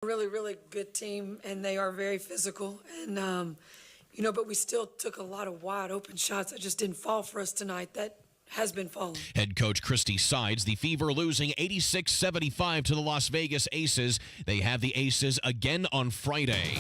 Really, really good team, and they are very physical. And, but we still took a lot of wide open shots that just didn't fall for us tonight. That has been falling. Head coach Christy sides the Fever losing 86-75 to the Las Vegas Aces. They have the Aces again on Friday.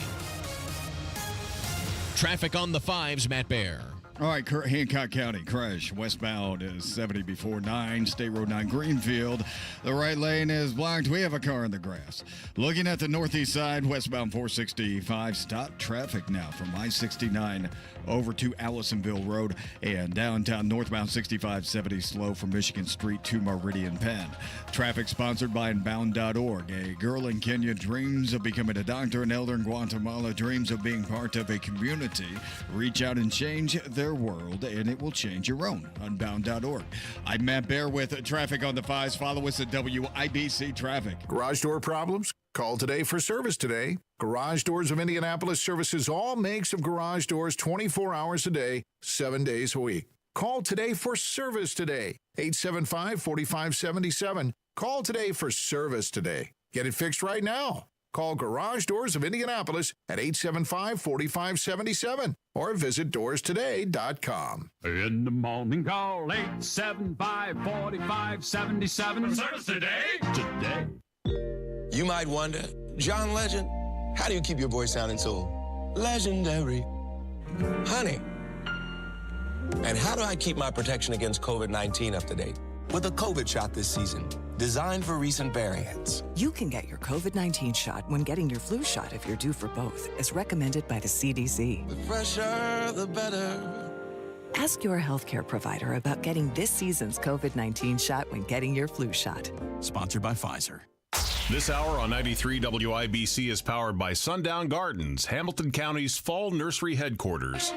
Traffic on the 5s, Matt Bear. All right, Hancock County crash. Westbound is 70 before 9. State Road 9 Greenfield. The right lane is blocked. We have a car in the grass. Looking at the northeast side, westbound 465. Stop traffic now from I-69 over to Allisonville Road and downtown northbound 6570 slow from Michigan Street to Meridian Penn. Traffic sponsored by Inbound.org. A girl in Kenya dreams of becoming a doctor. An elder in Guatemala dreams of being part of a community. Reach out and change their world, and it will change your own. Unbound.org. I'm Matt Bear with Traffic on the 5s. Follow us at WIBC Traffic. Garage door problems? Call today for service today. Garage Doors of Indianapolis services all makes of garage doors 24 hours a day, 7 days a week. Call today for service today. 875-4577. Call today for service today. Get it fixed right now. Call Garage Doors of Indianapolis at 875-4577 or visit doorstoday.com. In the morning, call 875-4577. Service today. Today. You might wonder, John Legend, how do you keep your voice sounding so legendary? Honey. And how do I keep my protection against COVID-19 up to date? With a COVID shot this season, designed for recent variants. You can get your COVID-19 shot when getting your flu shot if you're due for both, as recommended by the CDC. The fresher, the better. Ask your healthcare provider about getting this season's COVID-19 shot when getting your flu shot. Sponsored by Pfizer. This hour on 93 WIBC is powered by Sundown Gardens, Hamilton County's fall nursery headquarters.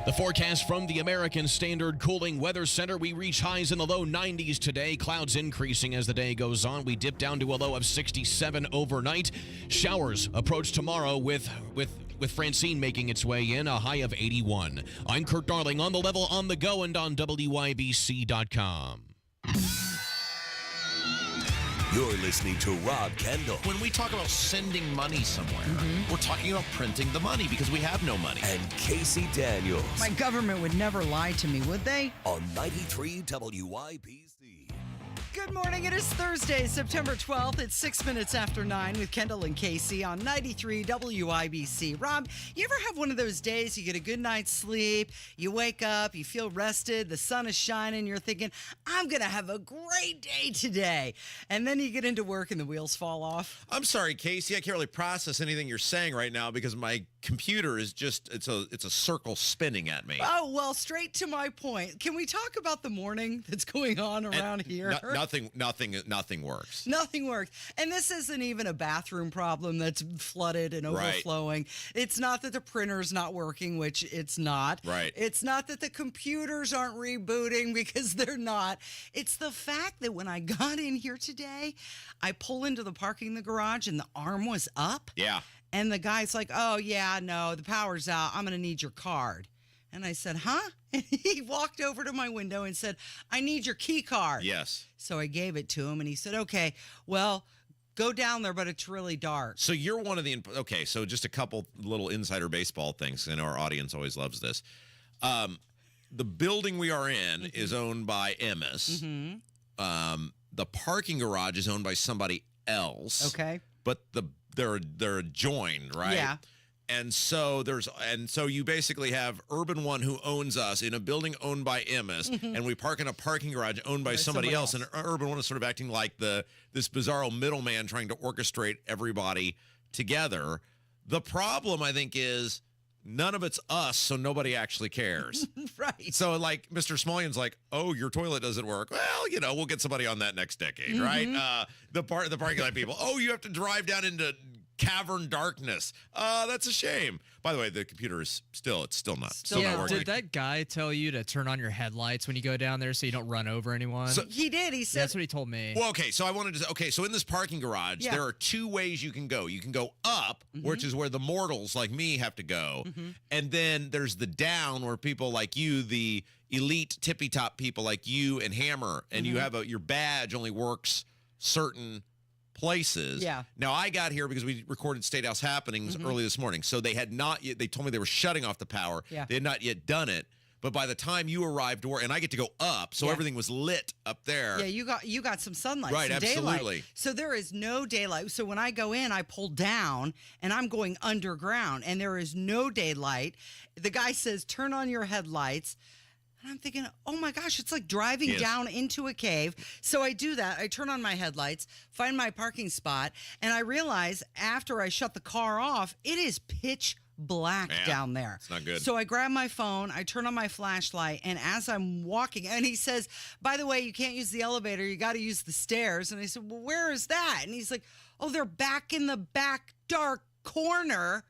The forecast from the American Standard Cooling Weather Center. We reach highs in the low 90s today. Clouds increasing as the day goes on. We dip down to a low of 67 overnight. Showers approach tomorrow with Francine making its way in, a high of 81. I'm Kurt Darling on the level, on the go, and on WIBC.com. You're listening to Rob Kendall. When we talk about sending money somewhere, we're talking about printing the money because we have no money. And Casey Daniels. My government would never lie to me, would they? On 93 WIBC. Good morning. It is Thursday, September 12th. It's 6 minutes after 9 with Kendall and Casey on 93 WIBC. Rob, you ever have one of those days you get a good night's sleep, you wake up, you feel rested, the sun is shining, you're thinking, I'm going to have a great day today. And then you get into work and the wheels fall off? I'm sorry, Casey. I can't really process anything you're saying right now because my computer is just, it's a circle spinning at me. Oh, well, straight to my point. Can we talk about the morning that's going on around here? Nothing works. Nothing works. And this isn't even a bathroom problem that's flooded and overflowing. Right. It's not that the printer's not working, which it's not. Right. It's not that the computers aren't rebooting, because they're not. It's the fact that when I got in here today, I pull into the parking garage and the arm was up. Yeah. And the guy's like, oh, yeah, no, the power's out. I'm going to need your card. And I said, huh? And he walked over to my window and said, I need your key card. Yes. So I gave it to him, and he said, okay, well, go down there, but it's really dark. So you're one of the, okay, so just a couple little insider baseball things. I know our audience always loves this. The building we are in is owned by Emmis. The parking garage is owned by somebody else. Okay. But they're adjoined, right? Yeah. And so you basically have Urban One, who owns us, in a building owned by Emmis, and we park in a parking garage owned by somebody else. And Urban One is sort of acting like this bizarro middleman trying to orchestrate everybody together. The problem, I think, is none of it's us, so nobody actually cares. Right. So, like, Mr. Smollian's like, oh, your toilet doesn't work. Well, we'll get somebody on that next decade, right? The parking lot people, oh, you have to drive down into cavern darkness. That's a shame. By the way, the computer is still not working. Did that guy tell you to turn on your headlights when you go down there so you don't run over anyone? So, he did. He said that's what he told me. Well, okay. So so in this parking garage, there are two ways you can go. You can go up, which is where the mortals like me have to go, and then there's the down where people like you, the elite tippy top people like you and Hammer, and you have your badge only works certain places. Yeah. Now, I got here because we recorded State House Happenings early this morning. So they had not yet, they told me they were shutting off the power. Yeah. They had not yet done it. But by the time you arrived, and I get to go up, so everything was lit up there. Yeah, you got some sunlight, Right, some absolutely. daylight. So there is no daylight. So when I go in, I pull down and I'm going underground and there is no daylight. The guy says, turn on your headlights. And I'm thinking, oh my gosh, it's like driving down into a cave. So I do that. I turn on my headlights, find my parking spot, and I realize after I shut the car off, it is pitch black down there. It's not good. So I grab my phone, I turn on my flashlight, and as I'm walking, and he says, by the way, you can't use the elevator, you got to use the stairs. And I said, well, where is that? And he's like, oh, they're back in the back dark corner.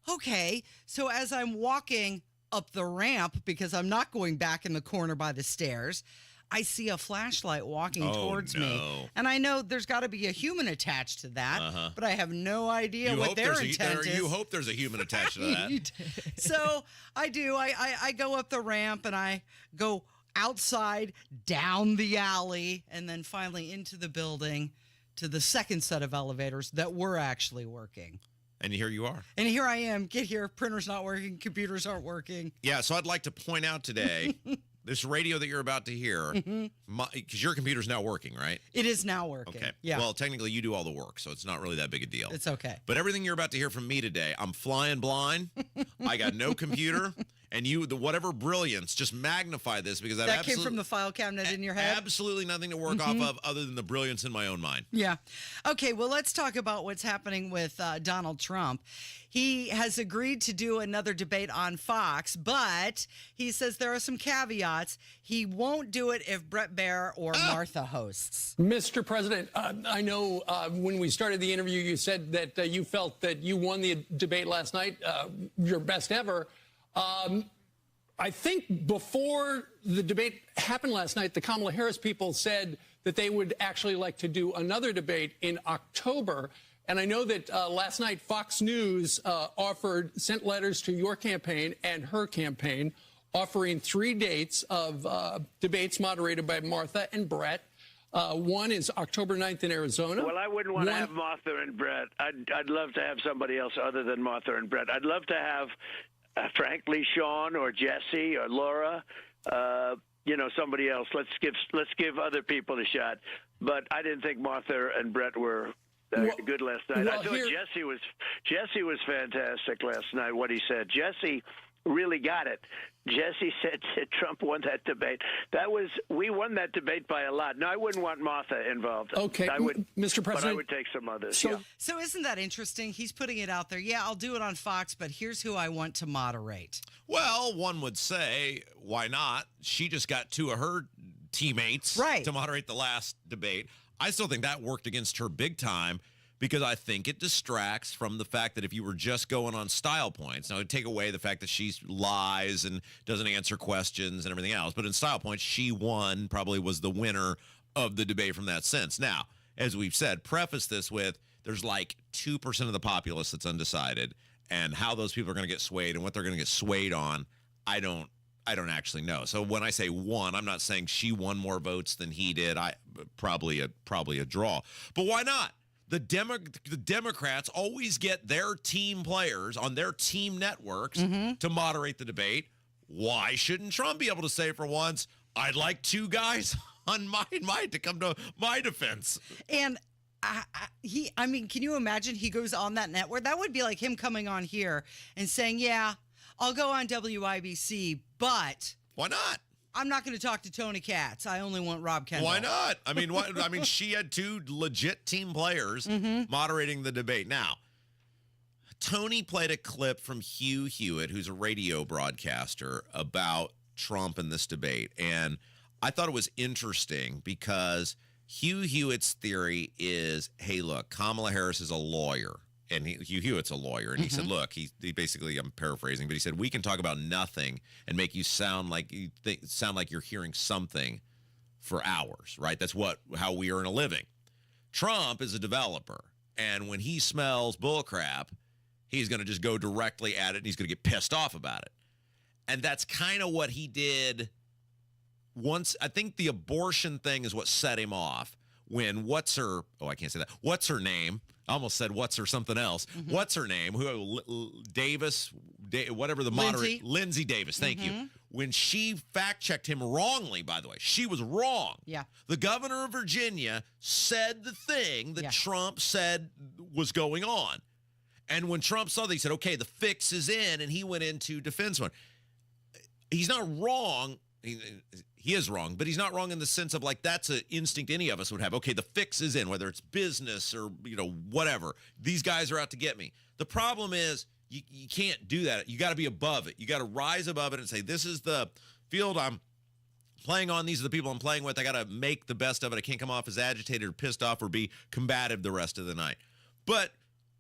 Okay. So as I'm walking up the ramp, because I'm not going back in the corner by the stairs, I see a flashlight walking towards me. And I know there's got to be a human attached to that, but I have no idea what their intent is. You hope there's a human attached to that. So I do. I go up the ramp and I go outside, down the alley, and then finally into the building to the second set of elevators that were actually working. And here you are. And here I am. Get here. Printer's not working. Computers aren't working. Yeah, so I'd like to point out today, this radio that you're about to hear, because your computer's now working, right? It is now working. Okay. Yeah. Well, technically you do all the work, so it's not really that big a deal. It's okay. But everything you're about to hear from me today, I'm flying blind. I got no computer. And whatever brilliance, just magnify this because that came from the file cabinet in your head? Absolutely nothing to work off of other than the brilliance in my own mind. Yeah. Okay, well, let's talk about what's happening with Donald Trump. He has agreed to do another debate on Fox, but he says there are some caveats. He won't do it if Brett Baier or Martha hosts. Mr. President, I know when we started the interview, you said that you felt that you won the debate last night, your best ever. I think before the debate happened last night, the Kamala Harris people said that they would actually like to do another debate in October. And I know that last night Fox News sent letters to your campaign and her campaign offering 3 dates of debates moderated by Martha and Brett. One is October 9th in Arizona. Well, I wouldn't want to have Martha and Brett. I'd love to have somebody else other than Martha and Brett. I'd love to have frankly, Sean or Jesse or Laura, somebody else. Let's give other people a shot. But I didn't think Martha and Brett were good last night. I thought Jesse was fantastic last night. What he said, Jesse really got it. Jesse said Trump won that debate. We won that debate by a lot. No, I wouldn't want Martha involved. Okay, Mr. President. But I would take some others. So isn't that interesting? He's putting it out there. Yeah, I'll do it on Fox, but here's who I want to moderate. Well, one would say, why not? She just got 2 of her teammates to moderate the last debate. I still think that worked against her big time, because I think it distracts from the fact that if you were just going on style points, now it'd take away the fact that she lies and doesn't answer questions and everything else. But in style points, she won, probably was the winner of the debate from that sense. Now, as we've said, preface this with there's like 2% of the populace that's undecided, and how those people are going to get swayed and what they're going to get swayed on, I don't actually know. So when I say won, I'm not saying she won more votes than he did. Probably a draw. But why not? The Democrats always get their team players on their team networks to moderate the debate. Why shouldn't Trump be able to say for once, I'd like 2 guys on my to come to my defense? And can you imagine he goes on that network? That would be like him coming on here and saying, yeah, I'll go on WIBC, but why not? I'm not going to talk to Tony Katz. I only want Rob Kendall. Why not? I mean, she had 2 legit team players moderating the debate. Now, Tony played a clip from Hugh Hewitt, who's a radio broadcaster, about Trump in this debate. And I thought it was interesting because Hugh Hewitt's theory is, hey, look, Kamala Harris is a lawyer. And Hugh Hewitt's a lawyer, and he said, look, he basically, I'm paraphrasing, but he said, we can talk about nothing and make you sound like you're hearing something for hours, right? That's how we earn a living. Trump is a developer, and when he smells bullcrap, he's going to just go directly at it, and he's going to get pissed off about it. And that's kind of what he did once. I think the abortion thing is what set him off. when what's her name? I almost said what's her something else. What's her name? Davis, whatever the moderator. Lindsay Davis, thank you. When she fact-checked him wrongly, by the way, she was wrong. Yeah. The governor of Virginia said the thing that Trump said was going on. And when Trump saw that, he said, okay, the fix is in, and he went into defense mode. He's not wrong. He is wrong, but he's not wrong in the sense of, like, that's an instinct any of us would have. Okay, the fix is in, whether it's business or, whatever. These guys are out to get me. The problem is you can't do that. You got to be above it. You got to rise above it and say, this is the field I'm playing on. These are the people I'm playing with. I got to make the best of it. I can't come off as agitated or pissed off or be combative the rest of the night. But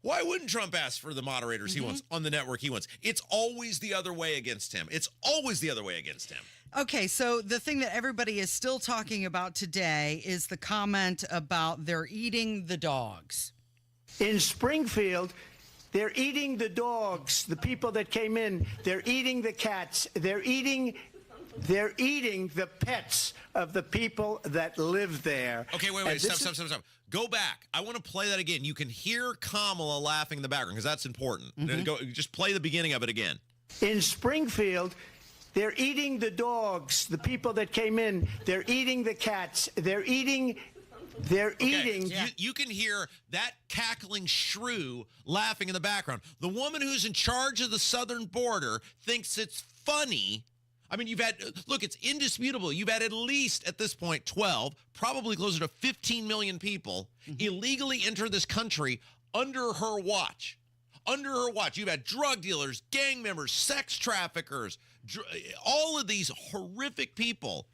why wouldn't Trump ask for the moderators he wants on the network he wants? It's always the other way against him. It's always the other way against him. Okay, so the thing that everybody is still talking about today is the comment about they're eating the dogs. In Springfield, they're eating the dogs. The people that came in, they're eating the cats. They're eating the pets of the people that live there. Okay, wait. Stop. Go back. I want to play that again. You can hear Kamala laughing in the background because that's important. Just play the beginning of it again. In Springfield, they're eating the dogs. The people that came in, they're eating the cats. They're eating. You can hear that cackling shrew laughing in the background. The woman who's in charge of the southern border thinks it's funny. I mean, it's indisputable. You've had at least, at this point, 12, probably closer to 15 million people illegally enter this country under her watch. Under her watch, you've had drug dealers, gang members, sex traffickers, all of these horrific people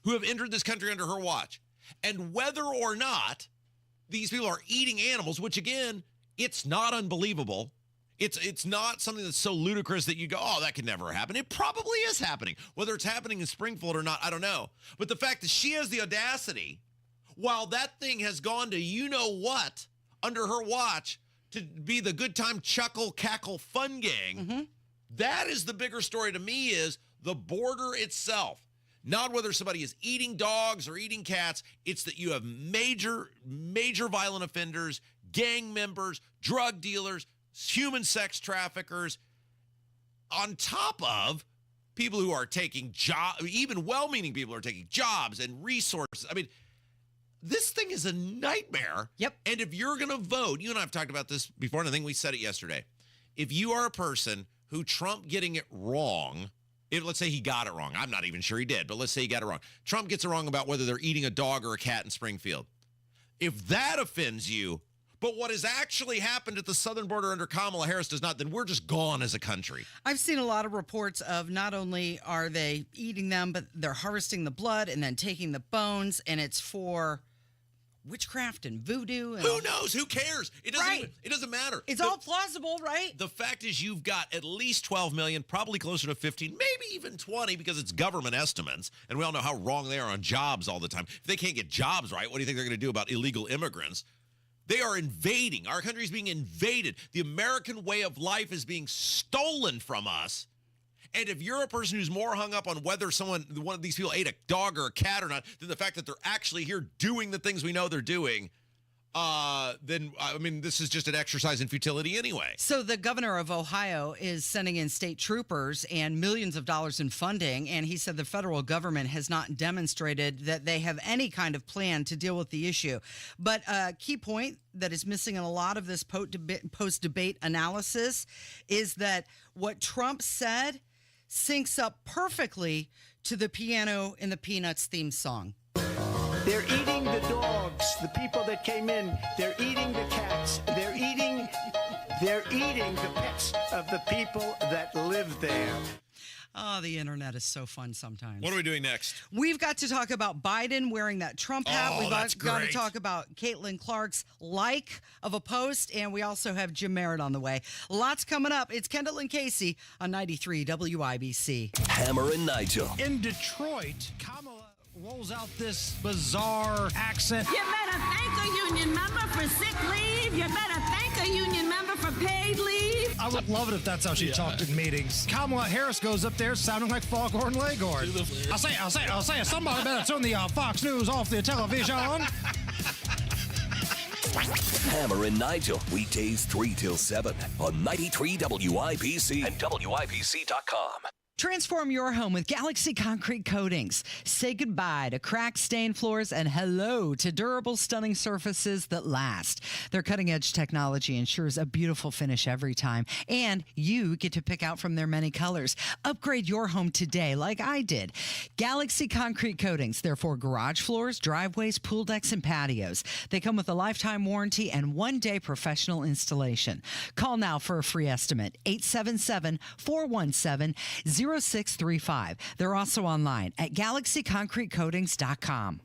who have entered this country under her watch. And whether or not these people are eating animals, which, again, it's not unbelievable. It's not something that's so ludicrous that you go, oh, that could never happen. It probably is happening. Whether it's happening in Springfield or not, I don't know. But the fact that she has the audacity, while that thing has gone to you-know-what under her watch, to be the good time, chuckle, cackle, fun gang, that is the bigger story to me, is the border itself. Not whether somebody is eating dogs or eating cats. It's that you have major violent offenders, gang members, drug dealers, human sex traffickers, on top of people who are taking jobs, even well-meaning people are taking jobs and resources. I mean, this thing is a nightmare. Yep. And if you're going to vote, you and I have talked about this before, and I think we said it yesterday. If you are a person who Trump getting it wrong, let's say he got it wrong. I'm not even sure he did, but let's say he got it wrong. Trump gets it wrong about whether they're eating a dog or a cat in Springfield. If that offends you, but what has actually happened at the southern border under Kamala Harris does not, then we're just gone as a country. I've seen a lot of reports of not only are they eating them, but they're harvesting the blood and then taking the bones, and it's for witchcraft and voodoo. And who knows? Who cares? It doesn't matter. It's all plausible, right? The fact is you've got at least 12 million, probably closer to 15, maybe even 20, because it's government estimates, and we all know how wrong they are on jobs all the time. If they can't get jobs right, what do you think they're going to do about illegal immigrants? They are invading. Our country is being invaded. The American way of life is being stolen from us. And if you're a person who's more hung up on whether one of these people ate a dog or a cat or not, than the fact that they're actually here doing the things we know they're doing, then, I mean, this is just an exercise in futility anyway. So the governor of Ohio is sending in state troopers and millions of dollars in funding, and he said the federal government has not demonstrated that they have any kind of plan to deal with the issue. But a key point that is missing in a lot of this post-debate analysis is that what Trump said syncs up perfectly to the piano in the Peanuts theme song. They're eating the dogs. The people that came in, they're eating the cats. They're eating the pets of the people that live there. Oh, the internet is so fun sometimes. What are we doing next? We've got to talk about Biden wearing that Trump hat. Oh, We've that's got to great. talk about Caitlin Clark's like of a post, and we also have Jim Merritt on the way. Lots coming up. It's Kendall and Casey on 93 WIBC. Hammer and Nigel. In Detroit, Kamala rolls out this bizarre accent. You better thank a union member for sick leave. You better thank a union member for paid leave. I would love it if that's how she talked in meetings. Kamala Harris goes up there sounding like Foghorn Leghorn. I'll say, somebody better turn the Fox News off the television. Hammer and Nigel. Weekdays 3 till 7 on 93 WIBC and WIBC.com. Transform your home with Galaxy Concrete Coatings. Say goodbye to cracked, stained floors and hello to durable, stunning surfaces that last. Their cutting-edge technology ensures a beautiful finish every time, and you get to pick out from their many colors. Upgrade your home today like I did. Galaxy Concrete Coatings. They're for garage floors, driveways, pool decks, and patios. They come with a lifetime warranty and one-day professional installation. Call now for a free estimate. 877-417-0635. They're also online at galaxyconcretecoatings.com.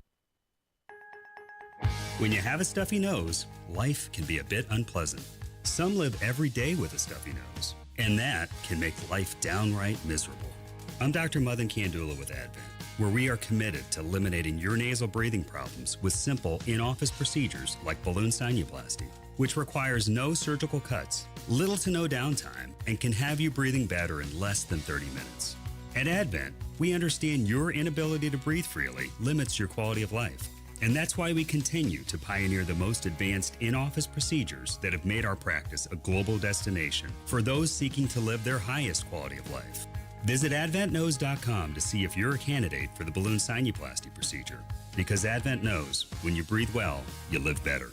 When you have a stuffy nose, life can be a bit unpleasant. Some live every day with a stuffy nose, and that can make life downright miserable. I'm Dr. Madan Kandula with Advent, where we are committed to eliminating your nasal breathing problems with simple in-office procedures like balloon sinuplasty, which requires no surgical cuts, little to no downtime, and can have you breathing better in less than 30 minutes. At Advent, we understand your inability to breathe freely limits your quality of life, and that's why we continue to pioneer the most advanced in-office procedures that have made our practice a global destination for those seeking to live their highest quality of life. Visit AdventKnows.com to see if you're a candidate for the balloon sinuplasty procedure, because Advent knows when you breathe well, you live better.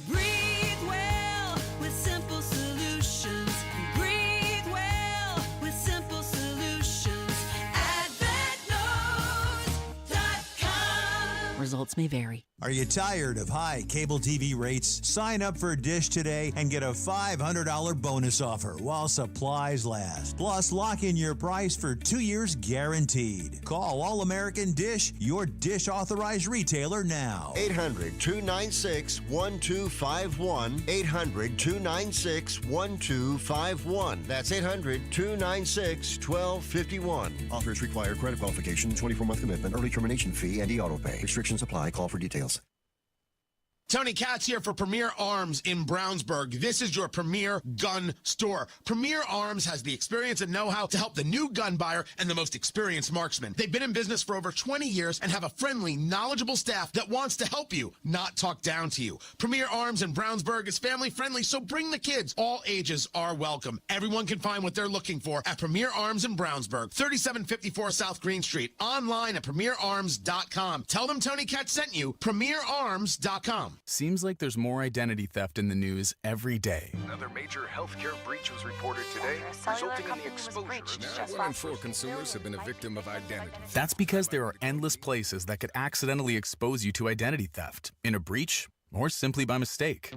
Breathe well with simple solutions. Breathe well with simple solutions. AdventKnows.com. Results may vary. Are you tired of high cable TV rates? Sign up for Dish today and get a $500 bonus offer while supplies last. Plus, lock in your price for 2 years guaranteed. Call All American Dish, your Dish authorized retailer now. 800-296-1251. 800-296-1251. That's 800-296-1251. Offers require credit qualification, 24-month commitment, early termination fee, and e-auto pay. Restrictions apply. Call for details. Tony Katz here for Premier Arms in Brownsburg. This is your premier gun store. Premier Arms has the experience and know-how to help the new gun buyer and the most experienced marksman. They've been in business for over 20 years and have a friendly, knowledgeable staff that wants to help you, not talk down to you. Premier Arms in Brownsburg is family-friendly, so bring the kids. All ages are welcome. Everyone can find what they're looking for at Premier Arms in Brownsburg, 3754 South Green Street. Online at premierarms.com. Tell them Tony Katz sent you. premierarms.com. Seems like there's more identity theft in the news every day. Another major healthcare breach was reported today, resulting in the exposure. Now, 1 in 4 consumers have been a victim of identity theft. That's because there are endless places that could accidentally expose you to identity theft in a breach or simply by mistake.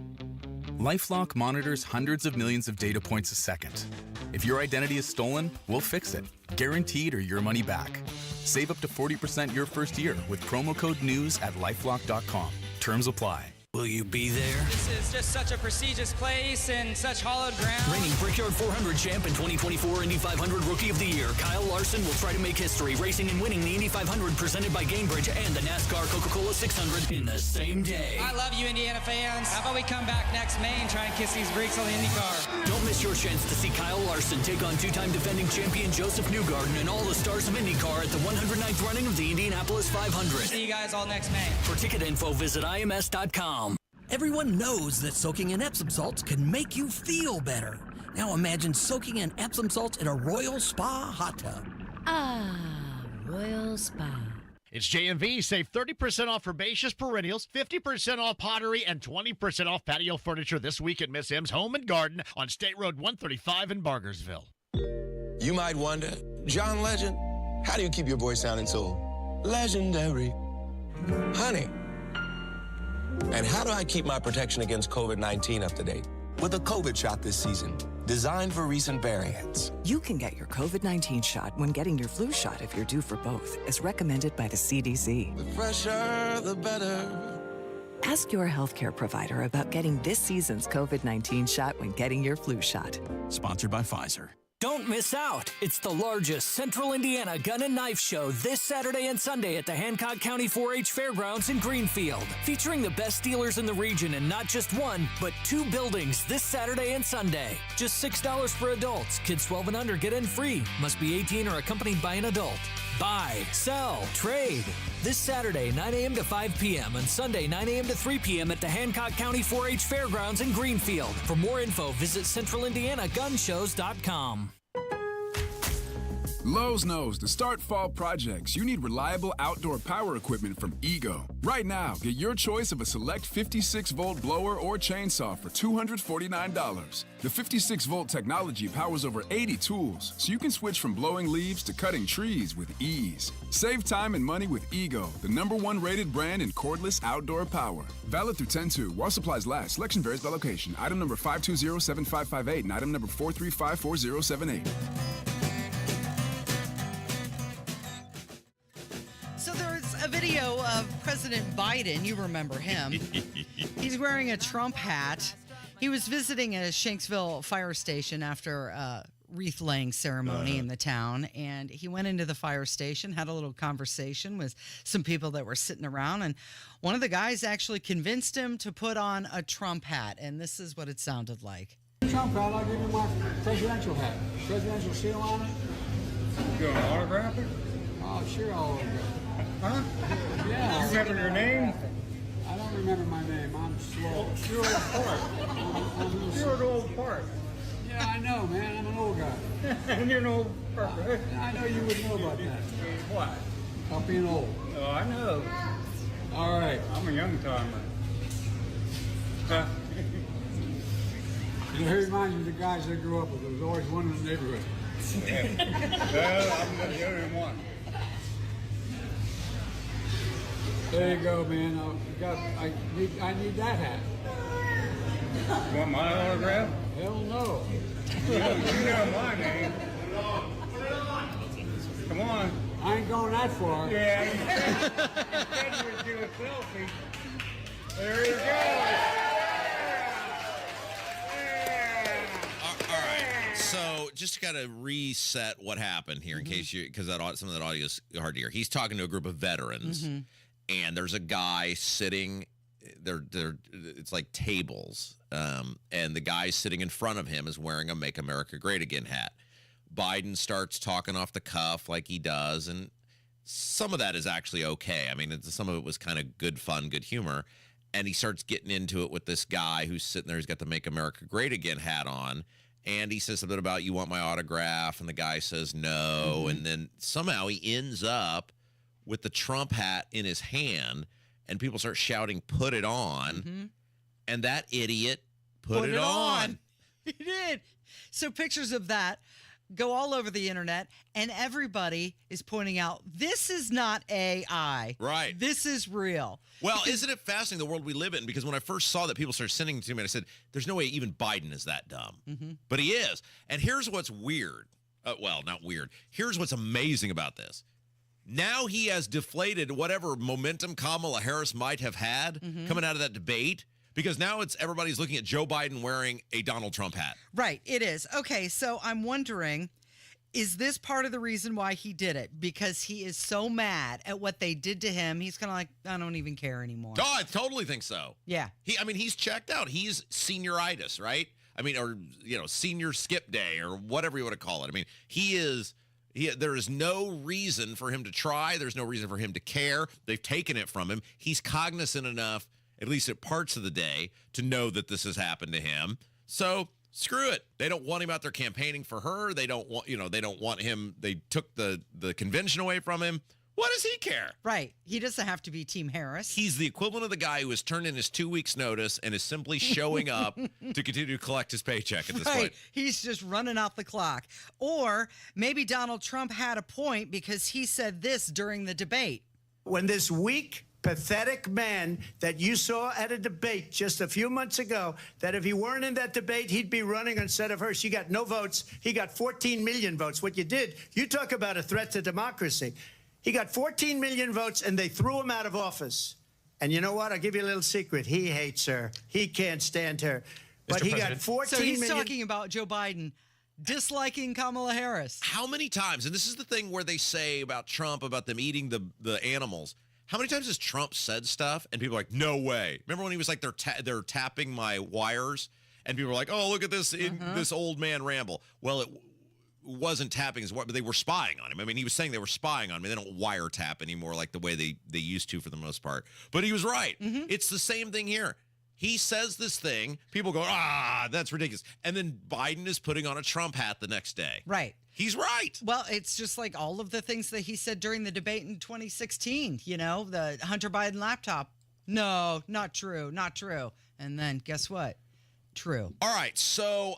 LifeLock monitors hundreds of millions of data points a second. If your identity is stolen, we'll fix it, guaranteed or your money back. Save up to 40% your first year with promo code NEWS at lifelock.com. Terms apply. Will you be there? This is just such a prestigious place and such hallowed ground. Reigning Brickyard 400 champ and 2024 Indy 500 Rookie of the Year, Kyle Larson will try to make history, racing and winning the Indy 500 presented by Gamebridge and the NASCAR Coca-Cola 600 in the same day. I love you, Indiana fans. How about we come back next May and try and kiss these bricks on the IndyCar? Don't miss your chance to see Kyle Larson take on two-time defending champion Joseph Newgarden and all the stars of IndyCar at the 109th running of the Indianapolis 500. See you guys all next May. For ticket info, visit ims.com. Everyone knows that soaking in Epsom salts can make you feel better. Now imagine soaking in Epsom salts in a Royal Spa hot tub. Ah, Royal Spa. It's JMV. Save 30% off herbaceous perennials, 50% off pottery, and 20% off patio furniture this week at Miss M's Home and Garden on State Road 135 in Bargersville. You might wonder, John Legend, how do you keep your voice sounding so legendary? Honey. And how do I keep my protection against COVID-19 up to date? With a COVID shot this season, designed for recent variants. You can get your COVID-19 shot when getting your flu shot if you're due for both, as recommended by the CDC. The fresher, the better. Ask your healthcare provider about getting this season's COVID-19 shot when getting your flu shot. Sponsored by Pfizer. Don't miss out. It's the largest Central Indiana gun and knife show this Saturday and Sunday at the Hancock County 4-H Fairgrounds in Greenfield. Featuring the best dealers in the region in not just one, but 2 buildings this Saturday and Sunday. Just $6 for adults. Kids 12 and under get in free. Must be 18 or accompanied by an adult. Buy, sell, trade. This Saturday, 9 a.m. to 5 p.m. and Sunday, 9 a.m. to 3 p.m. at the Hancock County 4-H Fairgrounds in Greenfield. For more info, visit centralindianagunshows.com. Lowe's knows to start fall projects, you need reliable outdoor power equipment from Ego. Right now, get your choice of a select 56-volt blower or chainsaw for $249. The 56-volt technology powers over 80 tools, so you can switch from blowing leaves to cutting trees with ease. Save time and money with Ego, the #1 rated brand in cordless outdoor power. Valid through 10/2 while supplies last. Selection varies by location. Item number 5207558 and item number 4354078. So there's a video of President Biden. You remember him. He's wearing a Trump hat. He was visiting a Shanksville fire station after a wreath-laying ceremony in the town, and he went into the fire station, had a little conversation with some people that were sitting around, and one of the guys actually convinced him to put on a Trump hat, and this is what it sounded like. Trump hat, I'll give you my presidential hat. Presidential seal on it. You going to autograph it? Oh, sure, I'll autograph it. Huh? Yeah. You remember your name? I don't remember my name. I'm slow. You're old part. You're an old part. Yeah, I know, man. I'm an old guy. And you're an old part, right? I know you would know about that. What? About being old. Oh, I know. All right. I'm a young timer. Huh? You know, he reminds me of the guys I grew up with. There was always one in the neighborhood. Yeah. Well, I'm the only one. There you go, man. I need that hat. You want my autograph? Hell no. You know my name. Come on. I ain't going that far. Yeah. You said you would do a selfie. There you go. All right. So just to kind of reset what happened here in case because some of that audio is hard to hear. He's talking to a group of veterans. And there's a guy sitting there. It's like tables, and the guy sitting in front of him is wearing a "Make America Great Again" hat. Biden starts talking off the cuff like he does, and some of that is actually okay. I mean, some of it was kind of good fun, good humor, and he starts getting into it with this guy who's sitting there. He's got the "Make America Great Again" hat on, and he says something about, "You want my autograph?" And the guy says no, and then somehow he ends up with the Trump hat in his hand, and people start shouting, "Put it on." And that idiot put it on. He did. So pictures of that go all over the internet, and everybody is pointing out, this is not AI. Right. This is real. Well, isn't it fascinating, the world we live in? Because when I first saw that, people started sending it to me, and I said, there's no way even Biden is that dumb. But he is. And here's what's weird. Well, not weird. Here's what's amazing about this. Now he has deflated whatever momentum Kamala Harris might have had coming out of that debate, because now everybody's looking at Joe Biden wearing a Donald Trump hat. Right, it is. Okay, so I'm wondering, is this part of the reason why he did it? Because he is so mad at what they did to him, he's kind of like, I don't even care anymore. Oh, I totally think so. Yeah. He's checked out. He's senioritis, right? I mean, or, senior skip day or whatever you want to call it. I mean, there is no reason for him to try. There's no reason for him to care. They've taken it from him. He's cognizant enough, at least at parts of the day, to know that this has happened to him. So screw it. They don't want him out there campaigning for her. They don't want, they don't want him. They took the convention away from him. What does he care? Right. He doesn't have to be Team Harris. He's the equivalent of the guy who has turned in his 2 weeks notice and is simply showing up to continue to collect his paycheck at this point. He's just running out the clock. Or maybe Donald Trump had a point because he said this during the debate. When this weak, pathetic man that you saw at a debate just a few months ago, that if he weren't in that debate, he'd be running instead of her. She got no votes. He got 14 million votes. What you did, you talk about a threat to democracy. He got 14 million votes, and they threw him out of office. And you know what? I'll give you a little secret. He hates her. He can't stand her. But he got 14 million. So he's talking about Joe Biden disliking Kamala Harris. How many times, and this is the thing where they say about Trump, about them eating the animals, how many times has Trump said stuff, and people are like, no way? Remember when he was like, they're tapping my wires, and people were like, oh, look at this, this old man ramble. Well, wasn't tapping his but they were spying on him. I mean, he was saying they were spying on me. They don't wiretap anymore like the way they used to for the most part. But he was right. It's the same thing here. He says this thing, people go, that's ridiculous. And then Biden is putting on a Trump hat the next day. Right. He's right. Well, it's just like all of the things that he said during the debate in 2016, the Hunter Biden laptop. No, not true, not true. And then guess what? True. All right, so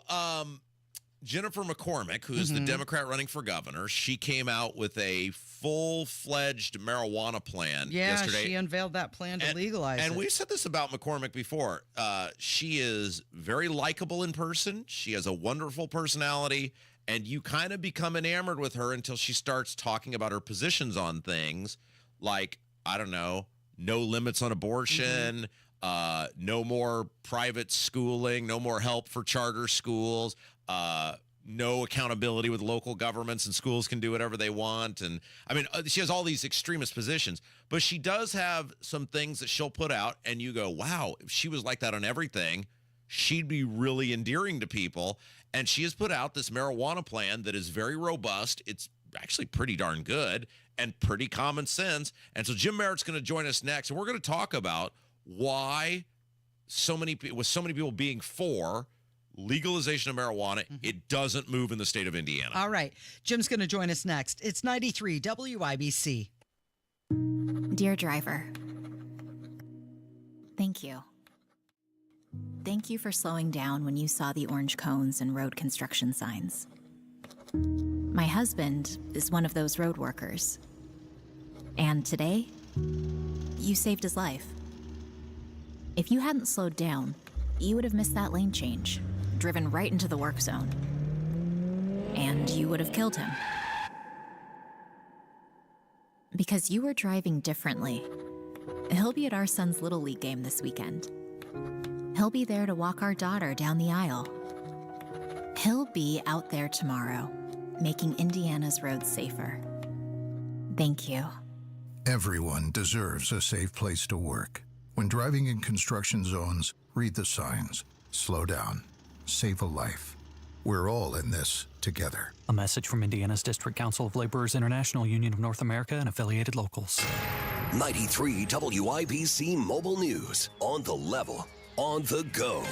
Jennifer McCormick, who is the Democrat running for governor, she came out with a full-fledged marijuana plan yesterday. She unveiled that plan to legalize it. And we've said this about McCormick before. She is very likable in person. She has a wonderful personality, and you kind of become enamored with her until she starts talking about her positions on things like, I don't know, no limits on abortion, no more private schooling, no more help for charter schools, no accountability with local governments, and schools can do whatever they want. And I mean, she has all these extremist positions, but she does have some things that she'll put out, and you go, wow, if she was like that on everything, she'd be really endearing to people. And she has put out this marijuana plan that is very robust. It's actually pretty darn good and pretty common sense. And so Jim Merritt's going to join us next, and we're going to talk about why with so many people being for legalization of marijuana, it doesn't move in the state of Indiana. All right. Jim's going to join us next. It's 93 WIBC. Dear driver, thank you. Thank you for slowing down when you saw the orange cones and road construction signs. My husband is one of those road workers. And today, you saved his life. If you hadn't slowed down, you would have missed that lane change, driven right into the work zone. And you would have killed him. Because you were driving differently. He'll be at our son's Little League game this weekend. He'll be there to walk our daughter down the aisle. He'll be out there tomorrow, making Indiana's roads safer. Thank you. Everyone deserves a safe place to work. When driving in construction zones, read the signs. Slow down. Save a life. We're all in this together. A message from Indiana's District Council of Laborers International Union of North America and affiliated locals. 93 WIBC Mobile News. On the level. On the go.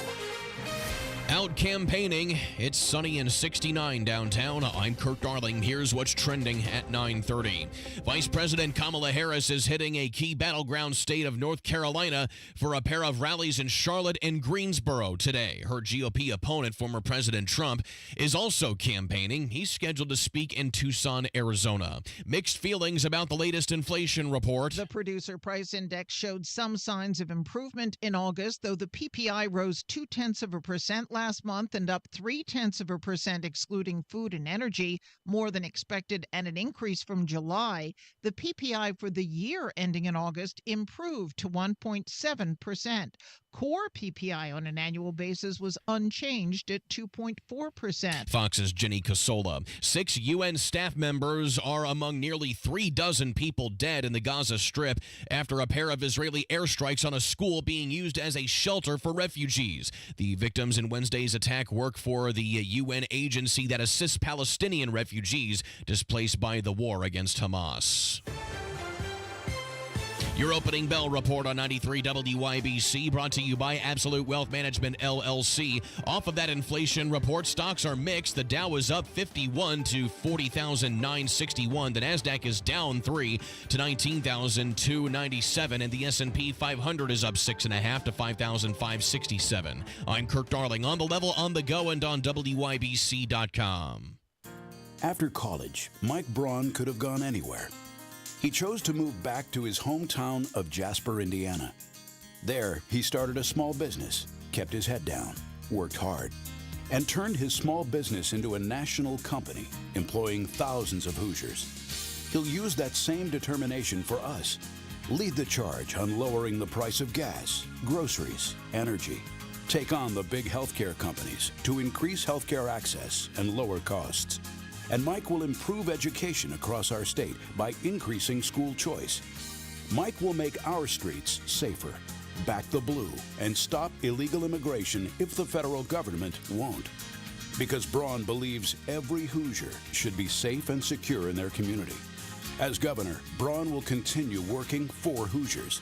Out campaigning. It's sunny and 69 downtown. I'm Kurt Darling. Here's what's trending at 9:30. Vice President Kamala Harris is hitting a key battleground state of North Carolina for a pair of rallies in Charlotte and Greensboro today. Her GOP opponent, former President Trump, is also campaigning. He's scheduled to speak in Tucson, Arizona. Mixed feelings about the latest inflation report. The producer price index showed some signs of improvement in August, though the PPI rose 0.2% last month and up 0.3% excluding food and energy, more than expected, and an increase from July. The PPI for the year ending in August improved to 1.7%. Core PPI on an annual basis was unchanged at 2.4%. Fox's Jenny Casola. 6 UN staff members are among nearly 36 people dead in the Gaza Strip after a pair of Israeli airstrikes on a school being used as a shelter for refugees. The victims in Wednesday's attack work for the UN agency that assists Palestinian refugees displaced by the war against Hamas. Your opening bell report on 93 WIBC, brought to you by Absolute Wealth Management, LLC. Off of that inflation report, stocks are mixed. The Dow is up 51 to 40,961. The NASDAQ is down 3 to 19,297. And the S&P 500 is up 6.5 to 5,567. I'm Kirk Darling, on the level, on the go, and on WIBC.com. After college, Mike Braun could have gone anywhere. He chose to move back to his hometown of Jasper, Indiana. There, he started a small business, kept his head down, worked hard, and turned his small business into a national company, employing thousands of Hoosiers. He'll use that same determination for us. Lead the charge on lowering the price of gas, groceries, energy. Take on the big healthcare companies to increase healthcare access and lower costs. And Mike will improve education across our state by increasing school choice. Mike will make our streets safer, back the blue, and stop illegal immigration if the federal government won't. Because Braun believes every Hoosier should be safe and secure in their community. As governor, Braun will continue working for Hoosiers.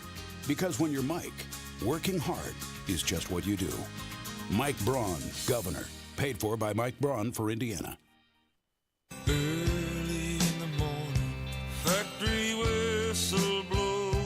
Because when you're Mike, working hard is just what you do. Mike Braun, governor. Paid for by Mike Braun for Indiana. Early in the morning, factory whistle blows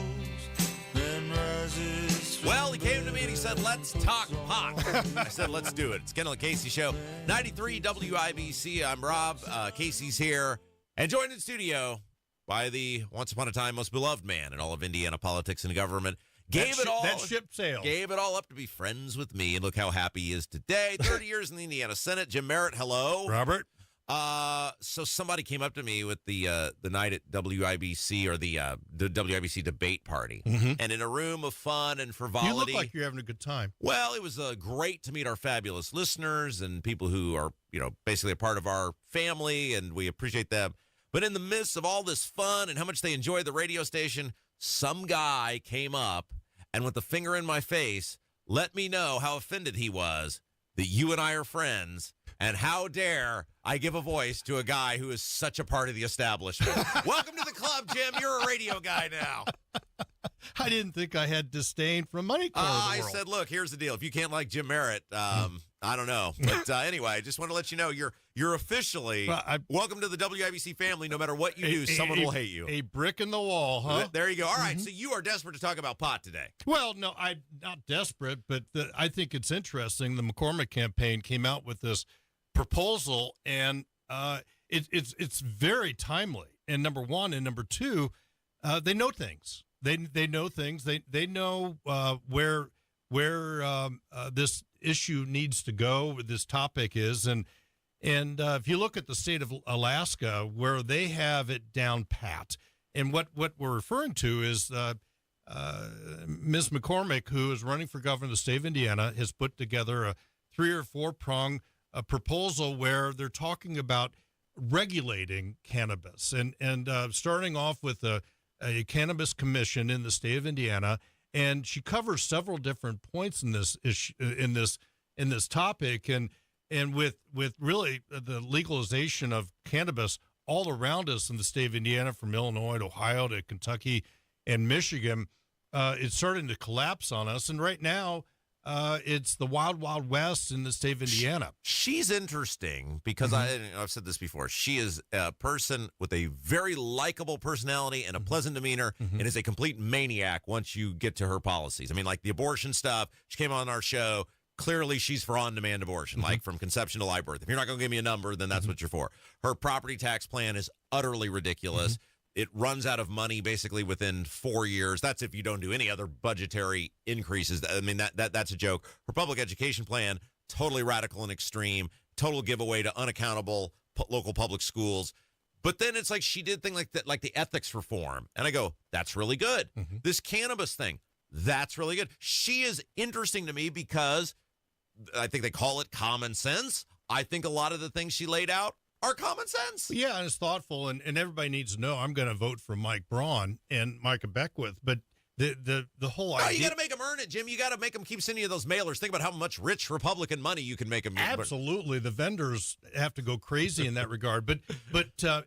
and rises. Well, he came to me and he said, let's talk pot. I said, let's do it. It's Kendall and Casey Show. 93 WIBC. I'm Rob. Casey's here. And joined in studio by the once upon a time most beloved man in all of Indiana politics and government. That ship sailed. Gave it all up to be friends with me, and look how happy he is today. 30 years in the Indiana Senate. Jim Merritt, hello. Robert. So somebody came up to me with the night at WIBC or the WIBC debate party, and in a room of fun and frivolity. You look like you're having a good time. Well, it was great to meet our fabulous listeners and people who are, basically a part of our family, and we appreciate them. But in the midst of all this fun and how much they enjoy the radio station, some guy came up and with the finger in my face, let me know how offended he was that you and I are friends, and how dare I give a voice to a guy who is such a part of the establishment. Welcome to the club, Jim. You're a radio guy now. I didn't think I had disdain from money corner of the I world. said, look, here's the deal. If you can't like Jim Merritt, I don't know. But anyway, I just want to let you know you're officially welcome to the WIBC family. No matter what you do, someone will hate you. A brick in the wall, huh? There you go. All right, so you are desperate to talk about pot today. Well, no, I'm not desperate, but I think it's interesting. The McCormick campaign came out with this proposal, and it's very timely. And number one, and number two, they know things. They know things. They know where this issue needs to go. This topic is, and if you look at the state of Alaska, where they have it down pat, and what we're referring to is Ms. McCormick, who is running for governor of the state of Indiana, has put together a 3 or 4 prong proposal where they're talking about regulating cannabis and starting off with a cannabis commission in the state of Indiana. And she covers several different points in this issue, in this topic, and with really the legalization of cannabis all around us in the state of Indiana, from Illinois to Ohio to Kentucky and Michigan, it's starting to collapse on us. And right now, it's the wild, wild west in the state of Indiana. She's interesting because I've said this before. She is a person with a very likable personality and a pleasant demeanor, and is a complete maniac once you get to her policies. I mean, like the abortion stuff. She came on our show. Clearly, she's for on-demand abortion, like from conception to live birth. If you're not going to give me a number, then that's what you're for. Her property tax plan is utterly ridiculous. It runs out of money basically within 4 years. That's if you don't do any other budgetary increases. I mean, that's a joke. Her public education plan, totally radical and extreme, total giveaway to unaccountable local public schools. But then it's like she did things like that, like the ethics reform. And I go, that's really good. This cannabis thing, that's really good. She is interesting to me because I think they call it common sense. I think a lot of the things she laid out are common sense. Yeah, and it's thoughtful, and everybody needs to know I'm going to vote for Mike Braun and Micah Beckwith. But the whole idea... you got to make them earn it, Jim. You got to make them keep sending you those mailers. Think about how much rich Republican money you can make them. Absolutely. The vendors have to go crazy in that regard. But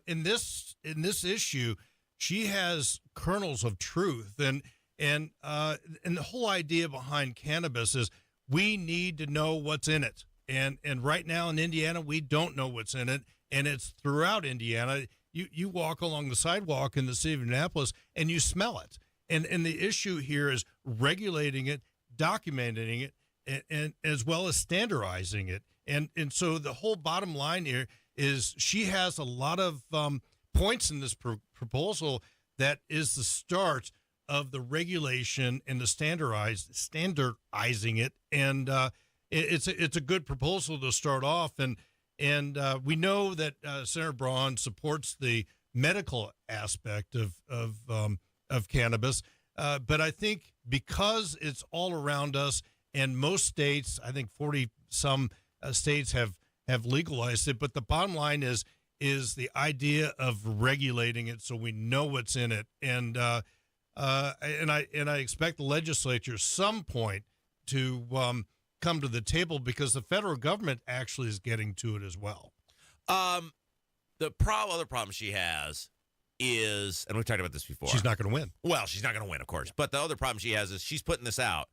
in this issue, she has kernels of truth. And the whole idea behind cannabis is we need to know what's in it. And right now in Indiana, we don't know what's in it. And it's throughout Indiana. You walk along the sidewalk in the city of Indianapolis and you smell it. And the issue here is regulating it, documenting it, and as well as standardizing it. And so the whole bottom line here is she has a lot of points in this proposal that is the start of the regulation and the standardizing it. And it's a good proposal to start off. And we know that Senator Braun supports the medical aspect of cannabis, but I think because it's all around us, and most states, I think 40-some states have legalized it. But the bottom line is the idea of regulating it so we know what's in it, and I expect the legislature some point to come to the table because the federal government actually is getting to it as well. The other problem she has is, and we've talked about this before. She's not going to win. Well, she's not going to win, of course. But the other problem she has is she's putting this out.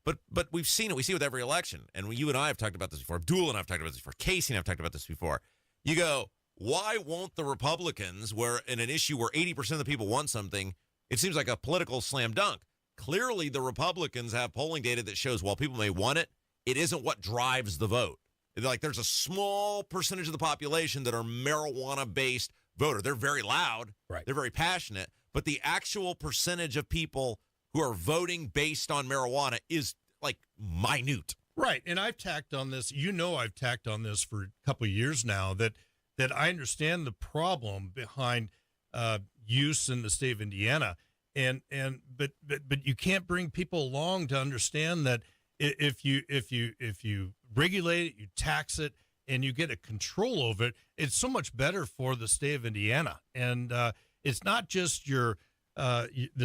But we've seen it. We see it with every election. And you and I have talked about this before. Abdul and I have talked about this before. Casey and I have talked about this before. You go, why won't the Republicans, where in an issue where 80% of the people want something, it seems like a political slam dunk. Clearly, the Republicans have polling data that shows while people may want it, it isn't what drives the vote. Like there's a small percentage of the population that are marijuana-based voter. They're very loud. Right. They're very passionate. But the actual percentage of people who are voting based on marijuana is like minute. Right. And I've tacked on this. I've tacked on this for a couple of years now that I understand the problem behind use in the state of Indiana. But you can't bring people along to understand that if you regulate it, you tax it, and you get a control over it, it's so much better for the state of Indiana. And it's not just the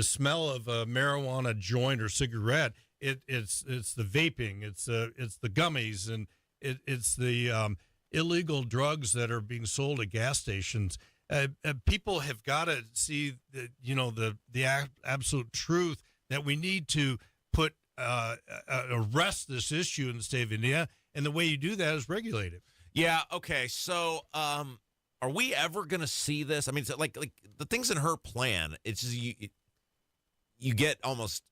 smell of a marijuana joint or cigarette. It's the vaping, it's the gummies, and it's the illegal drugs that are being sold at gas stations. People have got to see the absolute truth that we need to put arrest this issue in the state of Indiana, and the way you do that is regulate it. Yeah. Okay. So, are we ever going to see this? I mean, so like the things in her plan. It's just, you get almost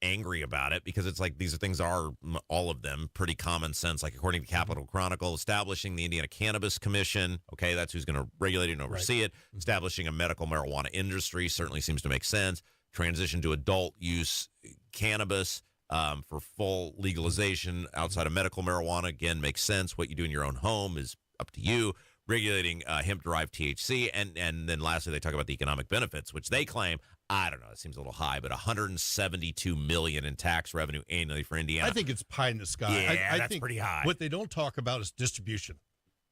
angry about it because it's like these things are all of them pretty common sense. Like according to Capitol Chronicle, establishing the Indiana Cannabis Commission. Okay, that's who's going to regulate it and oversee it. Establishing a medical marijuana industry certainly seems to make sense. Transition to adult use cannabis for full legalization outside of medical marijuana, again, makes sense. What you do in your own home is up to you. Regulating hemp-derived THC. And then lastly, they talk about the economic benefits, which they claim, I don't know, it seems a little high, but $172 million in tax revenue annually for Indiana. I think it's pie in the sky. Yeah, I that's think pretty high. What they don't talk about is distribution.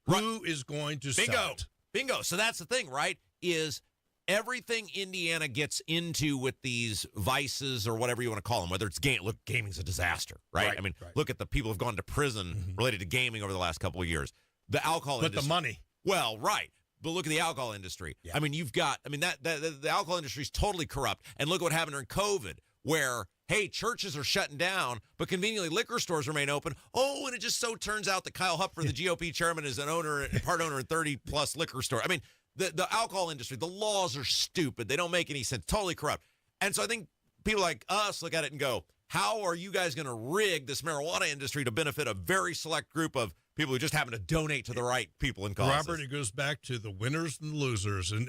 Who is going to sell it? Bingo. So that's the thing, right, is everything Indiana gets into with these vices or whatever you want to call them, whether it's game. Look, gaming's a disaster, right? I mean, look at the people who've gone to prison related to gaming over the last couple of years. The alcohol industry. But the money. Well, right. But look at the alcohol industry. Yeah. I mean, the alcohol industry is totally corrupt. And look what happened during COVID, where, hey, churches are shutting down, but conveniently liquor stores remain open. Oh, and it just so turns out that Kyle Hupfer, the GOP chairman, is part owner in 30-plus liquor store. I mean, the alcohol industry, the laws are stupid. They don't make any sense. Totally corrupt. And so I think people like us look at it and go, how are you guys going to rig this marijuana industry to benefit a very select group of people who just happen to donate to the right people and causes? Robert, it goes back to the winners and the losers, and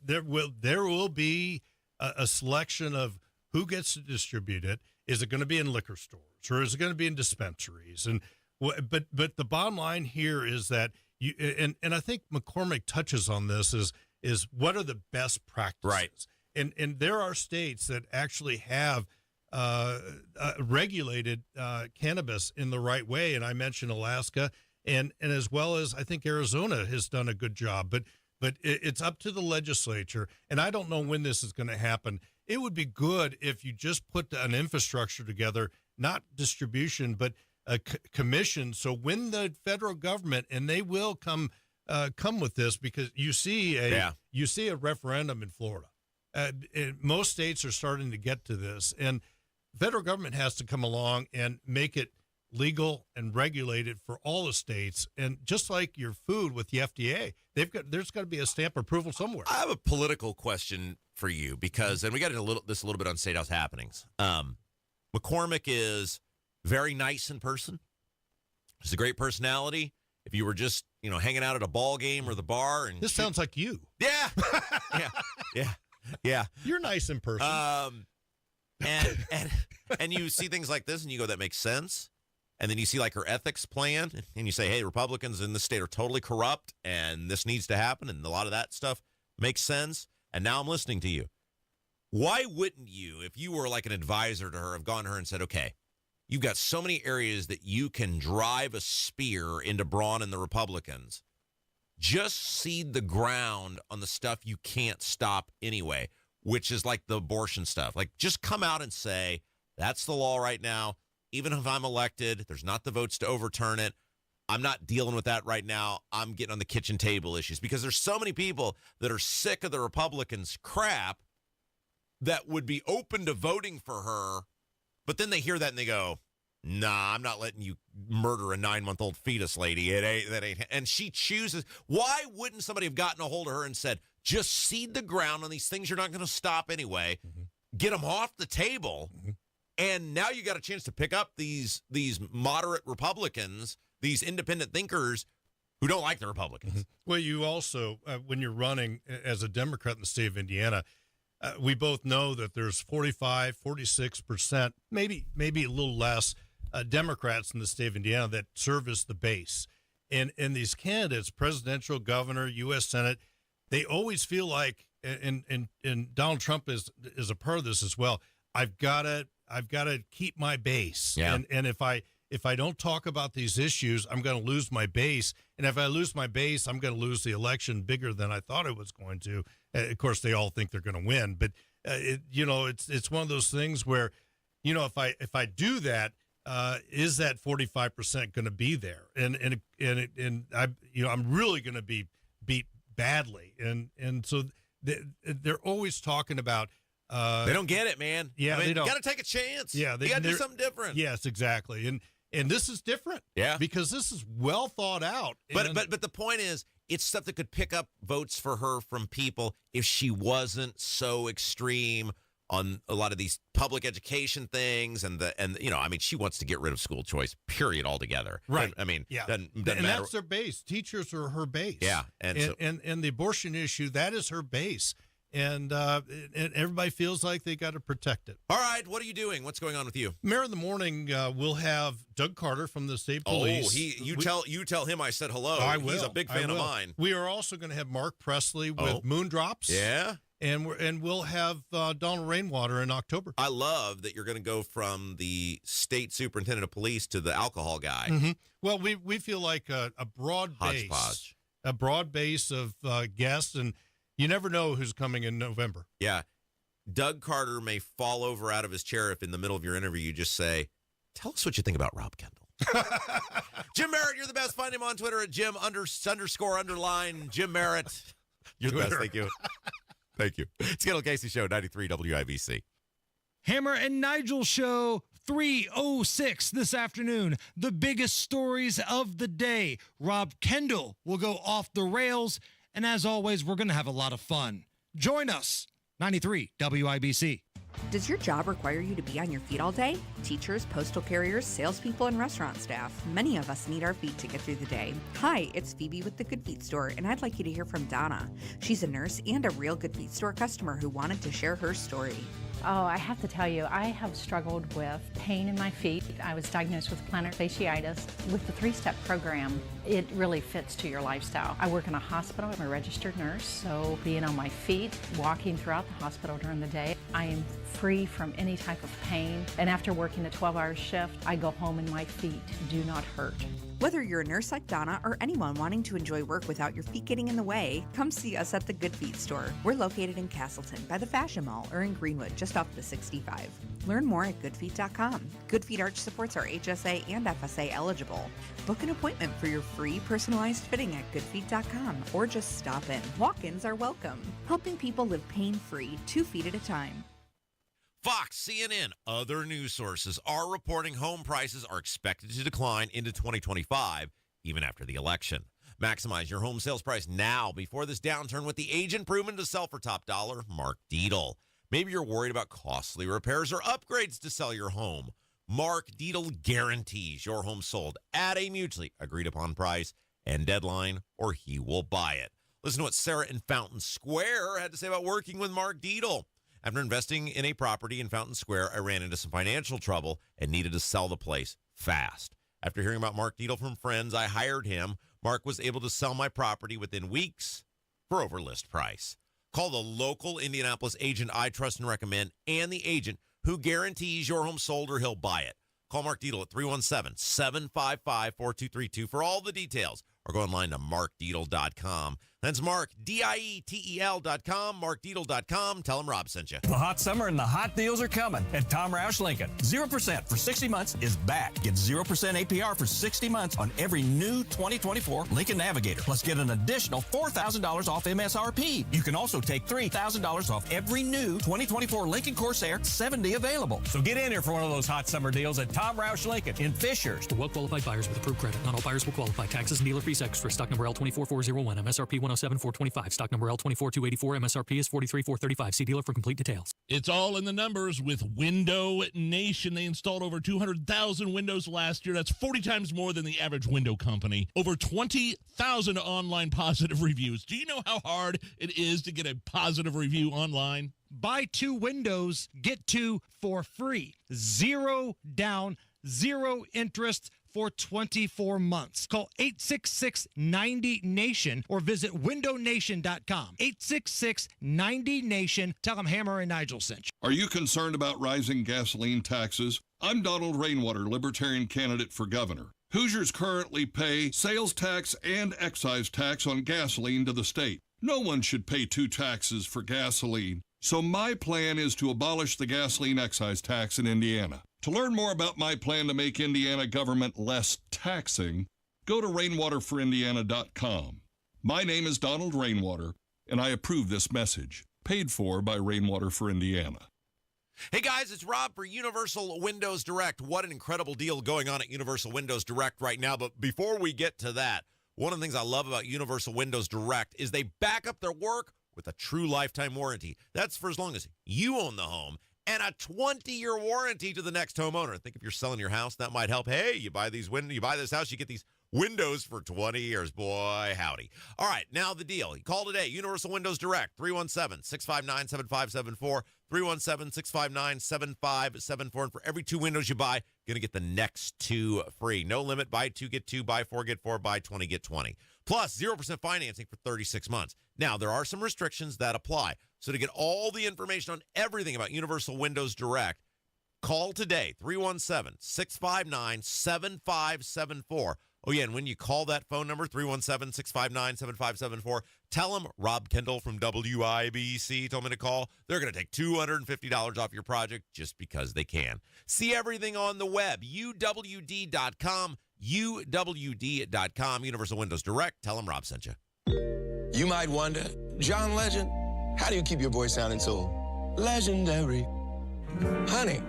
there will be a selection of who gets to distribute it. Is it going to be in liquor stores or is it going to be in dispensaries? And but the bottom line here is that you and I think McCormick touches on this is what are the best practices, right? And there are states that actually have regulated cannabis in the right way, and I mentioned Alaska, and as well as I think Arizona has done a good job. But it's up to the legislature, and I don't know when this is going to happen. It would be good if you just put an infrastructure together, not distribution, but a commission. So when the federal government, and they will come with this, because you see a referendum in Florida. Most states are starting to get to this, and the federal government has to come along and make it legal and regulated for all the states. And just like your food with the FDA, there's got to be a stamp approval somewhere. I have a political question for you because, and we got into this a little bit on State House Happenings. McCormick is very nice in person. He's a great personality. If you were just, hanging out at a ball game or the bar, and this sounds like you. Yeah, yeah. You're nice in person. And you see things like this, and you go, that makes sense. And then you see like her ethics plan, and you say, hey, Republicans in this state are totally corrupt, and this needs to happen, and a lot of that stuff makes sense. And now I'm listening to you. Why wouldn't you, if you were like an advisor to her, have gone to her and said, okay, you've got so many areas that you can drive a spear into Braun and the Republicans. Just seed the ground on the stuff you can't stop anyway, which is like the abortion stuff. Like, just come out and say, that's the law right now. even if I'm elected, there's not the votes to overturn it. I'm not dealing with that right now. I'm getting on the kitchen table issues because there's so many people that are sick of the Republicans' crap that would be open to voting for her, but then they hear that and they go, nah, I'm not letting you murder a 9-month-old fetus, lady. That ain't. And she chooses. Why wouldn't somebody have gotten a hold of her and said, just seed the ground on these things you're not going to stop anyway, get them off the table, and now you got a chance to pick up these moderate Republicans, these independent thinkers who don't like the Republicans. Well, you also, when you're running as a Democrat in the state of Indiana, we both know that there's 45, 46%, maybe a little less, Democrats in the state of Indiana that service the base. And these candidates, presidential, governor, U.S. Senate, they always feel like, and Donald Trump is a part of this as well, I've got to keep my base. Yeah. And if I don't talk about these issues, I'm going to lose my base. And if I lose my base, I'm going to lose the election bigger than I thought I was going to. Of course, they all think they're going to win. But, it's one of those things where, if I do that, is that 45% going to be there? And I'm really going to be beat badly. And so they're always talking about, they don't get it, man. Yeah, they don't. got to take a chance. Yeah, you got to do something different. Yes, exactly. And this is different. Yeah, because this is well thought out. But the point is, it's stuff that could pick up votes for her from people if she wasn't so extreme on a lot of these public education things and she wants to get rid of school choice, period, altogether. Right. Yeah. Doesn't and matter. That's their base. Teachers are her base. Yeah. And the abortion issue, that is her base. And everybody feels like they got to protect it. All right, what are you doing? What's going on with you? Mayor in the Morning, we'll have Doug Carter from the state police. Oh, you tell him I said hello. I will. He's a big fan of mine. We are also going to have Mark Presley with Moondrops. Yeah. And we'll have Donald Rainwater in October. I love that you're going to go from the state superintendent of police to the alcohol guy. Mm-hmm. Well, we feel like a broad base of guests, and you never know who's coming in November. Yeah. Doug Carter may fall over out of his chair if in the middle of your interview you just say, tell us what you think about Rob Kendall. Jim Merritt, you're the best. Find him on Twitter at Jim _ Jim Merritt. You're the best. Thank you. Thank you. It's Kendall Casey Show, 93 WIBC. Hammer and Nigel Show, 3:06 this afternoon. The biggest stories of the day. Rob Kendall will go off the rails. And as always, we're going to have a lot of fun. Join us, 93 WIBC. Does your job require you to be on your feet all day? Teachers, postal carriers, salespeople, and restaurant staff. Many of us need our feet to get through the day. Hi, it's Phoebe with the Good Feet Store, and I'd like you to hear from Donna. She's a nurse and a real Good Feet Store customer who wanted to share her story. Oh, I have to tell you, I have struggled with pain in my feet. I was diagnosed with plantar fasciitis. With the 3-step program, it really fits to your lifestyle. I work in a hospital. I'm a registered nurse, so being on my feet, walking throughout the hospital during the day, I am free from any type of pain. And after working a 12-hour shift, I go home and my feet do not hurt. Whether you're a nurse like Donna or anyone wanting to enjoy work without your feet getting in the way, come see us at the Good Feet Store. We're located in Castleton by the Fashion Mall or in Greenwood just off the 65. Learn more at goodfeet.com. Good Feet Arch supports are HSA and FSA eligible. Book an appointment for your free personalized fitting at goodfeet.com or just stop in. Walk-ins are welcome. Helping people live pain-free, 2 feet at a time. Fox, CNN, other news sources are reporting home prices are expected to decline into 2025, even after the election. Maximize your home sales price now before this downturn with the agent proven to sell for top dollar, Mark Dietl. Maybe you're worried about costly repairs or upgrades to sell your home. Mark Dietl guarantees your home sold at a mutually agreed upon price and deadline, or he will buy it. Listen to what Sarah in Fountain Square had to say about working with Mark Dietl. After investing in a property in Fountain Square, I ran into some financial trouble and needed to sell the place fast. After hearing about Mark Dietl from friends, I hired him. Mark was able to sell my property within weeks for over list price. Call the local Indianapolis agent I trust and recommend and the agent who guarantees your home sold or he'll buy it. Call Mark Dietl at 317-755-4232 for all the details or go online to markdietl.com. That's Mark, DIETEL.com, markdeedle.com. Tell him Rob sent you. The hot summer and the hot deals are coming at Tom Roush Lincoln. 0% for 60 months is back. Get 0% APR for 60 months on every new 2024 Lincoln Navigator. Plus, get an additional $4,000 off MSRP. You can also take $3,000 off every new 2024 Lincoln Corsair 70 available. So get in here for one of those hot summer deals at Tom Roush Lincoln in Fishers. For well-qualified buyers with approved credit. Not all buyers will qualify. Taxes and dealer fees extra. Stock number L24401. MSRP 107,425. Stock number L24284. MSRP is 43,435. See dealer for complete details. It's all in the numbers with Window Nation. They installed over 200,000 windows last year. That's 40 times more than the average window company. Over 20,000 online positive reviews. Do you know how hard it is to get a positive review online? Buy 2 windows, get 2 for free. 0 down, 0 interest for 24 months. Call 866-90-NATION or visit windownation.com. 866-90-NATION. Tell them Hammer and Nigel sent you. Are you concerned about rising gasoline taxes? I'm Donald Rainwater, Libertarian candidate for governor. Hoosiers currently pay sales tax and excise tax on gasoline to the state. No one should pay 2 taxes for gasoline. So my plan is to abolish the gasoline excise tax in Indiana. To learn more about my plan to make Indiana government less taxing, go to rainwaterforindiana.com. My name is Donald Rainwater, and I approve this message. Paid for by Rainwater for Indiana. Hey guys, it's Rob for Universal Windows Direct. What an incredible deal going on at Universal Windows Direct right now. But before we get to that, one of the things I love about Universal Windows Direct is they back up their work with a true lifetime warranty. That's for as long as you own the home, and a 20-year warranty to the next homeowner. I think if you're selling your house, that might help. Hey, you buy this house, you get these windows for 20 years. Boy, howdy. All right, now the deal. You call today, Universal Windows Direct, 317-659-7574, 317-659-7574. And for every 2 windows you buy, you're going to get the next 2 free. No limit. Buy 2, get 2. Buy 4, get 4. Buy 20, get 20. Plus 0% financing for 36 months. Now, there are some restrictions that apply. So to get all the information on everything about Universal Windows Direct, call today, 317-659-7574. Oh, yeah, and when you call that phone number, 317-659-7574, tell them Rob Kendall from WIBC told me to call. They're going to take $250 off your project just because they can. See everything on the web, uwd.com, uwd.com, Universal Windows Direct. Tell them Rob sent you. You might wonder, John Legend, how do you keep your voice sounding so legendary? Honey.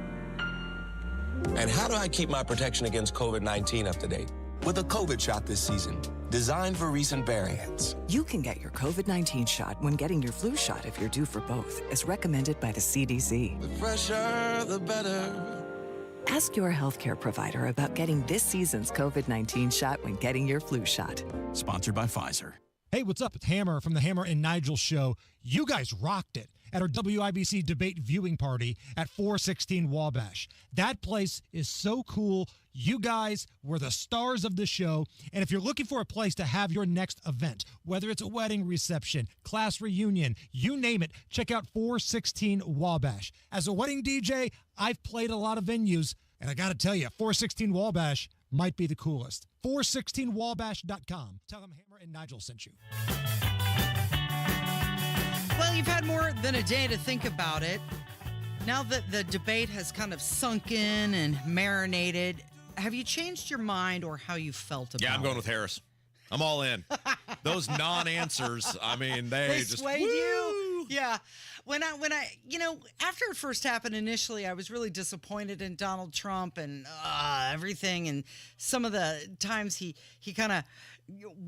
And how do I keep my protection against COVID-19 up to date? With a COVID shot this season, designed for recent variants. You can get your COVID-19 shot when getting your flu shot if you're due for both, as recommended by the CDC. The fresher, the better. Ask your healthcare provider about getting this season's COVID-19 shot when getting your flu shot. Sponsored by Pfizer. Hey, what's up? It's Hammer from the Hammer and Nigel Show. You guys rocked it at our WIBC debate viewing party at 416 Wabash. That place is so cool. You guys were the stars of the show. And if you're looking for a place to have your next event, whether it's a wedding reception, class reunion, you name it, check out 416 Wabash. As a wedding DJ, I've played a lot of venues, and I got to tell you, 416 Wabash might be the coolest. 416wabash.com. Tell them Hammer and Nigel sent you. Well, you've had more than a day to think about it. Now that the debate has kind of sunk in and marinated, have you changed your mind or how you felt about it? Yeah, I'm going with Harris. I'm all in. Those non-answers, I mean, they just swayed you. Yeah. When I, after it first happened initially, I was really disappointed in Donald Trump and everything. And some of the times he kind of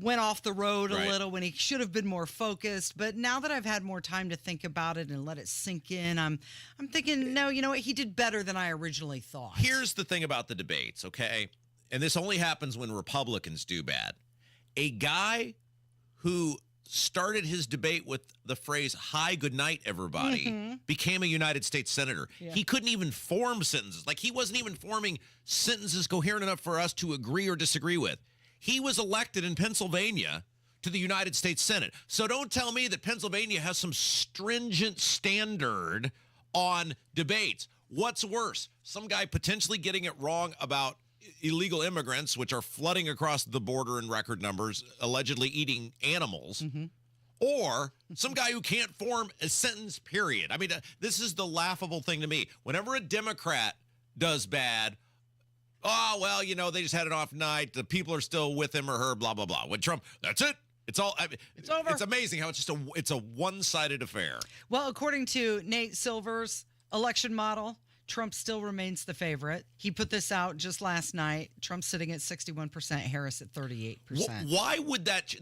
went off the road a little when he should have been more focused. But now that I've had more time to think about it and let it sink in, I'm thinking, no, you know what? He did better than I originally thought. Here's the thing about the debates, okay? And this only happens when Republicans do bad. A guy who started his debate with the phrase, hi, good night, everybody, became a United States Senator. Yeah. He couldn't even form sentences. Like, he wasn't even forming sentences coherent enough for us to agree or disagree with. He was elected in Pennsylvania to the United States Senate. So don't tell me that Pennsylvania has some stringent standard on debates. What's worse, some guy potentially getting it wrong about illegal immigrants, which are flooding across the border in record numbers, allegedly eating animals, or some guy who can't form a sentence, period. I mean, this is the laughable thing to me. Whenever a Democrat does bad, oh, well, you know, they just had an off night. The people are still with him or her, blah, blah, blah. When Trump, that's it. It's all, I mean, it's over. It's amazing how it's a one-sided affair. Well, according to Nate Silver's election model, Trump still remains the favorite. He put this out just last night. Trump's sitting at 61%, Harris at 38%. Why would that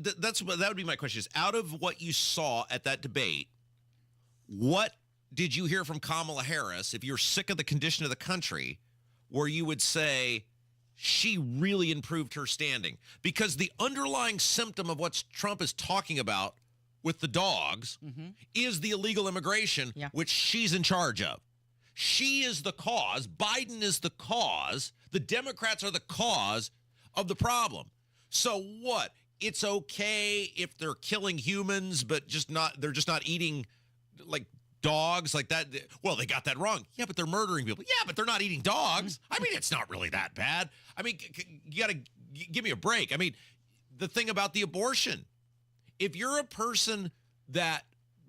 would be my question is, out of what you saw at that debate, what did you hear from Kamala Harris, if you're sick of the condition of the country, where you would say she really improved her standing? Because the underlying symptom of what Trump is talking about with the dogs is the illegal immigration, which she's in charge of. She is the cause. Biden is the cause. The Democrats are the cause of the problem. So what? It's okay if they're killing humans, but they're just not eating like dogs like that. Well, they got that wrong. Yeah, but they're murdering people. Yeah, but they're not eating dogs. I mean, it's not really that bad. I mean, you got to give me a break. I mean, the thing about the abortion, if you're a person that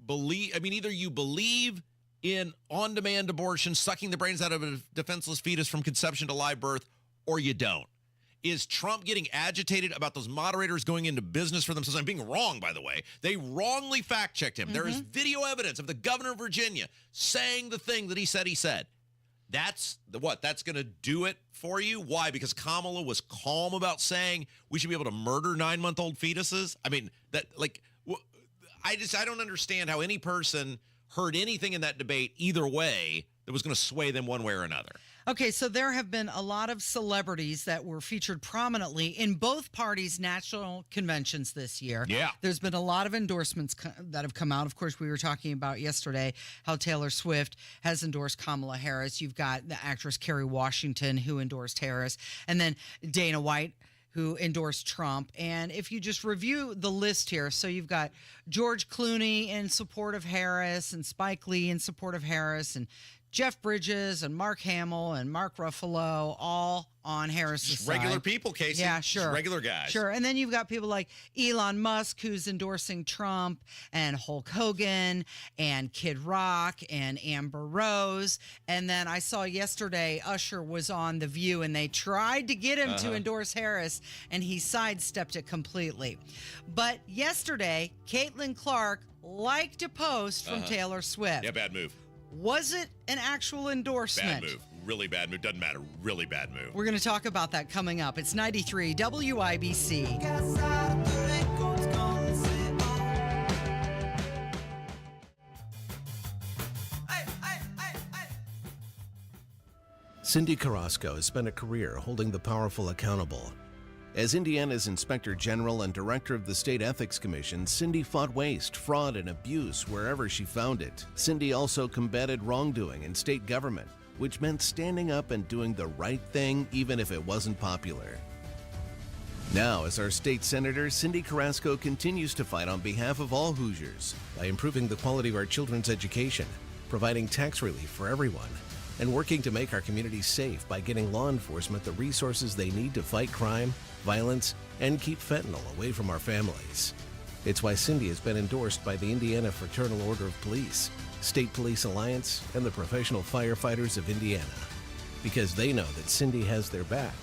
either you believe in on-demand abortion, sucking the brains out of a defenseless fetus from conception to live birth, or you don't. Is Trump getting agitated about those moderators going into business for themselves? I'm being wrong, by the way. They wrongly fact-checked him. There is video evidence of the governor of Virginia saying the thing that he said. That's that's going to do it for you? Why? Because Kamala was calm about saying we should be able to murder 9-month-old fetuses? I mean, I don't understand how any person heard anything in that debate either way that was going to sway them one way or another. Okay, so there have been a lot of celebrities that were featured prominently in both parties' national conventions this year. Yeah. There's been a lot of endorsements that have come out. Of course, we were talking about yesterday how Taylor Swift has endorsed Kamala Harris. You've got the actress Kerry Washington, who endorsed Harris, and then Dana White, who endorsed Trump. And if you just review the list here, so you've got George Clooney in support of Harris, and Spike Lee in support of Harris, and Jeff Bridges and Mark Hamill and Mark Ruffalo, all on Harris's Just regular side. people, Casey. Yeah, sure. Just regular guys. Sure. And then you've got people like Elon Musk, who's endorsing Trump, and Hulk Hogan, and Kid Rock, and Amber Rose. And then I saw yesterday Usher was on The View, and they tried to get him to endorse Harris, and he sidestepped it completely. But yesterday, Caitlin Clark liked a post from Taylor Swift. Yeah, bad move. Was it an actual endorsement? Bad move. Really bad move. Doesn't matter. Really bad move. We're going to talk about that coming up. It's 93 WIBC. Cindy Carrasco has spent a career holding the powerful accountable. As Indiana's Inspector General and Director of the State Ethics Commission, Cindy fought waste, fraud, and abuse wherever she found it. Cindy also combated wrongdoing in state government, which meant standing up and doing the right thing even if it wasn't popular. Now, as our state senator, Cindy Carrasco continues to fight on behalf of all Hoosiers by improving the quality of our children's education, providing tax relief for everyone, and working to make our communities safe by getting law enforcement the resources they need to fight crime, violence, and keep fentanyl away from our families. It's why Cindy has been endorsed by the Indiana Fraternal Order of Police, State Police Alliance, and the Professional Firefighters of Indiana. Because they know that Cindy has their back,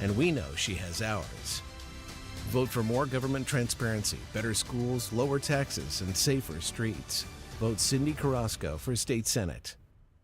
and we know she has ours. Vote for more government transparency, better schools, lower taxes, and safer streets. Vote Cindy Carrasco for State Senate.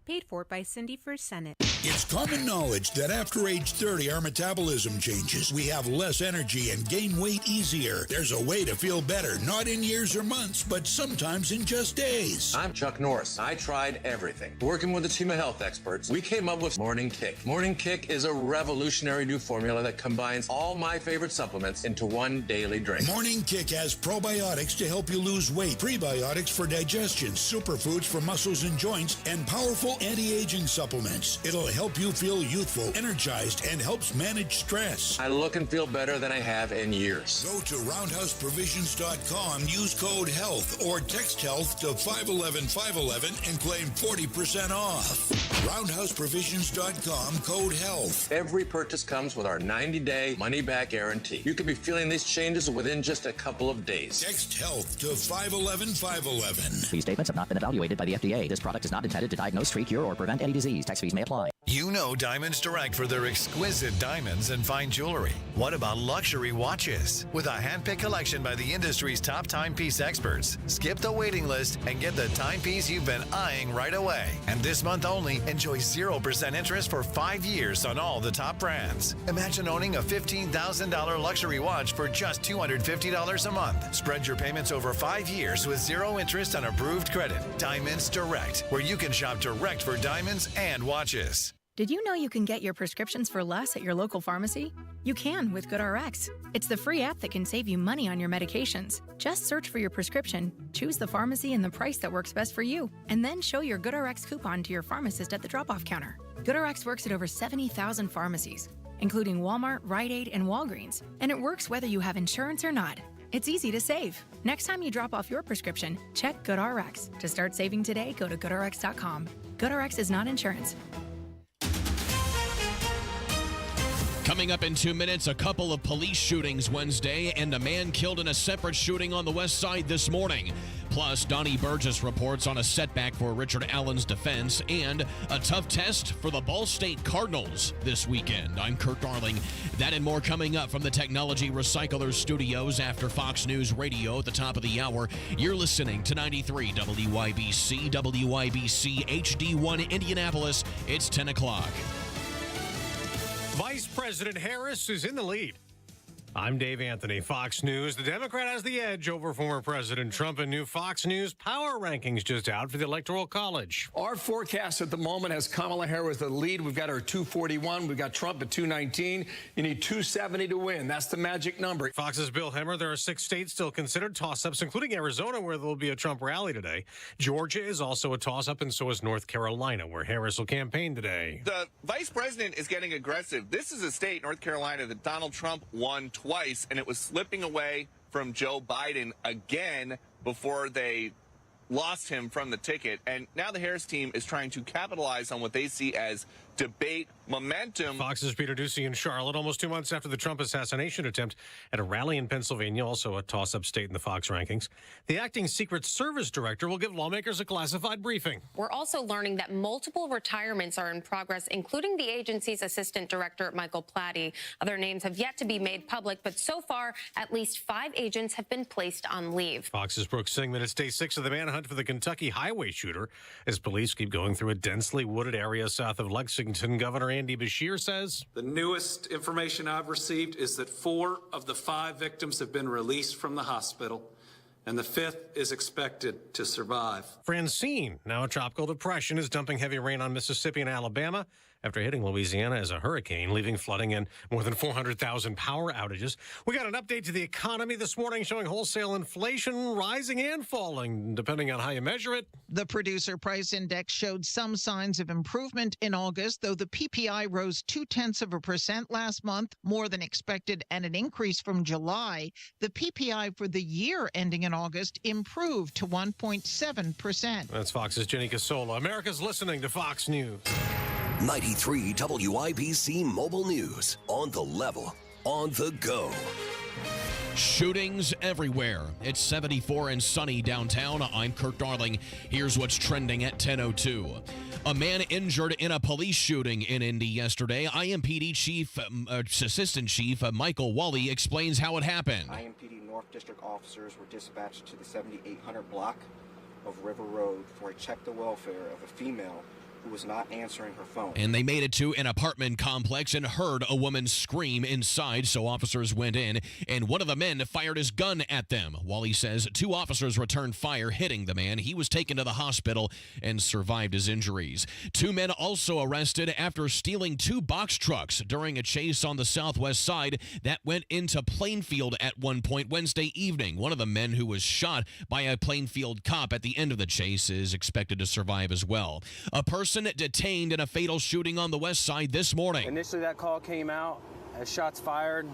Paid for by Cindy for Senate. It's common knowledge that after age 30, our metabolism changes. We have less energy and gain weight easier. There's a way to feel better, not in years or months, but sometimes in just days. I'm Chuck Norris. I tried everything. Working with a team of health experts, we came up with Morning Kick. Morning Kick is a revolutionary new formula that combines all my favorite supplements into one daily drink. Morning Kick has probiotics to help you lose weight, prebiotics for digestion, superfoods for muscles and joints, and powerful natural anti-aging supplements. It'll help you feel youthful, energized, and helps manage stress. I look and feel better than I have in years. Go to roundhouseprovisions.com, use code HEALTH, or text HEALTH to 511-511 and claim 40% off. Roundhouseprovisions.com, code HEALTH. Every purchase comes with our 90-day money-back guarantee. You could be feeling these changes within just a couple of days. Text HEALTH to 511-511. These statements have not been evaluated by the FDA. This product is not intended to diagnose, treat, cure, or prevent any disease. Tax fees may apply. You know Diamonds Direct for their exquisite diamonds and fine jewelry. What about luxury watches? With a hand-picked collection by the industry's top timepiece experts, skip the waiting list and get the timepiece you've been eyeing right away. And this month only, enjoy 0% interest for 5 years on all the top brands. Imagine owning a $15,000 luxury watch for just $250 a month. Spread your payments over 5 years with 0 interest on approved credit. Diamonds Direct, where you can shop direct for diamonds and watches. Did you know you can get your prescriptions for less at your local pharmacy? You can with GoodRx. It's the free app that can save you money on your medications. Just search for your prescription, choose the pharmacy and the price that works best for you, and then show your GoodRx coupon to your pharmacist at the drop-off counter. GoodRx works at over 70,000 pharmacies, including Walmart, Rite Aid, and Walgreens, and it works whether you have insurance or not. It's easy to save. Next time you drop off your prescription, check GoodRx. To start saving today, go to GoodRx.com. GoodRx is not insurance. Coming up in 2 minutes, a couple of police shootings Wednesday and a man killed in a separate shooting on the west side this morning. Plus, Donnie Burgess reports on a setback for Richard Allen's defense and a tough test for the Ball State Cardinals this weekend. I'm Kurt Darling. That and more coming up from the Technology Recyclers Studios after Fox News Radio at the top of the hour. You're listening to 93 WYBC, WYBC HD1 Indianapolis. It's 10 o'clock. Vice President Harris is in the lead. I'm Dave Anthony, Fox News. The Democrat has the edge over former President Trump, and new Fox News power rankings just out for the Electoral College. Our forecast at the moment has Kamala Harris the lead. We've got her at 241. We've got Trump at 219. You need 270 to win. That's the magic number. Fox's Bill Hemmer. There are 6 states still considered toss-ups, including Arizona, where there will be a Trump rally today. Georgia is also a toss-up, and so is North Carolina, where Harris will campaign today. The vice president is getting aggressive. This is a state, North Carolina, that Donald Trump won twice, and it was slipping away from Joe Biden again before they lost him from the ticket. And now the Harris team is trying to capitalize on what they see as debate momentum. Fox's Peter Ducey in Charlotte, almost 2 months after the Trump assassination attempt at a rally in Pennsylvania, also a toss-up state in the Fox rankings. The acting Secret Service director will give lawmakers a classified briefing. We're also learning that multiple retirements are in progress, including the agency's assistant director, Michael Platty. Other names have yet to be made public, but so far, at least 5 agents have been placed on leave. Fox's Brooks Singman. It's day 6 of the manhunt for the Kentucky highway shooter as police keep going through a densely wooded area south of Lexington. Governor Andy Beshear says the newest information I've received is that 4 of the 5 victims have been released from the hospital, and the 5th is expected to survive. Francine, now a tropical depression, is dumping heavy rain on Mississippi and Alabama after hitting Louisiana as a hurricane, leaving flooding and more than 400,000 power outages. We got an update to the economy this morning showing wholesale inflation rising and falling, depending on how you measure it. The producer price index showed some signs of improvement in August, though the PPI rose 0.2% last month, more than expected, and an increase from July. The PPI for the year ending in August improved to 1.7%. That's Fox's Jenny Casola. America's listening to Fox News. 93 WIBC Mobile News. On the level, on the go. Shootings everywhere. It's 74 and sunny downtown. I'm Kurt Darling. Here's what's trending at 10:02. A man injured in a police shooting in Indy yesterday. IMPD Assistant Chief Michael Wally explains how it happened. IMPD North District officers were dispatched to the 7800 block of River Road for a check the welfare of a female who was not answering her phone. And they made it to an apartment complex and heard a woman scream inside, so officers went in, and one of the men fired his gun at them. Wally says 2 officers returned fire, hitting the man. He was taken to the hospital and survived his injuries. 2 men also arrested after stealing 2 box trucks during a chase on the southwest side that went into Plainfield at one point Wednesday evening. One of the men who was shot by a Plainfield cop at the end of the chase is expected to survive as well. A person person detained in a fatal shooting on the west side this morning. Initially, that call came out as shots fired.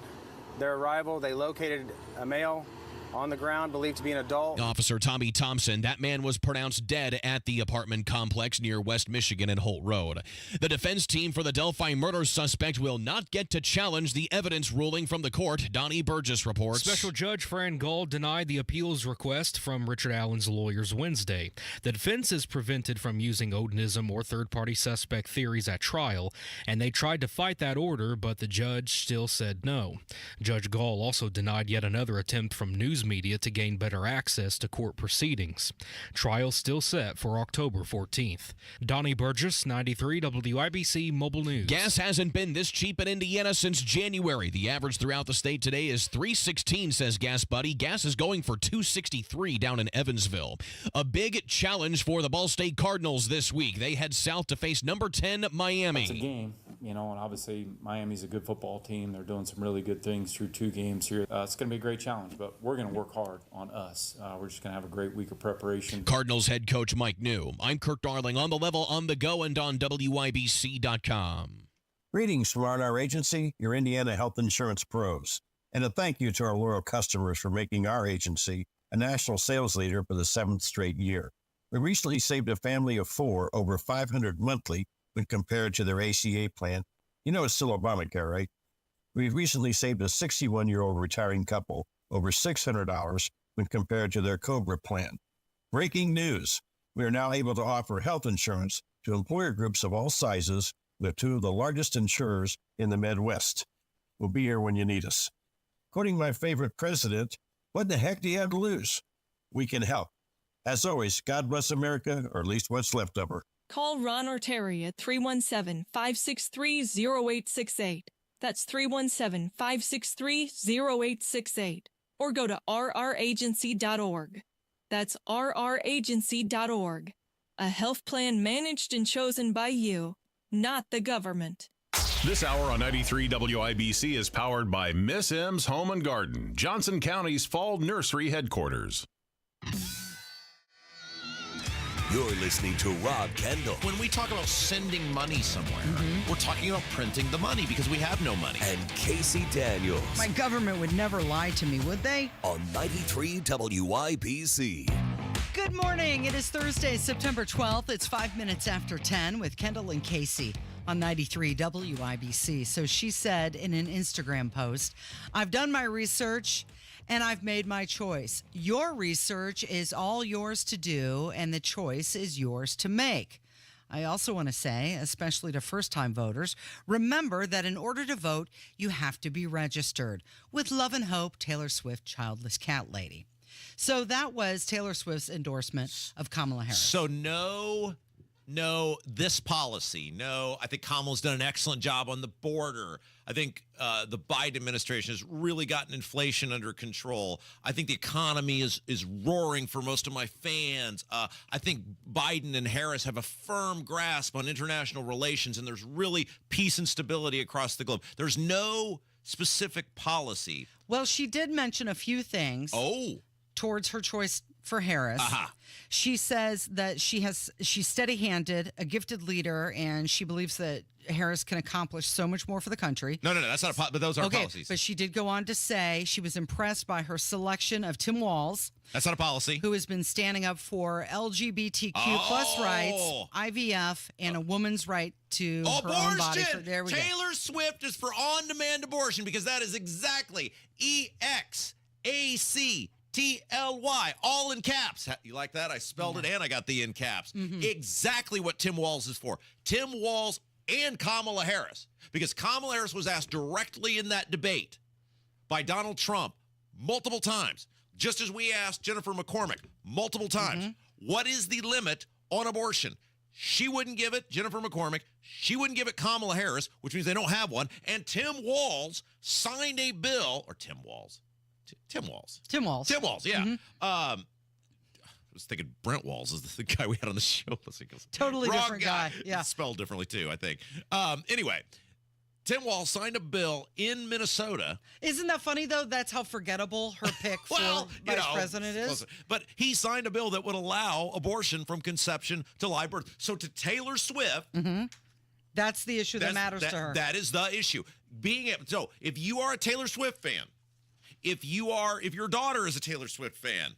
Their arrival, they located a male on the ground, believed to be an adult. Officer Tommy Thompson, that man was pronounced dead at the apartment complex near West Michigan and Holt Road. The defense team for the Delphi murder suspect will not get to challenge the evidence ruling from the court. Donnie Burgess reports. Special Judge Fran Gall denied the appeals request from Richard Allen's lawyers Wednesday. The defense is prevented from using Odinism or third-party suspect theories at trial, and they tried to fight that order, but the judge still said no. Judge Gall also denied yet another attempt from news media to gain better access to court proceedings. Trial still set for October 14th. Donnie Burgess, 93 WIBC Mobile News. Gas hasn't been this cheap in Indiana since January. The average throughout the state today is $3.16, says Gas Buddy. Gas is going for $2.63 down in Evansville. A big challenge for the Ball State Cardinals this week. They head south to face number 10 Miami. It's a game, and obviously Miami's a good football team. They're doing some really good things through 2 games here. It's going to be a great challenge, but we're going to work hard on us. We're just going to have a great week of preparation. Cardinals head coach Mike New. I'm Kirk Darling, on the level, on the go, and on WIBC.com. Greetings from R&R Agency, your Indiana health insurance pros. And a thank you to our loyal customers for making our agency a national sales leader for the 7th straight year. We recently saved a family of 4 over $500 monthly when compared to their ACA plan. It's still Obamacare, right? We recently saved a 61-year-old retiring couple over $600 when compared to their COBRA plan. Breaking news. We are now able to offer health insurance to employer groups of all sizes with 2 of the largest insurers in the Midwest. We'll be here when you need us. Quoting my favorite president, what the heck do you have to lose? We can help. As always, God bless America, or at least what's left of her. Call Ron or Terry at 317-563-0868. That's 317-563-0868. Or go to rragency.org. That's rragency.org. A health plan managed and chosen by you, not the government. This hour on 93 WIBC is powered by Miss M's Home and Garden, Johnson County's Fall Nursery headquarters. You're listening to Rob Kendall. When we talk about sending money somewhere, we're talking about printing the money because we have no money. And Casey Daniels. My government would never lie to me, would they? On 93 WIBC. Good morning. It is Thursday, September 12th. It's 5 minutes after 10 with Kendall and Casey on 93 WIBC. So she said in an Instagram post, I've done my research and I've made my choice. Your research is all yours to do, and the choice is yours to make. I also want to say, especially to first-time voters, remember that in order to vote, you have to be registered. With love and hope, Taylor Swift, Childless Cat Lady. So that was Taylor Swift's endorsement of Kamala Harris. So this policy. No, I think Kamala's done an excellent job on the border. I think the Biden administration has really gotten inflation under control. I think the economy is roaring for most of my fans. I think Biden and Harris have a firm grasp on international relations, and there's really peace and stability across the globe. There's no specific policy. Well, she did mention a few things. Towards her choice for Harris. She says that she's steady-handed, a gifted leader, and she believes that Harris can accomplish so much more for the country. No, that's not but those are policies. But she did go on to say she was impressed by her selection of Tim Walz. That's not a policy. Who has been standing up for LGBTQ plus rights, IVF, and a woman's right to her own body. There we go. Taylor Swift is for on-demand abortion because that is exactly EXACTLY, all in caps. You like that? I spelled it and I got the in caps. Exactly what Tim Walz is for. Tim Walz and Kamala Harris. Because Kamala Harris was asked directly in that debate by Donald Trump multiple times, just as we asked Jennifer McCormick multiple times, what is the limit on abortion? She wouldn't give it, Jennifer McCormick. She wouldn't give it Kamala Harris, which means they don't have one. And Tim Walz signed a bill, or Tim Walz, yeah. I was thinking Brent Walz is the guy we had on the show. Totally different guy. Yeah. Spelled differently, too, I think. Anyway, Tim Walz signed a bill in Minnesota. Isn't that funny, though? That's how forgettable her pick for vice president is. Listen, but he signed a bill that would allow abortion from conception to live birth. So to Taylor Swift, that's the issue that matters to her. That is the issue. So if you are a Taylor Swift fan, if your daughter is a Taylor Swift fan,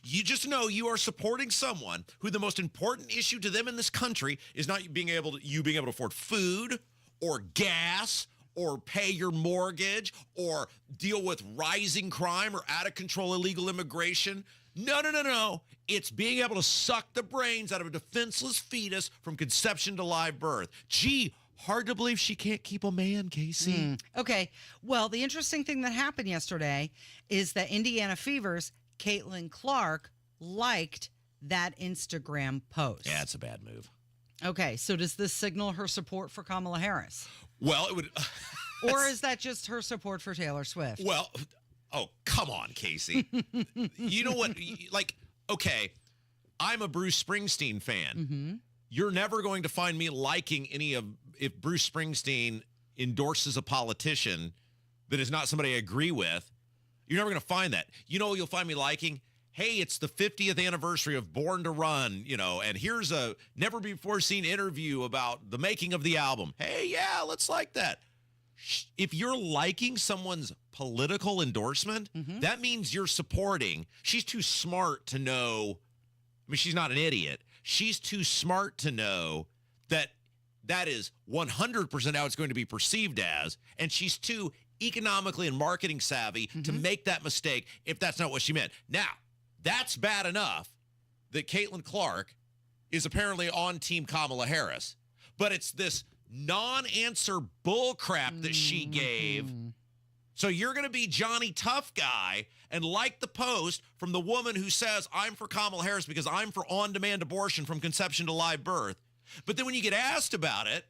you just know you are supporting someone who the most important issue to them in this country is not being able to afford food or gas or pay your mortgage or deal with rising crime or out of control illegal immigration. No. It's being able to suck the brains out of a defenseless fetus from conception to live birth. Gee, hard to believe she can't keep a man, Casey. Okay. Well, the interesting thing that happened yesterday is that Indiana Fever's Caitlin Clark liked that Instagram post. Yeah, it's a bad move. Okay, so does this signal her support for Kamala Harris? Well, it would... Or is that just her support for Taylor Swift? Well, oh, come on, Casey. You know what? Like, okay, I'm a Bruce Springsteen fan. You're never going to find me liking if Bruce Springsteen endorses a politician that is not somebody I agree with. You're never going to find that. You know, you'll find me liking, hey, it's the 50th anniversary of Born to Run, and here's a never before seen interview about the making of the album. Hey, yeah, let's like that. If you're liking someone's political endorsement, that means you're supporting. She's too smart to know. I mean, she's not an idiot. She's too smart to know that is 100% how it's going to be perceived as, and she's too economically and marketing savvy to make that mistake if that's not what she meant. Now, that's bad enough that Caitlin Clark is apparently on Team Kamala Harris, but it's this non-answer bull crap that she gave. So you're going to be Johnny Tough Guy and like the post from the woman who says, I'm for Kamala Harris because I'm for on-demand abortion from conception to live birth. But then when you get asked about it,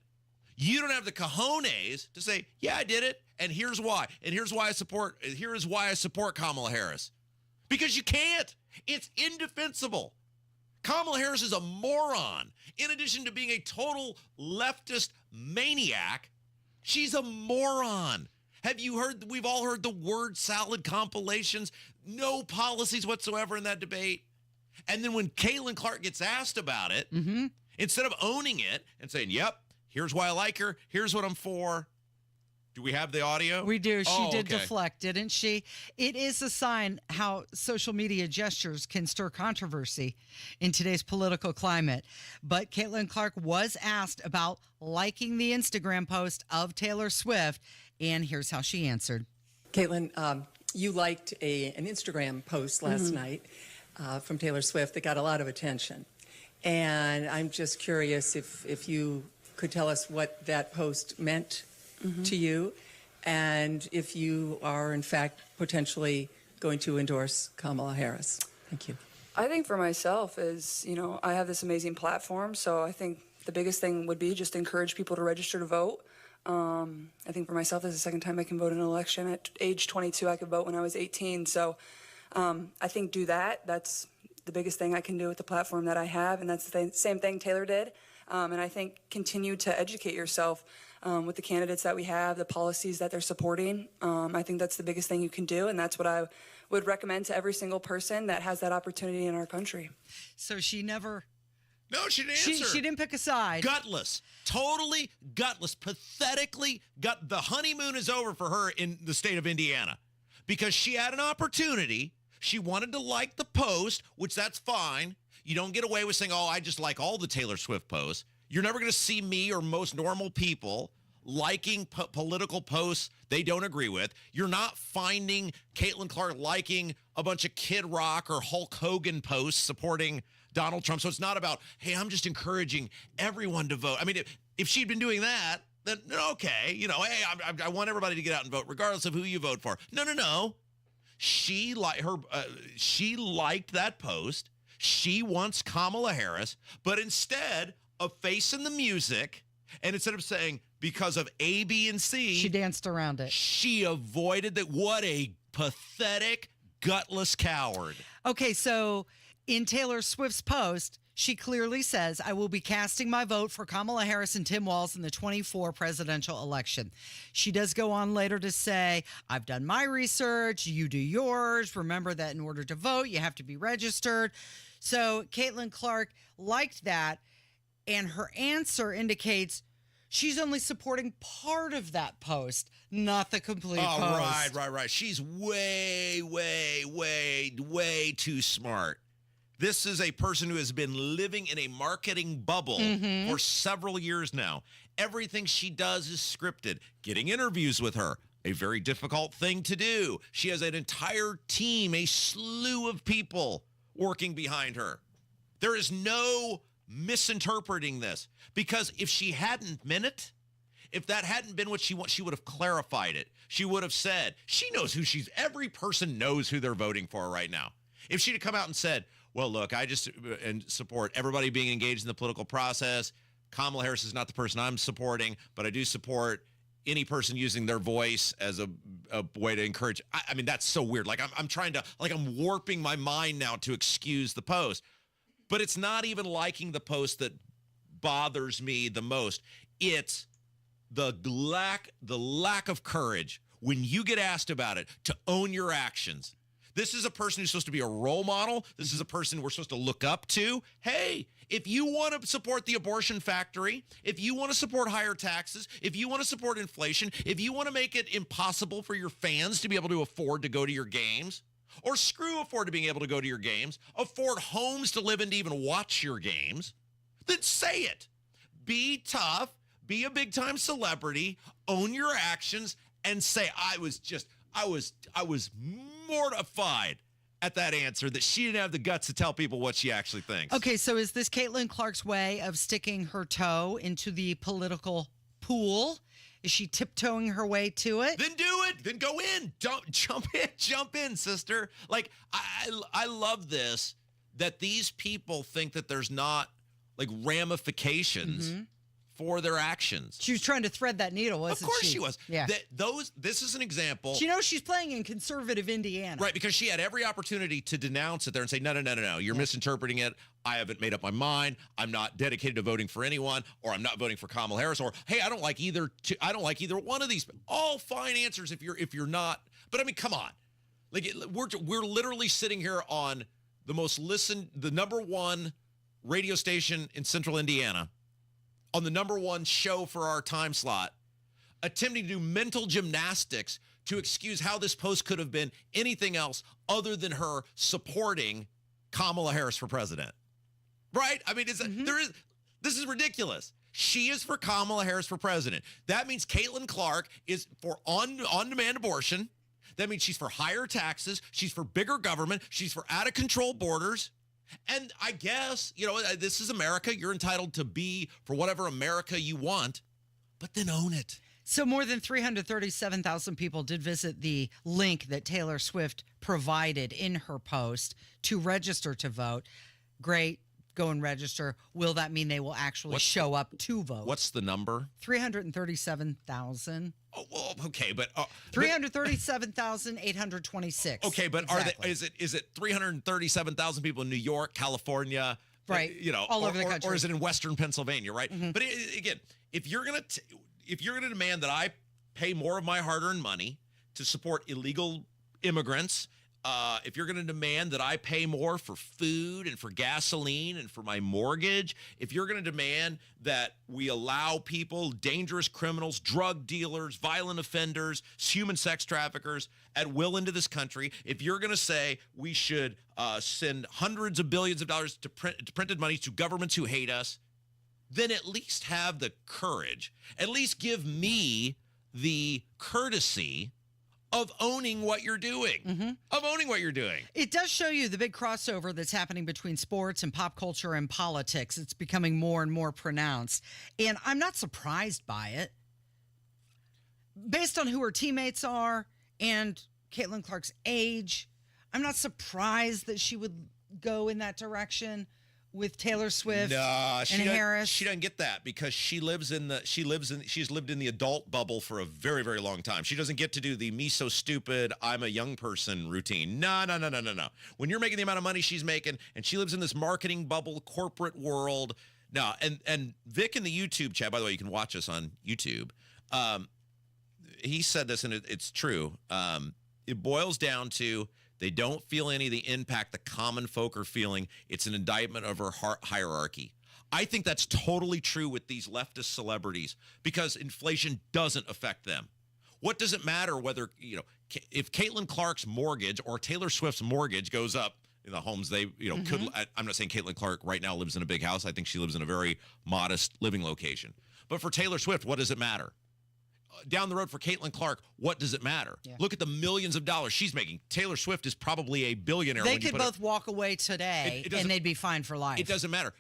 you don't have the cojones to say, yeah, I did it, and here's why. And here is why I support Kamala Harris. Because you can't. It's indefensible. Kamala Harris is a moron. In addition to being a total leftist maniac, she's a moron. Have you heard, we've all heard the word salad compilations, no policies whatsoever in that debate. And then when Caitlin Clark gets asked about it, instead of owning it and saying, yep, here's why I like her, here's what I'm for. Do we have the audio? We do. She did deflect, didn't she? It is a sign how social media gestures can stir controversy in today's political climate. But Caitlin Clark was asked about liking the Instagram post of Taylor Swift, and here's how she answered. Caitlin, you liked an Instagram post last night from Taylor Swift that got a lot of attention. And I'm just curious if you could tell us what that post meant to you, and if you are, in fact, potentially going to endorse Kamala Harris. Thank you. I think for myself is, I have this amazing platform, so I think the biggest thing would be just encourage people to register to vote. I think for myself, this is the second time I can vote in an election. At age 22, I could vote when I was 18, so I think do that. That's the biggest thing I can do with the platform that I have, and that's the same thing Taylor did. And I think continue to educate yourself with the candidates that we have, the policies that they're supporting. I think that's the biggest thing you can do, and that's what I would recommend to every single person that has that opportunity in our country. So she never... No, she didn't answer. She didn't pick a side. Gutless. Totally gutless. Pathetically the honeymoon is over for her in the state of Indiana because she had an opportunity. She wanted to like the post, which that's fine. You don't get away with saying, oh, I just like all the Taylor Swift posts. You're never going to see me or most normal people liking political posts they don't agree with. You're not finding Caitlin Clark liking a bunch of Kid Rock or Hulk Hogan posts supporting Donald Trump. So it's not about, hey, I'm just encouraging everyone to vote. I mean, if she'd been doing that, then okay, hey, I want everybody to get out and vote regardless of who you vote for. No. She liked that post. She wants Kamala Harris, but instead of facing the music, and instead of saying because of A, B, and C, she danced around it. She avoided that. What a pathetic, gutless coward. Okay, so in Taylor Swift's post, She clearly says, I will be casting my vote for Kamala Harris and Tim Walz in the 24 presidential election. She does go on later to say, I've done my research, you do yours. Remember that in order to vote, you have to be registered. So Caitlin Clark liked that, and her answer indicates she's only supporting part of that post, not the complete post. Right. She's way too smart. This is a person who has been living in a marketing bubble for several years now. Everything she does is scripted. Getting interviews with her, a very difficult thing to do. She has an entire team, a slew of people working behind her. There is no misinterpreting this, because if she hadn't meant it, if that hadn't been what she wants, she would have clarified it. She would have said, she knows who every person knows who they're voting for right now. If she'd have come out and said, well, look, I just support everybody being engaged in the political process. Kamala Harris is not the person I'm supporting, but I do support any person using their voice as a way to encourage. I mean, that's so weird. Like I'm trying to, I'm warping my mind now to excuse the post. But it's not even liking the post that bothers me the most. It's the lack of courage when you get asked about it to own your actions. This is a person who's supposed to be a role model. This is a person we're supposed to look up to. Hey, if you want to support the abortion factory, if you want to support higher taxes, if you want to support inflation, if you want to make it impossible for your fans to be able to afford to go to your games, or screw afford to being able to go to your games, afford homes to live in to even watch your games, then say it. Be tough, be a big-time celebrity, own your actions, and say, I was mortified at that answer that she didn't have the guts to tell people what she actually thinks. Okay, so is this Caitlin Clark's way of sticking her toe into the political pool? Is she tiptoeing her way to it? Then do it. Then go in. Jump in, sister. Like, I love this, that these people think that there's not, ramifications for their actions. She was trying to thread that needle, wasn't she? Of course she was. Yeah. This is an example. She knows she's playing in conservative Indiana. Right, because she had every opportunity to denounce it there and say, no, you're misinterpreting it. I haven't made up my mind. I'm not dedicated to voting for anyone, or I'm not voting for Kamala Harris, or hey, I don't like either one of these. All fine answers if you're not. But I mean, come on. We're literally sitting here on the number one radio station in central Indiana, on the number one show for our time slot, attempting to do mental gymnastics to excuse how this post could have been anything else other than her supporting Kamala Harris for president. Right? I mean, this is ridiculous. She is for Kamala Harris for president. That means Caitlin Clark is for on-demand abortion. That means she's for higher taxes. She's for bigger government. She's for out-of-control borders. And I guess, this is America. You're entitled to be for whatever America you want, but then own it. So more than 337,000 people did visit the link that Taylor Swift provided in her post to register to vote. Great. Go and register. Will that mean they will actually show up to vote? What's the number? 337,000. Oh, well, okay, but 337,826. Okay, but exactly. Is it 337,000 people in New York, California, right? All over the country, or is it in Western Pennsylvania, right? Mm-hmm. But again, if you're gonna demand that I pay more of my hard-earned money to support illegal immigrants, if you're going to demand that I pay more for food and for gasoline and for my mortgage, if you're going to demand that we allow people, dangerous criminals, drug dealers, violent offenders, human sex traffickers at will into this country, if you're going to say we should send hundreds of billions of dollars to printed money to governments who hate us, then at least have the courage, at least give me the courtesy of owning what you're doing, It does show you the big crossover that's happening between sports and pop culture and politics. It's becoming more and more pronounced. And I'm not surprised by it. Based on who her teammates are and Caitlin Clark's age, I'm not surprised that she would go in that direction with Taylor Swift No, and Harris? She doesn't get that because she's lived in the adult bubble for a very, very long time. She doesn't get to do the me so stupid, I'm a young person routine. No. When you're making the amount of money she's making, and she lives in this marketing bubble, corporate world. No, and Vic in the YouTube chat, by the way, you can watch us on YouTube. He said this, and it's true. It boils down to they don't feel any of the impact the common folk are feeling. It's an indictment of her hierarchy. I think that's totally true with these leftist celebrities because inflation doesn't affect them. What does it matter whether, if Caitlin Clark's mortgage or Taylor Swift's mortgage goes up in the homes they, could, I'm not saying Caitlin Clark right now lives in a big house. I think she lives in a very modest living location. But for Taylor Swift, what does it matter? Down the road for Caitlin Clark, what does it matter? Yeah. Look at the millions of dollars she's making. Taylor Swift is probably a billionaire. They could both walk away today and they'd be fine for life. It doesn't matter.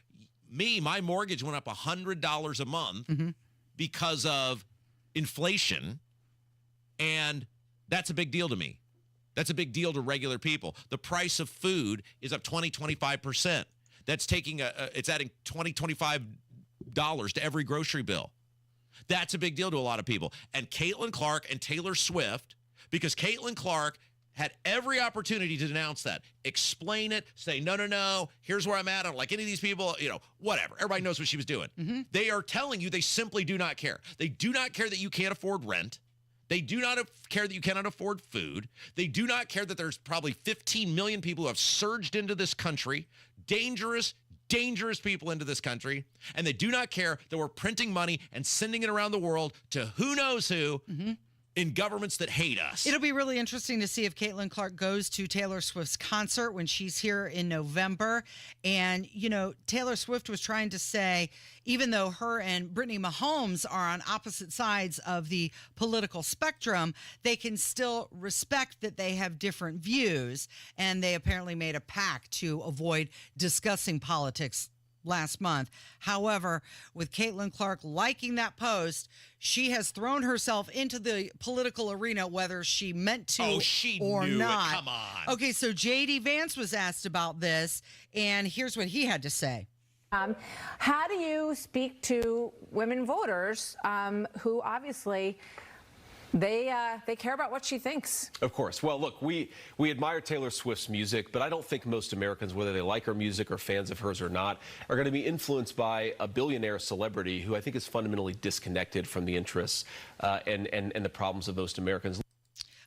My mortgage went up $100 a month because of inflation, and that's a big deal to me. That's a big deal to regular people. The price of food is up 25%. That's taking it's adding $25 to every grocery bill. That's a big deal to a lot of people. And Caitlin Clark and Taylor Swift, because Caitlin Clark had every opportunity to denounce that, explain it, say, no, here's where I'm at. I don't like any of these people, whatever. Everybody knows what she was doing. They are telling you they simply do not care. They do not care that you can't afford rent. They do not care that you cannot afford food. They do not care that there's probably 15 million people who have surged into this country, dangerous people into this country, and they do not care that we're printing money and sending it around the world to who knows who in governments that hate us. It'll be really interesting to see if Caitlin Clark goes to Taylor Swift's concert when she's here in November. And, Taylor Swift was trying to say, even though her and Brittany Mahomes are on opposite sides of the political spectrum, they can still respect that they have different views. And they apparently made a pact to avoid discussing politics last month. However, with Caitlin Clark liking that post, she has thrown herself into the political arena, whether she meant to or not. Come on. Okay, so J.D. Vance was asked about this, and here's what he had to say. How do you speak to women voters who obviously they care about what she thinks? Of course. Well, look, we admire Taylor Swift's music, but I don't think most Americans, whether they like her music or fans of hers or not, are going to be influenced by a billionaire celebrity who I think is fundamentally disconnected from the interests and the problems of most Americans.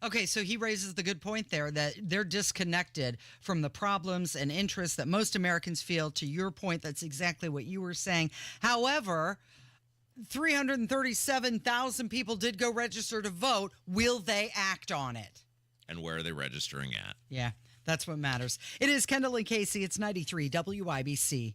Okay, so he raises the good point there that they're disconnected from the problems and interests that most Americans feel. To your point, that's exactly what you were saying. However, 337,000 people did go register to vote. Will they act on it? And where are they registering at? Yeah, that's what matters. It is Kendall and Casey. It's 93 WIBC.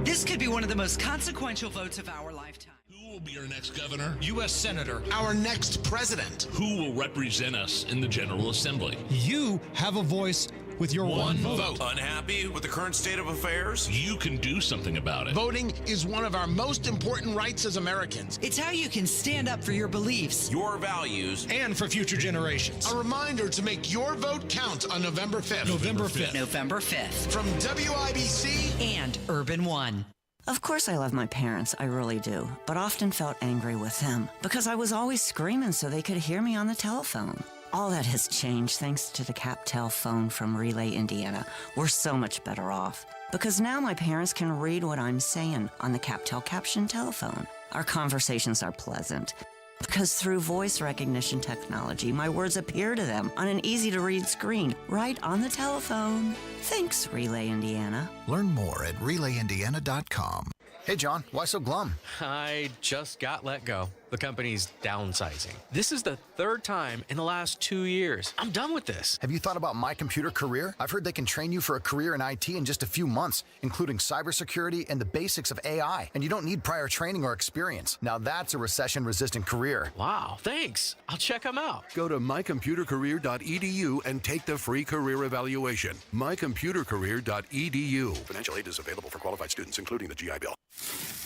This could be one of the most consequential votes of our lifetime. Who will be our next governor? U.S. Senator. Our next president. Who will represent us in the General Assembly? You have a voice with your one vote. Unhappy with the current state of affairs? You can do something about it. Voting is one of our most important rights as Americans. It's how you can stand up for your beliefs, your values, and for future generations. A reminder to make your vote count on November 5th. November 5th. From WIBC and Urban One. Of course I love my parents, I really do, but often felt angry with them because I was always screaming so they could hear me on the telephone. All that has changed thanks to the CapTel phone from Relay, Indiana. We're so much better off because now my parents can read what I'm saying on the CapTel caption telephone. Our conversations are pleasant because through voice recognition technology, my words appear to them on an easy-to-read screen right on the telephone. Thanks, Relay, Indiana. Learn more at RelayIndiana.com. Hey, John, why so glum? I just got let go. The company's downsizing. This is the third time in the last 2 years. I'm done with this. Have you thought about My Computer Career? I've heard they can train you for a career in IT in just a few months, including cybersecurity and the basics of AI. And you don't need prior training or experience. Now that's a recession-resistant career. Wow, thanks. I'll check them out. Go to mycomputercareer.edu and take the free career evaluation. mycomputercareer.edu. Financial aid is available for qualified students, including the GI Bill.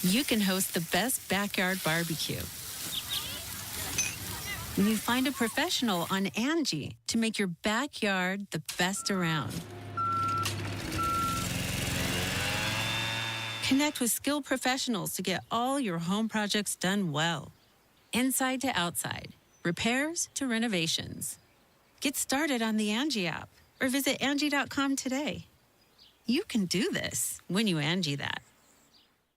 You can host the best backyard barbecue. You find a professional on Angie to make your backyard the best around. Connect with skilled professionals to get all your home projects done well. Inside to outside, repairs to renovations. Get started on the Angie app or visit Angie.com today. You can do this when you Angie that.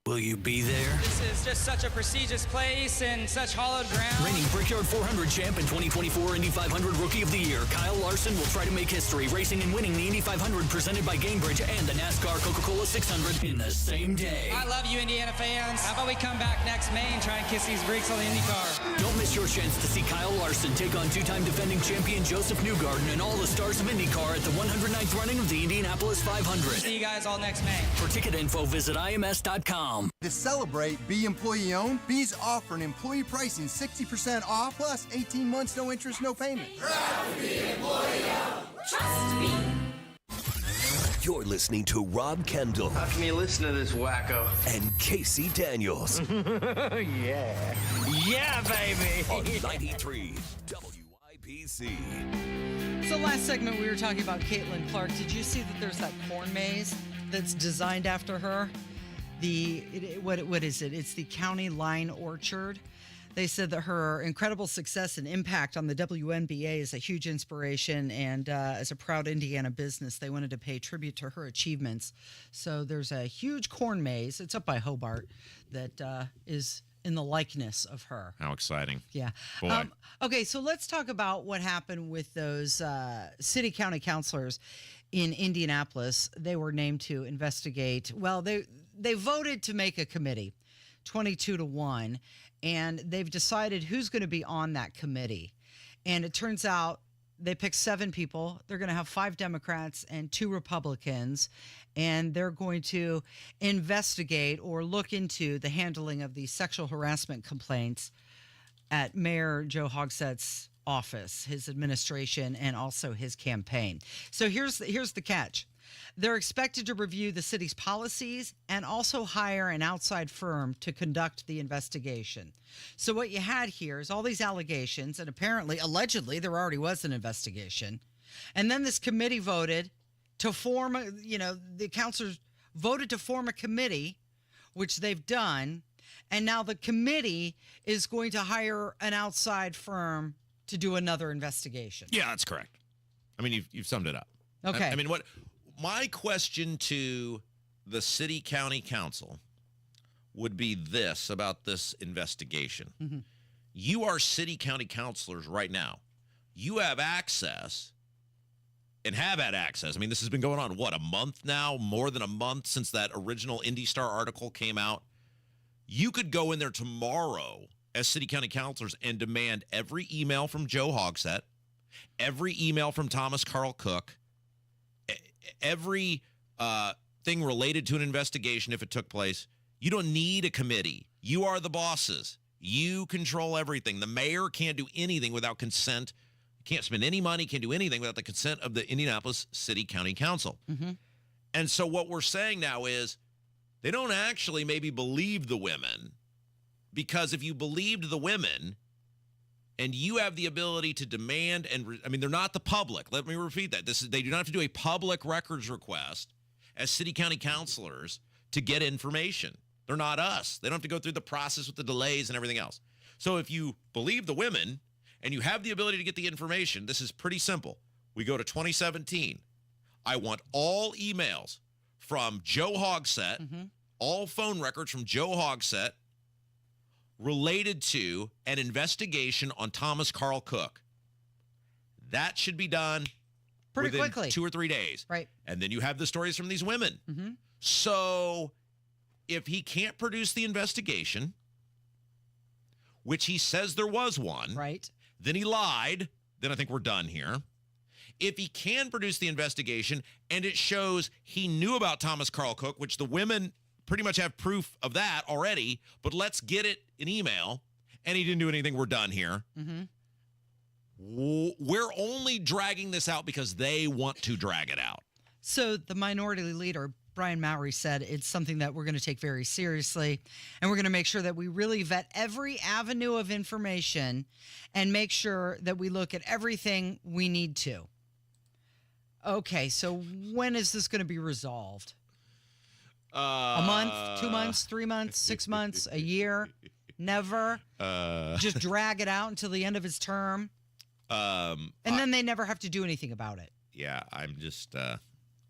Will you be there? This is just such a prestigious place and such hallowed ground. Reigning Brickyard 400 champ and 2024 Indy 500 Rookie of the Year, Kyle Larson will try to make history, racing and winning the Indy 500 presented by Gamebridge and the NASCAR Coca-Cola 600 in the same day. I love you, Indiana fans. How about we come back next May and try and kiss these bricks on the IndyCar? Don't miss your chance to see Kyle Larson take on two-time defending champion Joseph Newgarden and all the stars of IndyCar at the 109th running of the Indianapolis 500. See you guys all next May. For ticket info, visit ims.com. To celebrate, Be Employee Owned, Be's offering employee pricing 60% off plus 18 months, no interest, no payment. Proud to be employee owned. Trust me. You're listening to Rob Kendall. How can you listen to this wacko? And Casey Daniels. Yeah. Yeah, baby. On 93 WIBC. So last segment we were talking about Caitlin Clark. Did you see that there's that corn maze that's designed after her? What is it? It's the County Line Orchard. They said that her incredible success and impact on the WNBA is a huge inspiration, and as a proud Indiana business, they wanted to pay tribute to her achievements. So there's a huge corn maze. It's up by Hobart that is in the likeness of her. How exciting. Yeah. Boy. Okay, so let's talk about what happened with those city county councilors in Indianapolis. They were named to investigate. Well, they voted to make a committee, 22-1, and they've decided who's going to be on that committee. And it turns out they picked 7 people. They're going to have 5 Democrats and 2 Republicans, and they're going to investigate or look into the handling of the sexual harassment complaints at Mayor Joe Hogsett's office, his administration, and also his campaign. So here's the catch. They're expected to review the city's policies and also hire an outside firm to conduct the investigation. So what you had here is all these allegations, and apparently, allegedly, there already was an investigation. And then this committee voted to form, the councilors voted to form a committee, which they've done. And now the committee is going to hire an outside firm to do another investigation. Yeah, that's correct. I mean, you've summed it up. Okay. I mean, what my question to the city county council would be this about this investigation. Mm-hmm. You are city county councilors right now. You have access and have had access. I mean, this has been going on, what, a month now? More than a month since that original Indy Star article came out. You could go in there tomorrow as city county councilors and demand every email from Joe Hogsett, every email from Thomas Carl Cook, every thing related to an investigation if it took place. You don't need a committee. You are the bosses. You control everything. The mayor can't do anything without consent. Can't spend any money, can't do anything without the consent of the Indianapolis City County Council. Mm-hmm. And so what we're saying now is they don't actually maybe believe the women, because if you believed the women and you have the ability to demand I mean, they're not the public. Let me repeat that. They do not have to do a public records request as city county councilors to get information. They're not us. They don't have to go through the process with the delays and everything else. So if you believe the women and you have the ability to get the information, this is pretty simple. We go to 2017. I want all emails from Joe Hogsett, all phone records from Joe Hogsett related to an investigation on Thomas Carl Cook. That should be done pretty within quickly, 2 or 3 days. Right. And then you have the stories from these women. Mm-hmm. So if he can't produce the investigation, which he says there was one, right, then he lied, then I think we're done here. If he can produce the investigation and it shows he knew about Thomas Carl Cook, which the women pretty much have proof of that already, but let's get it in email, and he didn't do anything, we're done here. Mm-hmm. We're only dragging this out because they want to drag it out. So the minority leader, Brian Mowry, said it's something that we're going to take very seriously, and we're going to make sure that we really vet every avenue of information and make sure that we look at everything we need to. Okay, so when is this going to be resolved? A month, 2 months, 3 months, 6 months, a year? Never? Just drag it out until the end of his term? And then they never have to do anything about it. Yeah, I'm just,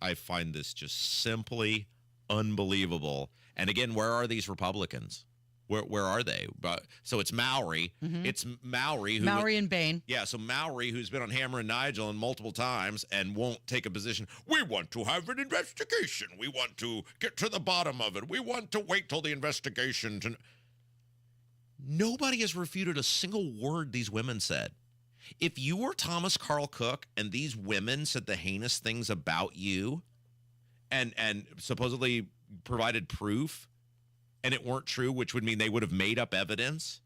I find this just simply unbelievable. And again, where are these Republicans? Where are they? So it's Mowry. Mm-hmm. It's Mowry. Mowry and Bain. Yeah, so Mowry, who's been on Hammer and Nigel and multiple times and won't take a position. We want to have an investigation. We want to get to the bottom of it. We want to wait till the investigation. Nobody has refuted a single word these women said. If you were Thomas Carl Cook and these women said the heinous things about you and supposedly provided proof, and it weren't true, which would mean they would have made up evidence,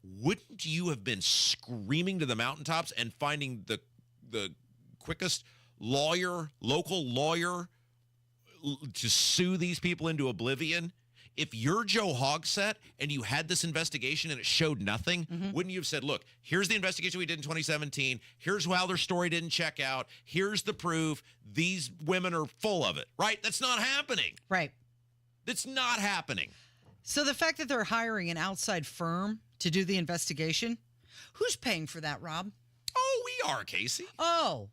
wouldn't you have been screaming to the mountaintops and finding the quickest local lawyer to sue these people into oblivion? If you're Joe Hogsett and you had this investigation and it showed nothing, wouldn't you have said, look, here's the investigation we did in 2017. Here's how their story didn't check out. Here's the proof. These women are full of it, right? That's not happening. Right. That's not happening. So the fact that they're hiring an outside firm to do the investigation, who's paying for that, Rob? Oh, we are, Casey. Oh,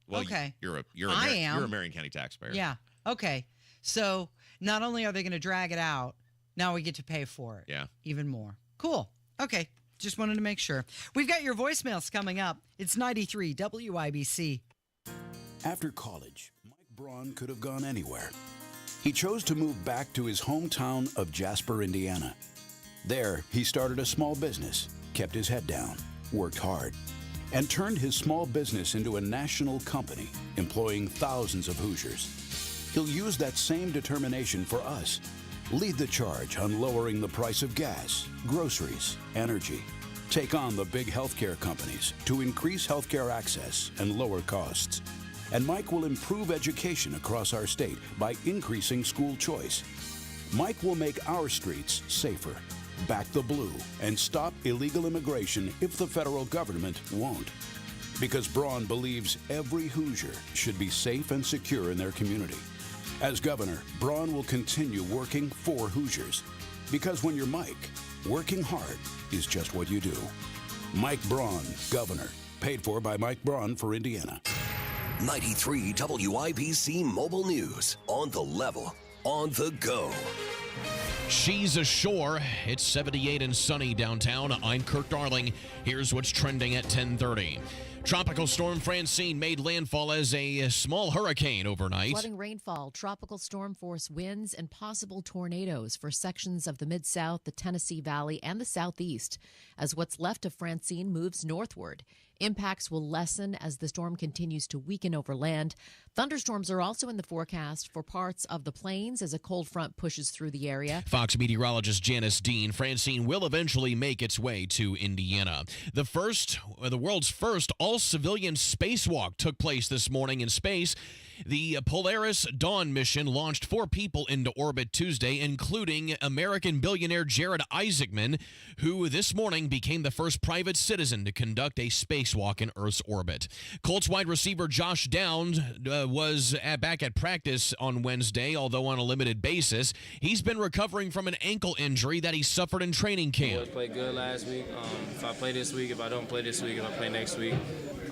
well, okay. You're I am. You're a Marion County taxpayer. Yeah. Okay. So not only are they going to drag it out, now we get to pay for it. Yeah. Even more. Cool. Okay. Just wanted to make sure. We've got your voicemails coming up. It's 93 WIBC. After college, Mike Braun could have gone anywhere. He chose to move back to his hometown of Jasper, Indiana. There, he started a small business, kept his head down, worked hard, and turned his small business into a national company, employing thousands of Hoosiers. He'll use that same determination for us. Lead the charge on lowering the price of gas, groceries, energy. Take on the big healthcare companies to increase healthcare access and lower costs. And Mike will improve education across our state by increasing school choice. Mike will make our streets safer, back the blue, and stop illegal immigration if the federal government won't. Because Braun believes every Hoosier should be safe and secure in their community. As governor, Braun will continue working for Hoosiers. Because when you're Mike, working hard is just what you do. Mike Braun, governor. Paid for by Mike Braun for Indiana. 93 WIBC Mobile News. On the level, on the go. She's ashore. It's 78 and sunny downtown. I'm Kirk Darling. Here's what's trending at 10:30. Tropical storm Francine made landfall as a small hurricane overnight. Flooding rainfall, tropical storm force winds, and possible tornadoes for sections of the Mid-South, the Tennessee Valley, and the Southeast. As what's left of Francine moves northward, impacts will lessen as the storm continues to weaken over land. Thunderstorms are also in the forecast for parts of the plains as a cold front pushes through the area. Fox meteorologist Janice Dean, Francine will eventually make its way to Indiana. The world's first all-civilian spacewalk took place this morning in space. The Polaris Dawn mission launched 4 people into orbit Tuesday, including American billionaire Jared Isaacman, who this morning became the first private citizen to conduct a spacewalk in Earth's orbit. Colts wide receiver Josh Downs was back at practice on Wednesday, although on a limited basis. He's been recovering from an ankle injury that he suffered in training camp. I played good last week. If I play this week, if I don't play this week, if I play next week,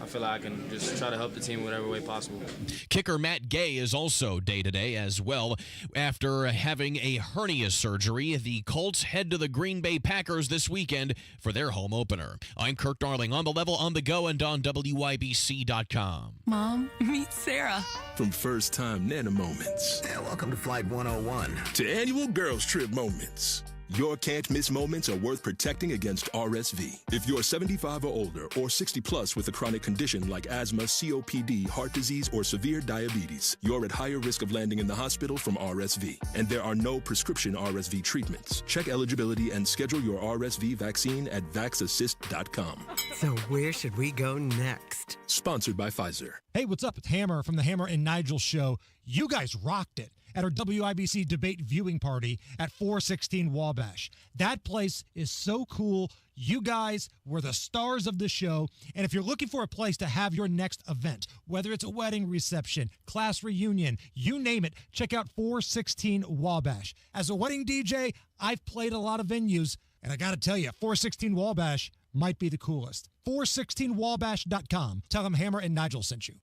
I feel like I can just try to help the team in whatever way possible. Kicker Matt Gay is also day-to-day as well. After having a hernia surgery, the Colts head to the Green Bay Packers this weekend for their home opener. I'm Kirk Darling, on the level, on the go, and on WIBC.com. Mom, meet Sarah. From first-time Nana moments. Welcome to Flight 101. To annual girls trip moments. Your can't-miss moments are worth protecting against RSV. If you're 75 or older or 60 plus with a chronic condition like asthma, COPD, heart disease, or severe diabetes, you're at higher risk of landing in the hospital from RSV. And there are no prescription RSV treatments. Check eligibility and schedule your RSV vaccine at vaxassist.com. So where should we go next? Sponsored by Pfizer. Hey, what's up? It's Hammer from the Hammer and Nigel Show. You guys rocked it. at our WIBC debate viewing party at 416 Wabash. That place is so cool. You guys were the stars of the show. And if you're looking for a place to have your next event, whether it's a wedding reception, class reunion, you name it, check out 416 Wabash. As a wedding DJ, I've played a lot of venues, and I got to tell you, 416 Wabash might be the coolest. 416wabash.com. Tell them Hammer and Nigel sent you.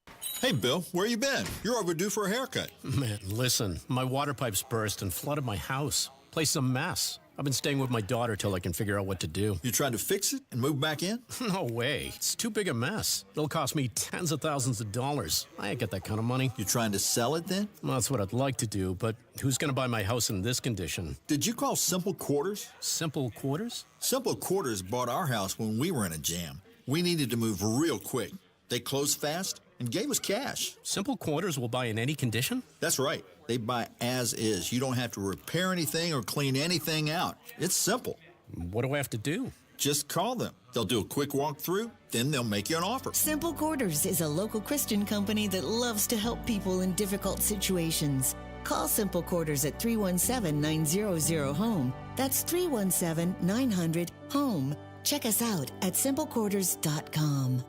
Hey, Bill, where you been? You're overdue for a haircut. Man, listen, my water pipes burst and flooded my house. Place a mess. I've been staying with my daughter till I can figure out what to do. You trying to fix it and move back in? No way. It's too big a mess. It'll cost me tens of thousands of dollars. I ain't got that kind of money. You trying to sell it then? Well, that's what I'd like to do, but who's going to buy my house in this condition? Did you call Simple Quarters? Simple Quarters? Simple Quarters bought our house when we were in a jam. We needed to move real quick. They closed fast and gave us cash. Simple Quarters will buy in any condition? That's right. They buy as is. You don't have to repair anything or clean anything out. It's simple. What do I have to do? Just call them. They'll do a quick walkthrough, then they'll make you an offer. Simple Quarters is a local Christian company that loves to help people in difficult situations. Call Simple Quarters at 317-900-HOME. That's 317-900-HOME. Check us out at simplequarters.com.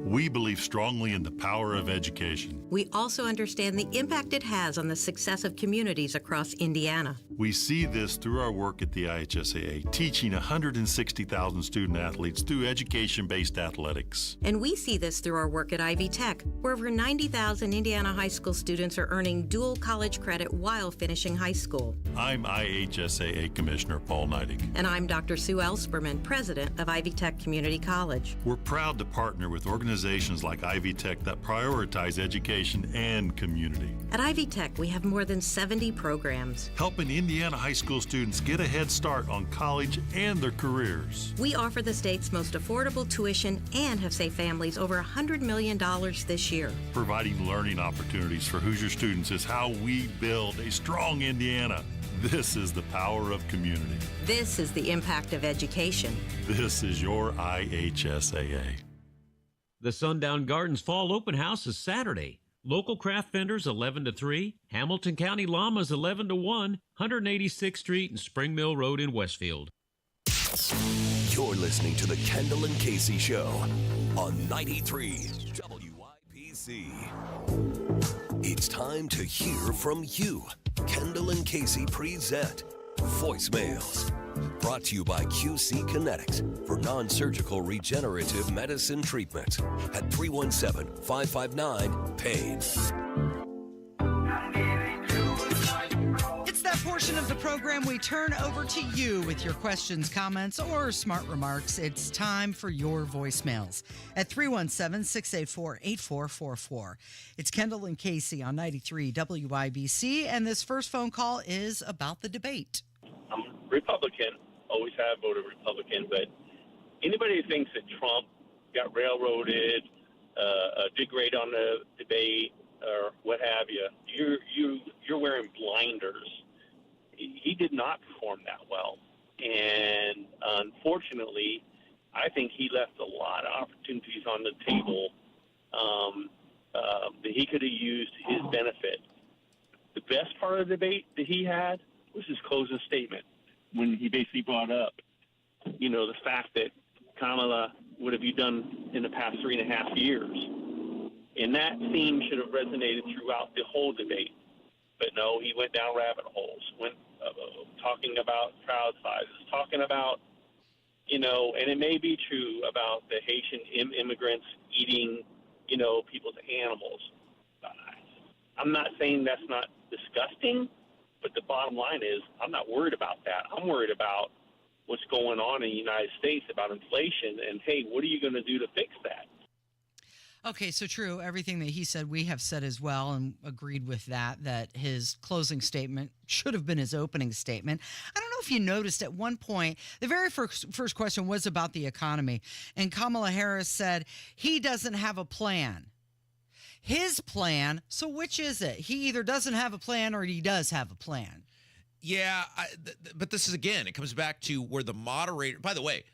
We believe strongly in the power of education. We also understand the impact it has on the success of communities across Indiana. We see this through our work at the IHSAA, teaching 160,000 student athletes through education-based athletics. And we see this through our work at Ivy Tech, where over 90,000 Indiana high school students are earning dual college credit while finishing high school. I'm IHSAA Commissioner Paul Neidig. And I'm Dr. Sue Elsperman, President of Ivy Tech Community College. We're proud to partner with organizations like Ivy Tech that prioritize education and community. At Ivy Tech, we have more than 70 programs, helping Indiana high school students get a head start on college and their careers. We offer the state's most affordable tuition and have saved families over $100 million this year. Providing learning opportunities for Hoosier students is how we build a strong Indiana. This is the power of community. This is the impact of education. This is your IHSAA. The Sundown Gardens Fall Open House is Saturday. Local craft vendors 11 to 3, Hamilton County Llamas 11 to 1, 186th Street and Spring Mill Road in Westfield. You're listening to the Kendall and Casey Show on 93 WIPC. It's time to hear from you. Kendall and Casey present Voicemails. Brought to you by QC Kinetics for non-surgical regenerative medicine treatment at 317-559-PAIN. It's that portion of the program we turn over to you with your questions, comments, or smart remarks. It's time for your voicemails at 317-684-8444. It's Kendall and Casey on 93 WIBC, and this first phone call is about the debate. I'm Republican, always have voted Republican, but anybody who thinks that Trump got railroaded, did great on the debate, or what have you, you're wearing blinders. He did not perform that well, and unfortunately, I think he left a lot of opportunities on the table that he could have used to his benefit. The best part of the debate that he had was his closing statement when he basically brought up, the fact that Kamala, what have you done in the past 3.5 years? And that theme should have resonated throughout the whole debate. But no, he went down rabbit holes, talking about crowd sizes, talking about, and it may be true about the Haitian immigrants eating, people's animals. I'm not saying that's not disgusting, but the bottom line is I'm not worried about that. I'm worried about what's going on in the United States about inflation and, hey, what are you going to do to fix that? Okay, so true. Everything that he said, we have said as well and agreed with that his closing statement should have been his opening statement. I don't know if you noticed at one point, the very first question was about the economy, and Kamala Harris said he doesn't have a plan. His plan, so which is it? He either doesn't have a plan or he does have a plan. Yeah, but this is, again, it comes back to where the moderator, by the way,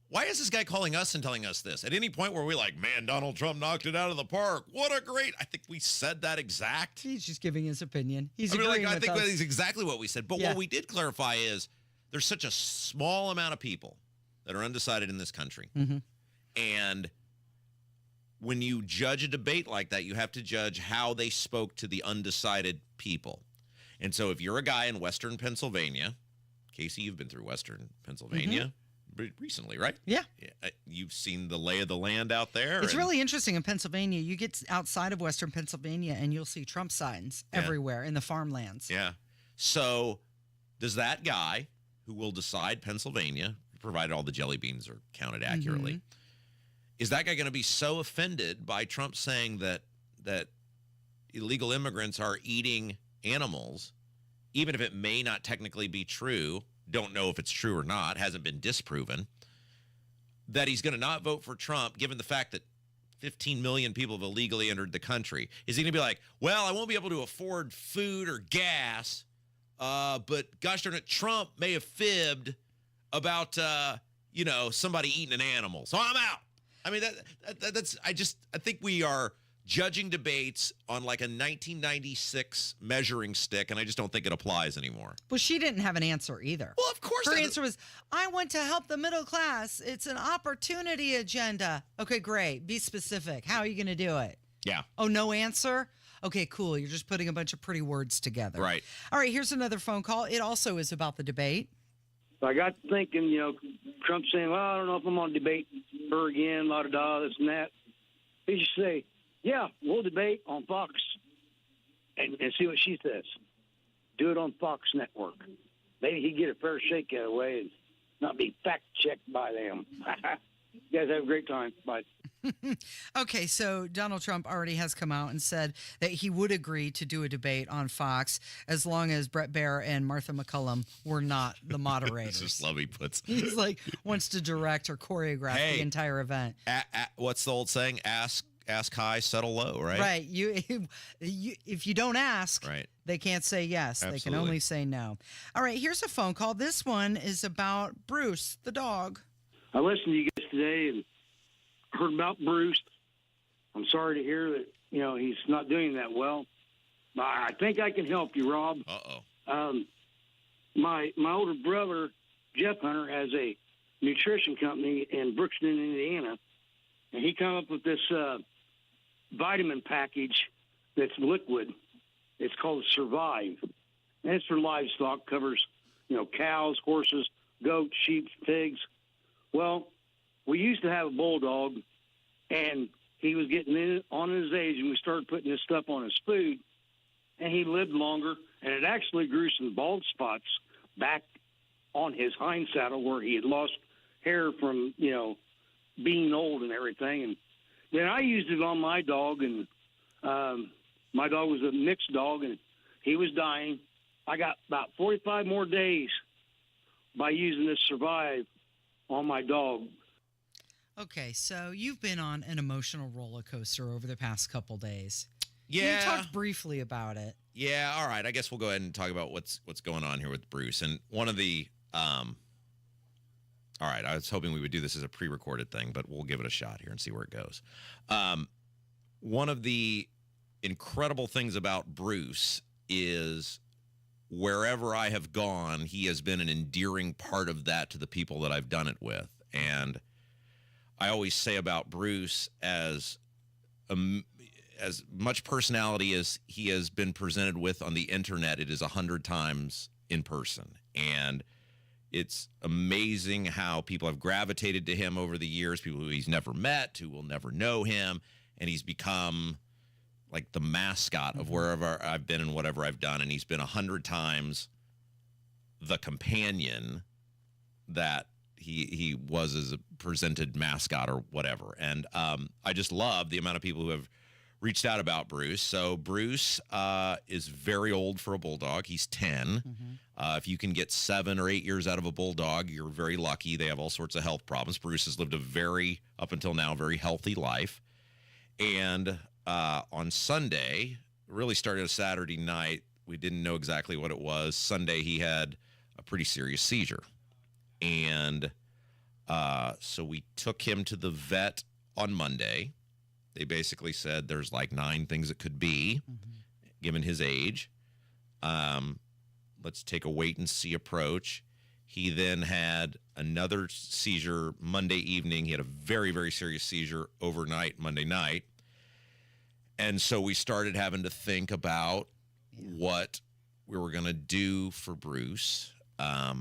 Why is this guy calling us and telling us this? At any point where we're like, man, Donald Trump knocked it out of the park. What a great, I think we said that exact. He's just giving his opinion. He's I mean, agreeing I with think us. that is exactly what we said. But what we did clarify is there's such a small amount of people that are undecided in this country. Mm-hmm. And when you judge a debate like that, you have to judge how they spoke to the undecided people. And so if you're a guy in Western Pennsylvania, Casey, you've been through Western Pennsylvania recently, right? Yeah. You've seen the lay of the land out there. It's really interesting in Pennsylvania. You get outside of Western Pennsylvania and you'll see Trump signs everywhere in the farmlands. Yeah. So does that guy who will decide Pennsylvania, provided all the jelly beans are counted accurately, is that guy going to be so offended by Trump saying that illegal immigrants are eating animals, even if it may not technically be true, don't know if it's true or not, hasn't been disproven, that he's going to not vote for Trump given the fact that 15 million people have illegally entered the country? Is he going to be like, well, I won't be able to afford food or gas, but gosh darn it, Trump may have fibbed about, somebody eating an animal, so I'm out. I mean, I think we are judging debates on like a 1996 measuring stick, and I just don't think it applies anymore. Well, she didn't have an answer either. Well, of course. Her answer was, I want to help the middle class. It's an opportunity agenda. Okay, great. Be specific. How are you going to do it? Yeah. Oh, no answer? Okay, cool. You're just putting a bunch of pretty words together. Right. All right, here's another phone call. It also is about the debate. I got thinking, Trump saying, well, I don't know if I'm going to debate her again, la-da-da, this and that. He should say, yeah, we'll debate on Fox and see what she says. Do it on Fox Network. Maybe he'd get a fair shake out of the way and not be fact-checked by them. You guys have a great time. Bye. Okay, so Donald Trump already has come out and said that he would agree to do a debate on Fox as long as Brett Baer and Martha McCullum were not the moderators. Just love he puts. He's like, wants to direct or choreograph the entire event. What's the old saying? Ask high, settle low, right? Right. You if you don't ask, they can't say yes. Absolutely. They can only say no. All right, here's a phone call. This one is about Bruce, the dog. I listened to you guys today and heard about Bruce. I'm sorry to hear that, he's not doing that well. But I think I can help you, Rob. Uh-oh. My older brother, Jeff Hunter, has a nutrition company in Brookston, Indiana, and he came up with this vitamin package that's liquid. It's called Survive. And it's for livestock, covers, cows, horses, goats, sheep, pigs. Well, we used to have a bulldog, and he was getting in on his age, and we started putting this stuff on his food, and he lived longer, and it actually grew some bald spots back on his hind saddle where he had lost hair from, being old and everything. And then I used it on my dog, and my dog was a mixed dog, and he was dying. I got about 45 more days by using this Survive on my dog. Okay, so you've been on an emotional roller coaster over the past couple days. Yeah. You talked briefly about it. Yeah, all right. I guess we'll go ahead and talk about what's going on here with Bruce. And one of the all right, I was hoping we would do this as a pre-recorded thing, but we'll give it a shot here and see where it goes. One of the incredible things about Bruce is wherever I have gone, he has been an endearing part of that to the people that I've done it with. And I always say about Bruce, as much personality as he has been presented with on the internet, it is 100 times in person. And it's amazing how people have gravitated to him over the years, people who he's never met, who will never know him. And he's become like the mascot of wherever I've been and whatever I've done. And he's been 100 times the companion that he was as a presented mascot or whatever. And I just love the amount of people who have reached out about Bruce. So Bruce is very old for a bulldog. He's 10. If you can get 7 or 8 years out of a bulldog, you're very lucky. They have all sorts of health problems. Bruce has lived up until now, very healthy life. And on Sunday, really started a Saturday night. We didn't know exactly what it was. Sunday, he had a pretty serious seizure. And So we took him to the vet on Monday. They basically said there's like 9 things it could be, given his age. Let's take a wait and see approach. He then had another seizure Monday evening. He had a very, very serious seizure overnight, Monday night. And so we started having to think about what we were going to do for Bruce. I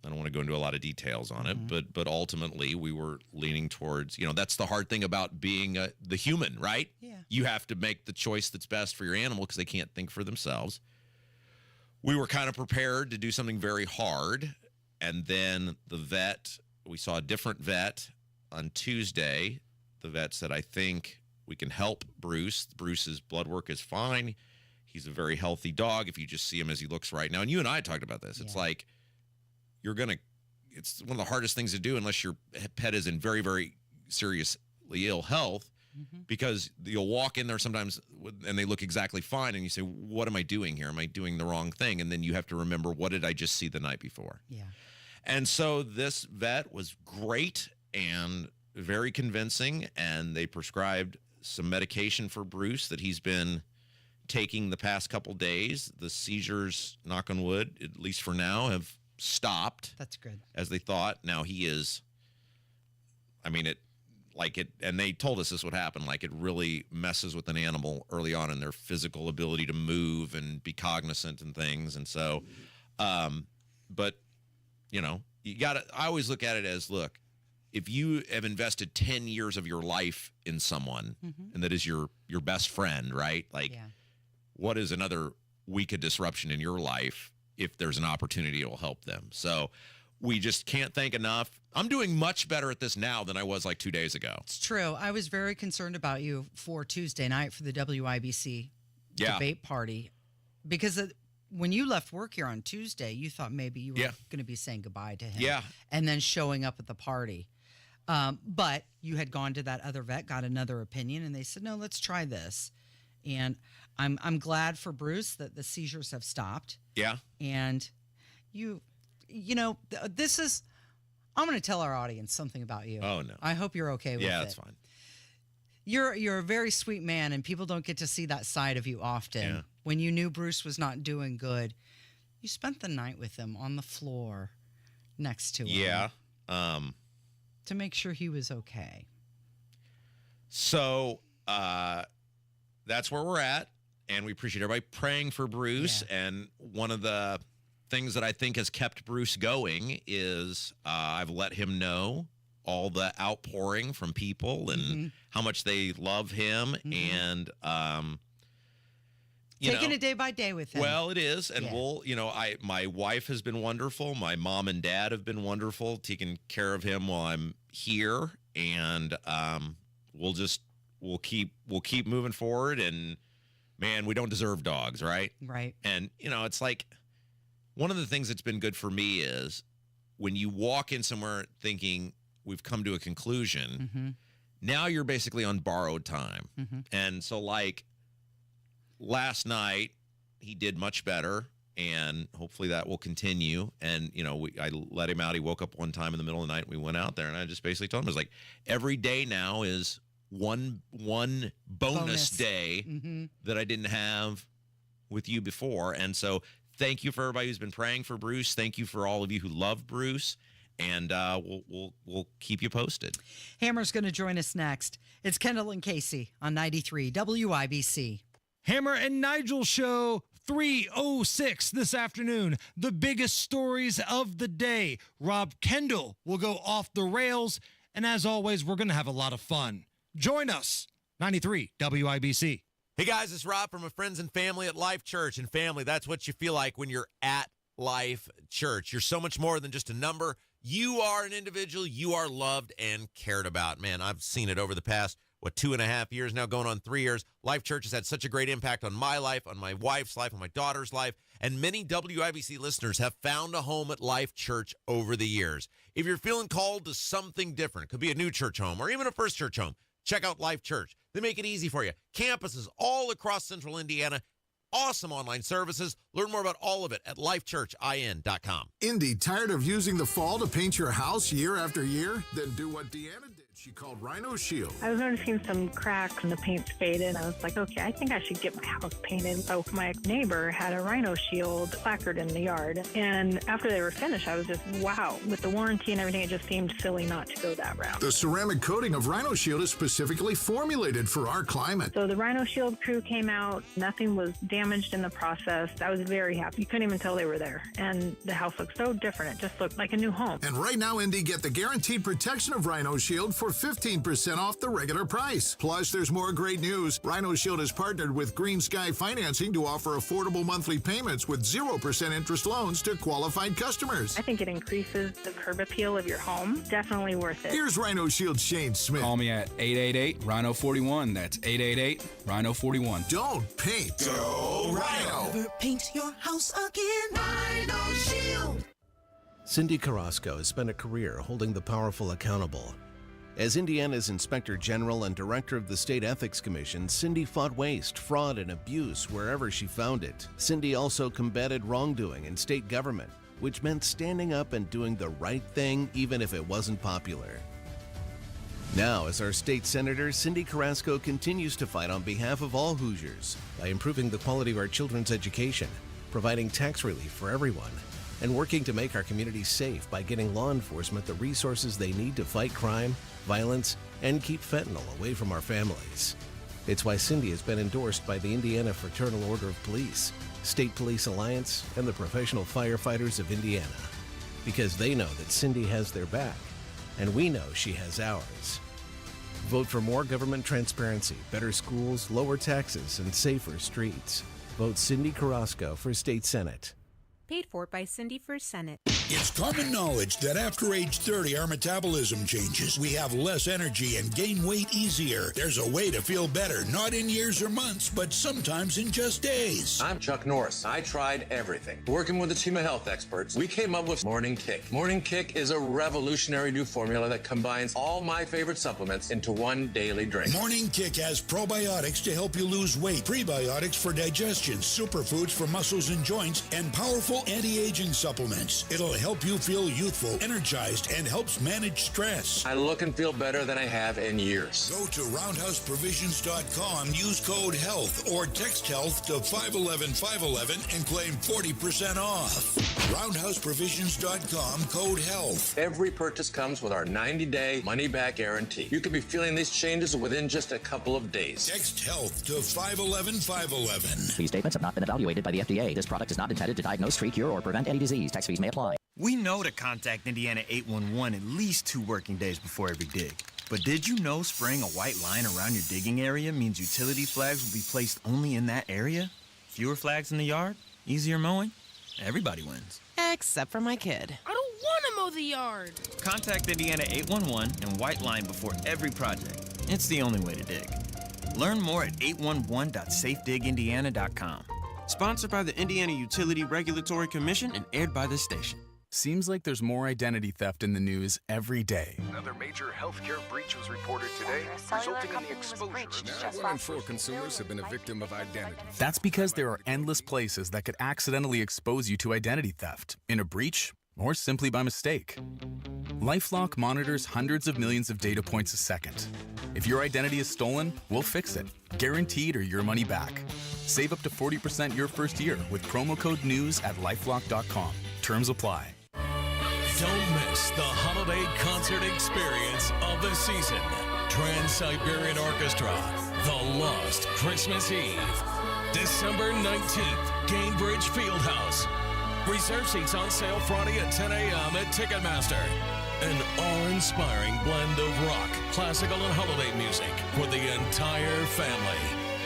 don't want to go into a lot of details on it, but ultimately we were leaning towards, that's the hard thing about being the human, right? Yeah. You have to make the choice that's best for your animal because they can't think for themselves. We were kind of prepared to do something very hard. And then we saw a different vet on Tuesday. The vet said, I think we can help Bruce. Bruce's blood work is fine. He's a very healthy dog if you just see him as he looks right now. And you and I talked about this. It's like it's one of the hardest things to do unless your pet is in very, very seriously ill health, because you'll walk in there sometimes and they look exactly fine. And you say, what am I doing here? Am I doing the wrong thing? And then you have to remember, what did I just see the night before? Yeah. And so this vet was great and very convincing, and they prescribed some medication for Bruce that he's been taking the past couple days. The seizures, knock on wood, at least for now, have stopped. That's good. As they thought. Now he is, and they told us this would happen, like it really messes with an animal early on in their physical ability to move and be cognizant and things. And so, but I always look at it as, look, if you have invested 10 years of your life in someone and that is your best friend, right? What is another week of disruption in your life if there's an opportunity it will help them? So we just can't thank enough. I'm doing much better at this now than I was like 2 days ago. It's true. I was very concerned about you for Tuesday night for the WIBC debate party, because when you left work here on Tuesday, you thought maybe you were going to be saying goodbye to him and then showing up at the party. But you had gone to that other vet, got another opinion, and they said, no, let's try this. And I'm glad for Bruce that the seizures have stopped. Yeah. And this is, I'm going to tell our audience something about you. Oh, no. I hope you're okay with it. Yeah, that's fine. You're a very sweet man, and people don't get to see that side of you often. Yeah. When you knew Bruce was not doing good, you spent the night with him on the floor next to him. Yeah. To make sure he was okay. So that's where we're at, and we appreciate everybody praying for Bruce. Yeah. And one of the things that I think has kept Bruce going is I've let him know all the outpouring from people and how much they love him, and taking it day by day with him. Well, it is, and my wife has been wonderful. My mom and dad have been wonderful, taking care of him while I'm here, and we'll keep moving forward. And man, we don't deserve dogs, right? Right. And it's like one of the things that's been good for me is when you walk in somewhere thinking we've come to a conclusion, now you're basically on borrowed time. And so like last night, he did much better, and hopefully that will continue. And, I let him out. He woke up one time in the middle of the night. We went out there, and I just basically told him, I was like, every day now is one bonus day that I didn't have with you before. And so thank you for everybody who's been praying for Bruce. Thank you for all of you who love Bruce. And we'll keep you posted. Hammer's going to join us next. It's Kendall and Casey on 93 WIBC. Hammer and Nigel Show 3:06 this afternoon. The biggest stories of the day. Rob Kendall will go off the rails. And as always, we're going to have a lot of fun. Join us, 93 WIBC. Hey guys, it's Rob from my friends and family at Life Church. And family, that's what you feel like when you're at Life Church. You're so much more than just a number. You are an individual. You are loved and cared about. Man, I've seen it over the past, 2.5 years now, going on 3 years. Life Church has had such a great impact on my life, on my wife's life, on my daughter's life, and many WIBC listeners have found a home at Life Church over the years. If you're feeling called to something different, it could be a new church home or even a first church home, check out Life Church. They make it easy for you. Campuses all across central Indiana, awesome online services. Learn more about all of it at lifechurchin.com. Indy, tired of using the fall to paint your house year after year? Then do what Deanna did. She called Rhino Shield. I was noticing some cracks and the paint's faded. I was like, okay, I think I should get my house painted. So my neighbor had a Rhino Shield placard in the yard. And after they were finished, I was just, wow. With the warranty and everything, it just seemed silly not to go that route. The ceramic coating of Rhino Shield is specifically formulated for our climate. So the Rhino Shield crew came out. Nothing was damaged in the process. I was very happy. You couldn't even tell they were there. And the house looked so different. It just looked like a new home. And right now, Indy, get the guaranteed protection of Rhino Shield for 15% off the regular price. Plus, there's more great news. Rhino Shield has partnered with Green Sky Financing to offer affordable monthly payments with 0% interest loans to qualified customers. I think it increases the curb appeal of your home. Definitely worth it. Here's Rhino Shield Shane Smith. Call me at 888-RHINO-41. That's 888-RHINO-41. Don't paint. Go Rhino. Never paint your house again. Rhino Shield. Cindy Carrasco has spent a career holding the powerful accountable. As Indiana's Inspector General and Director of the State Ethics Commission, Cindy fought waste, fraud, and abuse wherever she found it. Cindy also combated wrongdoing in state government, which meant standing up and doing the right thing even if it wasn't popular. Now, as our state senator, Cindy Carrasco continues to fight on behalf of all Hoosiers by improving the quality of our children's education, providing tax relief for everyone, and working to make our communities safe by getting law enforcement the resources they need to fight crime, violence, and keep fentanyl away from our families. It's why Cindy has been endorsed by the Indiana Fraternal Order of Police, State Police Alliance, and the Professional Firefighters of Indiana. Because they know that Cindy has their back, and we know she has ours. Vote for more government transparency, better schools, lower taxes, and safer streets. Vote Cindy Carrasco for State Senate. Paid for by Cindy for Senate. It's common knowledge that after age 30, our metabolism changes. We have less energy and gain weight easier. There's a way to feel better, not in years or months, but sometimes in just days. I'm Chuck Norris. I tried everything. Working with a team of health experts, we came up with Morning Kick. Morning Kick is a revolutionary new formula that combines all my favorite supplements into one daily drink. Morning Kick has probiotics to help you lose weight, prebiotics for digestion, superfoods for muscles and joints, and powerful anti-aging supplements. It'll help you feel youthful, energized, and helps manage stress. I look and feel better than I have in years. Go to roundhouseprovisions.com, use code HEALTH, or text HEALTH to 511-511 and claim 40% off. Roundhouseprovisions.com, code HEALTH. Every purchase comes with our 90-day money-back guarantee. You could be feeling these changes within just a couple of days. Text HEALTH to 511-511. These statements have not been evaluated by the FDA. This product is not intended to diagnose, treat, cure, or prevent any disease. Tax fees may apply. We know to contact Indiana 811 at least 2 working days before every dig. But did you know spraying a white line around your digging area means utility flags will be placed only in that area? Fewer flags in the yard? Easier mowing? Everybody wins. Except for my kid. I don't want to mow the yard. Contact Indiana 811 and white line before every project. It's the only way to dig. Learn more at 811.safedigindiana.com. Sponsored by the Indiana Utility Regulatory Commission and aired by this station. Seems like there's more identity theft in the news every day. Another major healthcare breach was reported today, resulting in the exposure of 1 in 4 consumers have been a victim of identity. That's because there are endless places that could accidentally expose you to identity theft, in a breach, or simply by mistake. LifeLock monitors hundreds of millions of data points a second. If your identity is stolen, we'll fix it, guaranteed or your money back. Save up to 40% your first year with promo code NEWS at lifelock.com. Terms apply. Don't miss the holiday concert experience of the season. Trans-Siberian Orchestra, The Lost Christmas Eve. December 19th, Gainbridge Fieldhouse. Reserve seats on sale Friday at 10 a.m. at Ticketmaster. An awe-inspiring blend of rock, classical, and holiday music for the entire family.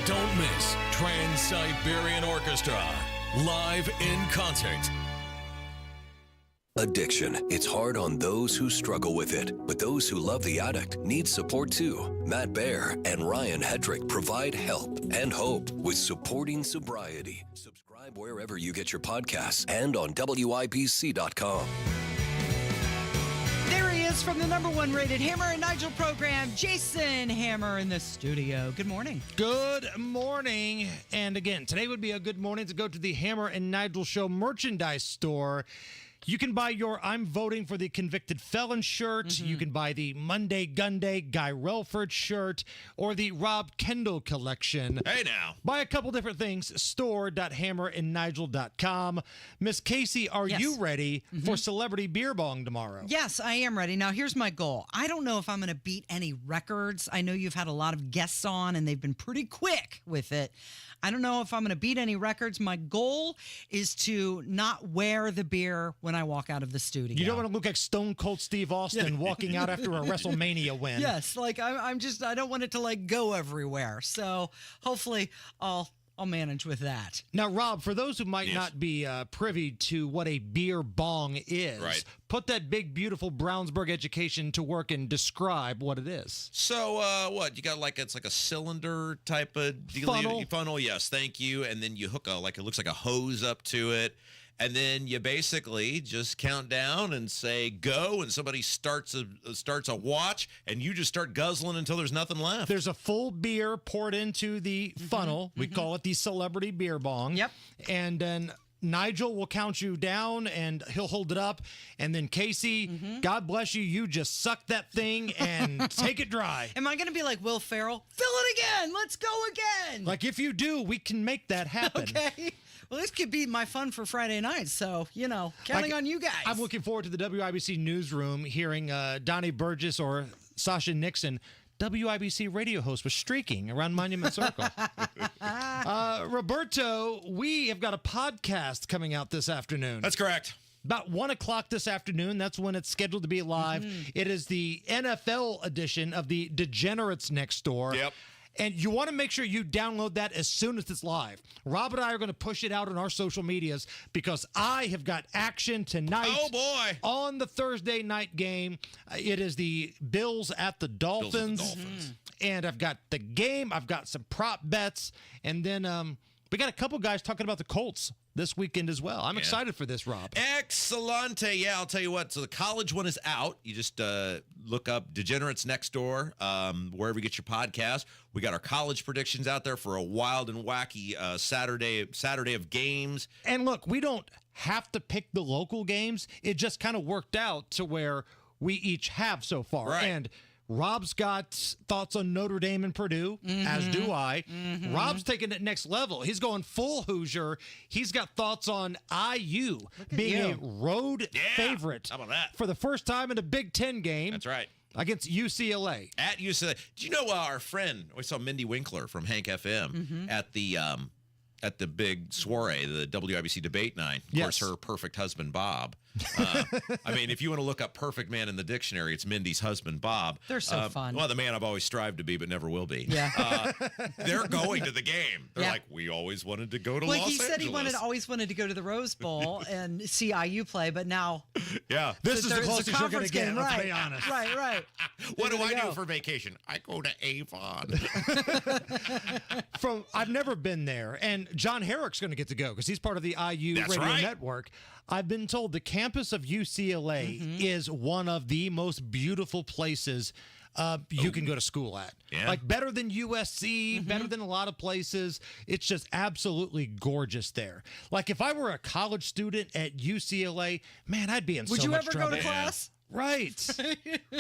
Don't miss Trans-Siberian Orchestra, live in concert. Addiction. It's hard on those who struggle with it, but those who love the addict need support too. Matt Baer and Ryan Hedrick provide help and hope with Supporting Sobriety. Subscribe wherever you get your podcasts and on WIBC.com. There he is, us from the #1 rated Hammer and Nigel program, Jason Hammer in the studio. Good morning. Good morning. And again, today would be a good morning to go to the Hammer and Nigel Show merchandise store. You can buy your I'm Voting for the Convicted Felon shirt. You can buy the Monday Gun Day Guy Relford shirt or the Rob Kendall collection. Hey now. Buy a couple different things. Store.hammerandnigel.com. Miss Casey, are you ready for Celebrity Beer Bong tomorrow? Yes, I am ready. Now, here's my goal. I don't know if I'm going to beat any records. I know you've had a lot of guests on, and they've been pretty quick with it. I don't know if I'm going to beat any records. My goal is to not wear the beer when I walk out of the studio. You don't want to look like Stone Cold Steve Austin walking out after a WrestleMania win. Yes, like I don't want it to like go everywhere. So hopefully I'll manage with that. Now, Rob, for those who might not be privy to what a beer bong is, put that big, beautiful Brownsburg education to work and describe what it is. So, what? You got it's like a cylinder type of deal? Funnel, yes, thank you. And then you hook it looks like a hose up to it. And then you basically just count down and say go, and somebody starts a watch, and you just start guzzling until there's nothing left. There's a full beer poured into the funnel. We call it the Celebrity Beer Bong. Yep. And then Nigel will count you down, and he'll hold it up. And then Casey, God bless you, you just suck that thing and take it dry. Am I going to be like Will Ferrell? Fill it again. Let's go again. Like if you do, we can make that happen. Okay. Well, this could be my fun for Friday night, so, counting on you guys. I'm looking forward to the WIBC newsroom hearing Donnie Burgess or Sasha Nixon, WIBC radio host, was streaking around Monument Circle. Roberto, we have got a podcast coming out this afternoon. That's correct. About 1 o'clock this afternoon. That's when it's scheduled to be live. It is the NFL edition of the Degenerates Next Door. Yep. And you want to make sure you download that as soon as it's live. Rob and I are going to push it out on our social medias because I have got action tonight. Oh, boy. On the Thursday night game. It is the Bills at the Dolphins. And I've got the game. I've got some prop bets. And then we got a couple guys talking about the Colts this weekend as well. I'm excited for this, Rob. Excellente. Yeah, I'll tell you what. So the college one is out. You just look up Degenerates Next Door, wherever you get your podcast. We got our college predictions out there for a wild and wacky Saturday of games. And look, we don't have to pick the local games. It just kind of worked out to where we each have so far. Right. And Rob's got thoughts on Notre Dame and Purdue, as do I. Rob's taking it next level. He's going full Hoosier. He's got thoughts on IU being a road favorite. How about that? For the first time in a Big Ten game. That's right. Against UCLA. At UCLA. Do you know our friend, we saw Mindy Winkler from Hank FM at the big soiree, the WIBC debate night. Of course, her perfect husband, Bob. I mean, if you want to look up perfect man in the dictionary, it's Mindy's husband, Bob. They're so fun. Well, the man I've always strived to be, but never will be. Yeah. They're going to the game. They're like, we always wanted to go to Los Angeles. He said he always wanted to go to the Rose Bowl and see IU play, but now. Yeah. This is the closest you're going to get, let's be honest. Right. What do I do for vacation? I go to Avon. I've never been there, and John Herrick's going to get to go because he's part of the IU radio network. I've been told the campus of UCLA is one of the most beautiful places you can go to school at. Yeah. Like better than USC, better than a lot of places. It's just absolutely gorgeous there. Like if I were a college student at UCLA, man, I'd be in so much trouble. Would you ever go to class? Right.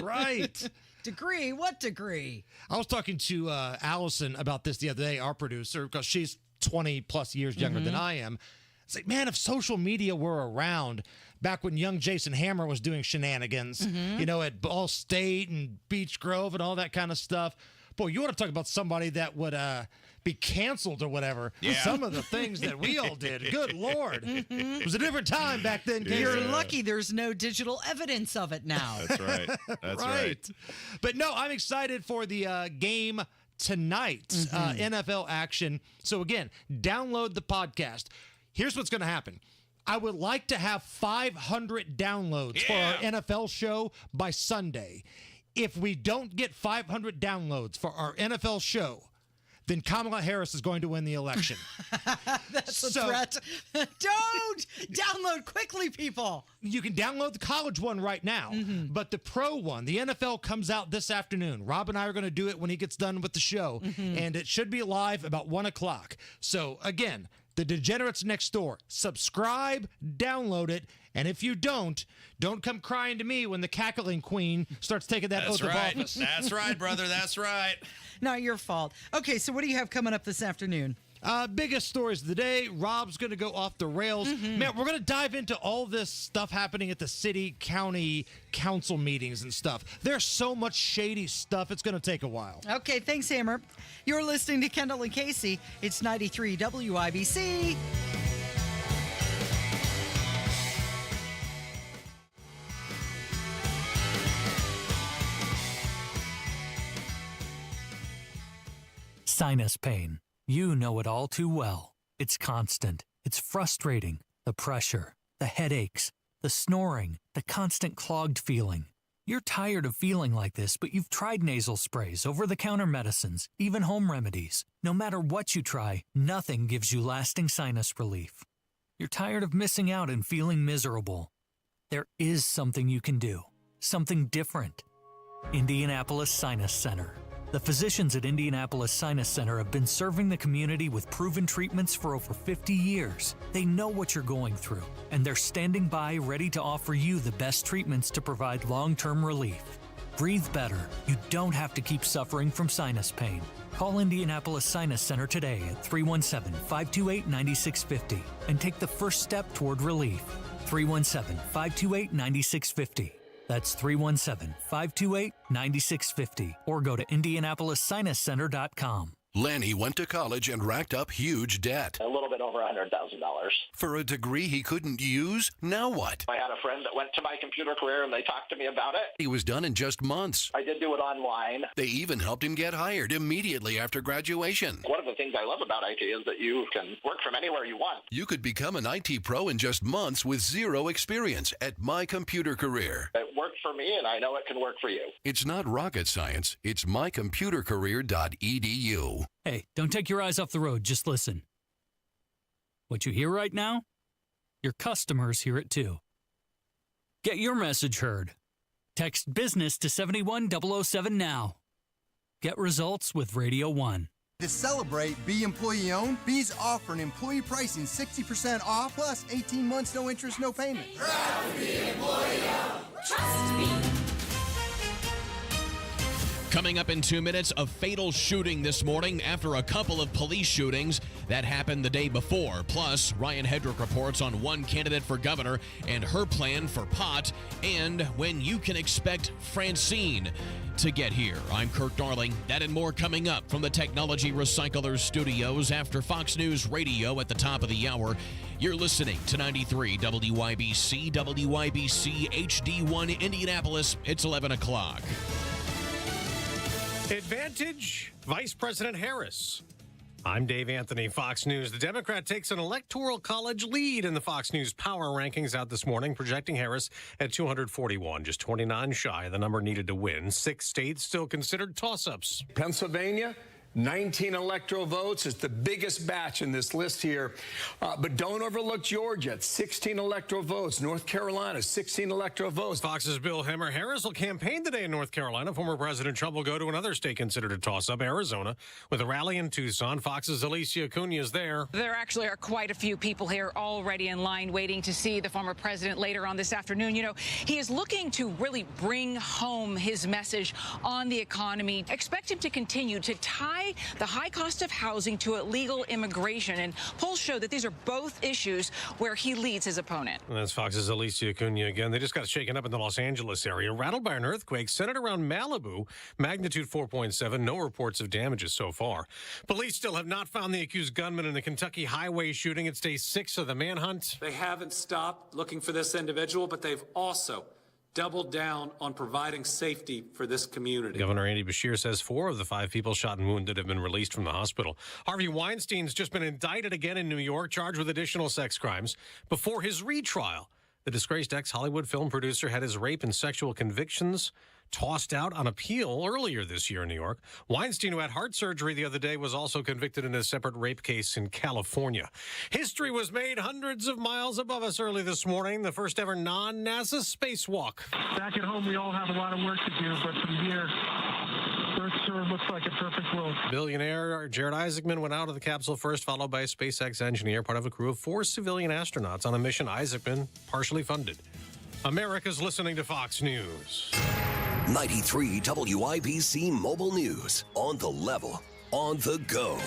Right. Degree? What degree? I was talking to Allison about this the other day, our producer, because she's 20 plus years younger than I am. It's like, man, if social media were around back when young Jason Hammer was doing shenanigans, at Ball State and Beach Grove and all that kind of stuff. Boy, you want to talk about somebody that would be canceled or whatever. Yeah. Some of the things that we all did. Good Lord. It was a different time back then. You're lucky there's no digital evidence of it now. That's right. That's right. But no, I'm excited for the game tonight, NFL action. So again, download the podcast. Here's what's going to happen. I would like to have 500 downloads for our NFL show by Sunday. If we don't get 500 downloads for our NFL show, then Kamala Harris is going to win the election. That's a threat. Don't download quickly, people. You can download the college one right now, but the pro one, the NFL, comes out this afternoon. Rob and I are going to do it when he gets done with the show, and it should be live about 1 o'clock. So, again, the Degenerates Next Door. Subscribe, download it, and if you don't come crying to me when the cackling queen starts taking that oath of office. That's right, brother. That's right. Not your fault. Okay, so what do you have coming up this afternoon? Biggest stories of the day. Rob's going to go off the rails. Man, we're going to dive into all this stuff happening at the city, county, council meetings and stuff. There's so much shady stuff. It's going to take a while. Okay, thanks, Hammer. You're listening to Kendall and Casey. It's 93 WIBC. Sinus pain. You know it all too well. It's constant. It's frustrating. The pressure, the headaches, the snoring, the constant clogged feeling. You're tired of feeling like this, but you've tried nasal sprays, over-the-counter medicines, even home remedies. No matter what you try, nothing gives you lasting sinus relief. You're tired of missing out and feeling miserable. There is something you can do. Something different. Indianapolis Sinus Center. The physicians at Indianapolis Sinus Center have been serving the community with proven treatments for over 50 years. They know what you're going through, and they're standing by ready to offer you the best treatments to provide long-term relief. Breathe better. You don't have to keep suffering from sinus pain. Call Indianapolis Sinus Center today at 317-528-9650 and take the first step toward relief. 317-528-9650. That's 317-528-9650 or go to IndianapolisSinusCenter.com. Lanny went to college and racked up huge debt. A little bit over $100,000. For a degree he couldn't use? Now what? I had a friend that went to my computer career and they talked to me about it. He was done in just months. I did do it online. They even helped him get hired immediately after graduation. One of the things I love about IT is that you can work from anywhere you want. You could become an IT pro in just months with zero experience at My Computer Career. It worked for me and I know it can work for you. It's not rocket science. It's mycomputercareer.edu. Hey, don't take your eyes off the road. Just listen. What you hear right now, your customers hear it too. Get your message heard. Text business to 71007 now. Get results with Radio 1. To celebrate Be Employee Owned, Be's offering employee pricing 60% off plus 18 months, no interest, no payment. Proud to be employee owned. Trust me. Coming up in 2 minutes, a fatal shooting this morning after a couple of police shootings that happened the day before. Plus, Ryan Hedrick reports on one candidate for governor and her plan for pot, and when you can expect Francine to get here. I'm Kirk Darling. That and more coming up from the Technology Recyclers studios after Fox News Radio at the top of the hour. You're listening to 93 WIBC, WIBC HD1 Indianapolis. It's 11 o'clock. Advantage, Vice President Harris. I'm Dave Anthony, Fox News. The Democrat takes an electoral college lead in the Fox News power rankings out this morning, projecting Harris at 241, just 29 shy of the number needed to win. 6 states still considered toss-ups. Pennsylvania, 19 electoral votes. It's the biggest batch in this list here. But don't overlook Georgia at 16 electoral votes. North Carolina, 16 electoral votes. Fox's Bill Hemmer. Harris will campaign today in North Carolina. Former President Trump will go to another state considered a toss-up, Arizona, with a rally in Tucson. Fox's Alicia Acuna is there. There actually are quite a few people here already in line waiting to see the former president later on this afternoon. You know, he is looking to really bring home his message on the economy. Expect him to continue to tie the high cost of housing to illegal immigration. And polls show that these are both issues where he leads his opponent. And that's Fox's Alicia Acuna again. They just got shaken up in the Los Angeles area, rattled by an earthquake centered around Malibu, magnitude 4.7. No reports of damages so far. Police still have not found the accused gunman in the Kentucky highway shooting. It's day 6 of the manhunt. They haven't stopped looking for this individual, but they've also doubled down on providing safety for this community. Governor Andy Beshear says 4 of the 5 people shot and wounded have been released from the hospital. Harvey Weinstein's just been indicted again in New York, charged with additional sex crimes before his retrial. The disgraced ex-Hollywood film producer had his rape and sexual convictions tossed out on appeal earlier this year in New York. Weinstein, who had heart surgery the other day, was also convicted in a separate rape case in California. History was made hundreds of miles above us early this morning. The first ever non-NASA spacewalk. Back at home, we all have a lot of work to do, but from here, Earth sure looks like a perfect world. Billionaire Jared Isaacman went out of the capsule first, followed by a SpaceX engineer, part of a crew of 4 civilian astronauts on a mission Isaacman partially funded. America's listening to Fox News. 93 WIBC Mobile News. On the level, on the go.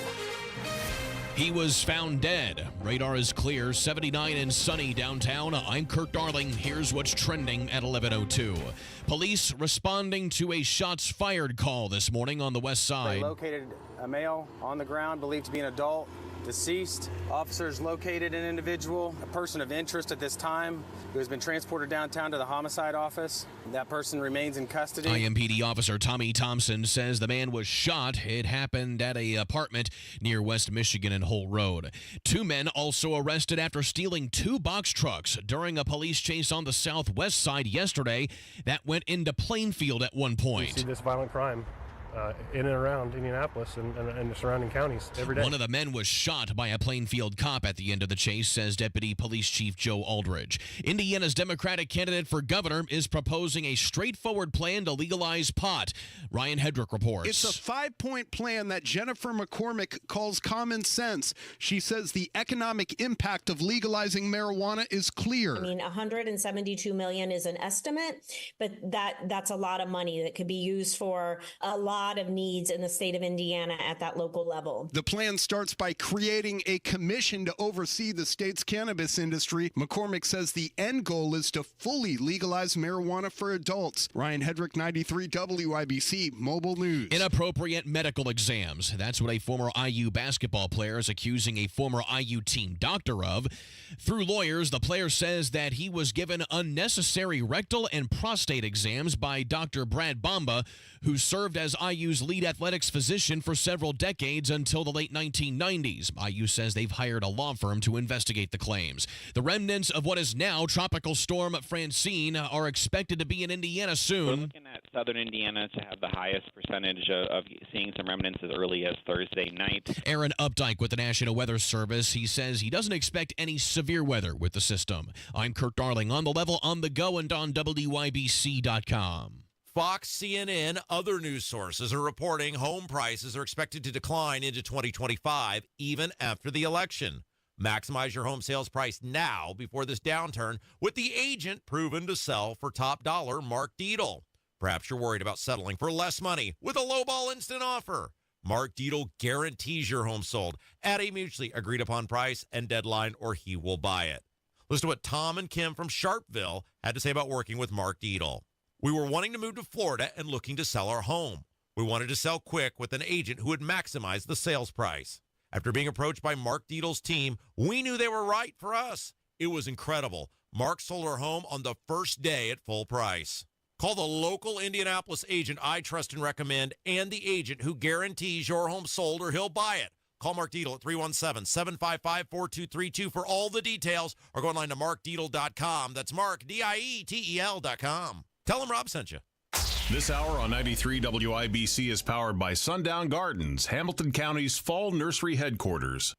He was found dead. Radar is clear. 79 and sunny downtown. I'm Kurt Darling. Here's what's trending at 11:02. Police responding to a shots fired call this morning on the west side. They located a male on the ground, believed to be an adult, deceased. Officers located an individual, a person of interest at this time, who has been transported downtown to the homicide office. That person remains in custody. IMPD officer Tommy Thompson says the man was shot. It happened at an apartment near West Michigan and Hull Road. 2 men also arrested after stealing 2 box trucks during a police chase on the southwest side yesterday that went into Plainfield at one point. You see this violent crime in and around Indianapolis and the surrounding counties every day. One of the men was shot by a Plainfield cop at the end of the chase, says Deputy Police Chief Joe Aldridge. Indiana's Democratic candidate for governor is proposing a straightforward plan to legalize pot. Ryan Hedrick reports. It's a 5-point plan that Jennifer McCormick calls common sense. She says the economic impact of legalizing marijuana is clear. I mean, $172 million is an estimate, but that's a lot of money that could be used for a lot of needs in the state of Indiana at that local level. The plan starts by creating a commission to oversee the state's cannabis industry. McCormick says the end goal is to fully legalize marijuana for adults. Ryan Hedrick, 93 WIBC Mobile News. Inappropriate medical exams. That's what a former IU basketball player is accusing a former IU team doctor of. Through lawyers, the player says that he was given unnecessary rectal and prostate exams by Dr. Brad Bomba, who served as IU's lead athletics physician for several decades until the late 1990s. IU says they've hired a law firm to investigate the claims. The remnants of what is now Tropical Storm Francine are expected to be in Indiana soon. We're looking at southern Indiana to have the highest percentage of seeing some remnants as early as Thursday night. Aaron Updike with the National Weather Service. He says he doesn't expect any severe weather with the system. I'm Kurt Darling, on the level, on the go, and on WIBC.com. Fox, CNN, other news sources are reporting home prices are expected to decline into 2025, even after the election. Maximize your home sales price now before this downturn with the agent proven to sell for top dollar, Mark Dietl. Perhaps you're worried about settling for less money with a lowball instant offer. Mark Dietl guarantees your home sold at a mutually agreed upon price and deadline, or he will buy it. Listen to what Tom and Kim from Sharpeville had to say about working with Mark Dietl. We were wanting to move to Florida and looking to sell our home. We wanted to sell quick with an agent who would maximize the sales price. After being approached by Mark Dietl's team, we knew they were right for us. It was incredible. Mark sold our home on the first day at full price. Call the local Indianapolis agent I trust and recommend, and the agent who guarantees your home sold or he'll buy it. Call Mark Dietl at 317-755-4232 for all the details, or go online to markdietl.com. That's Mark, Dietel.com. Tell him Rob sent you. This hour on 93 WIBC is powered by Sundown Gardens, Hamilton County's fall nursery headquarters.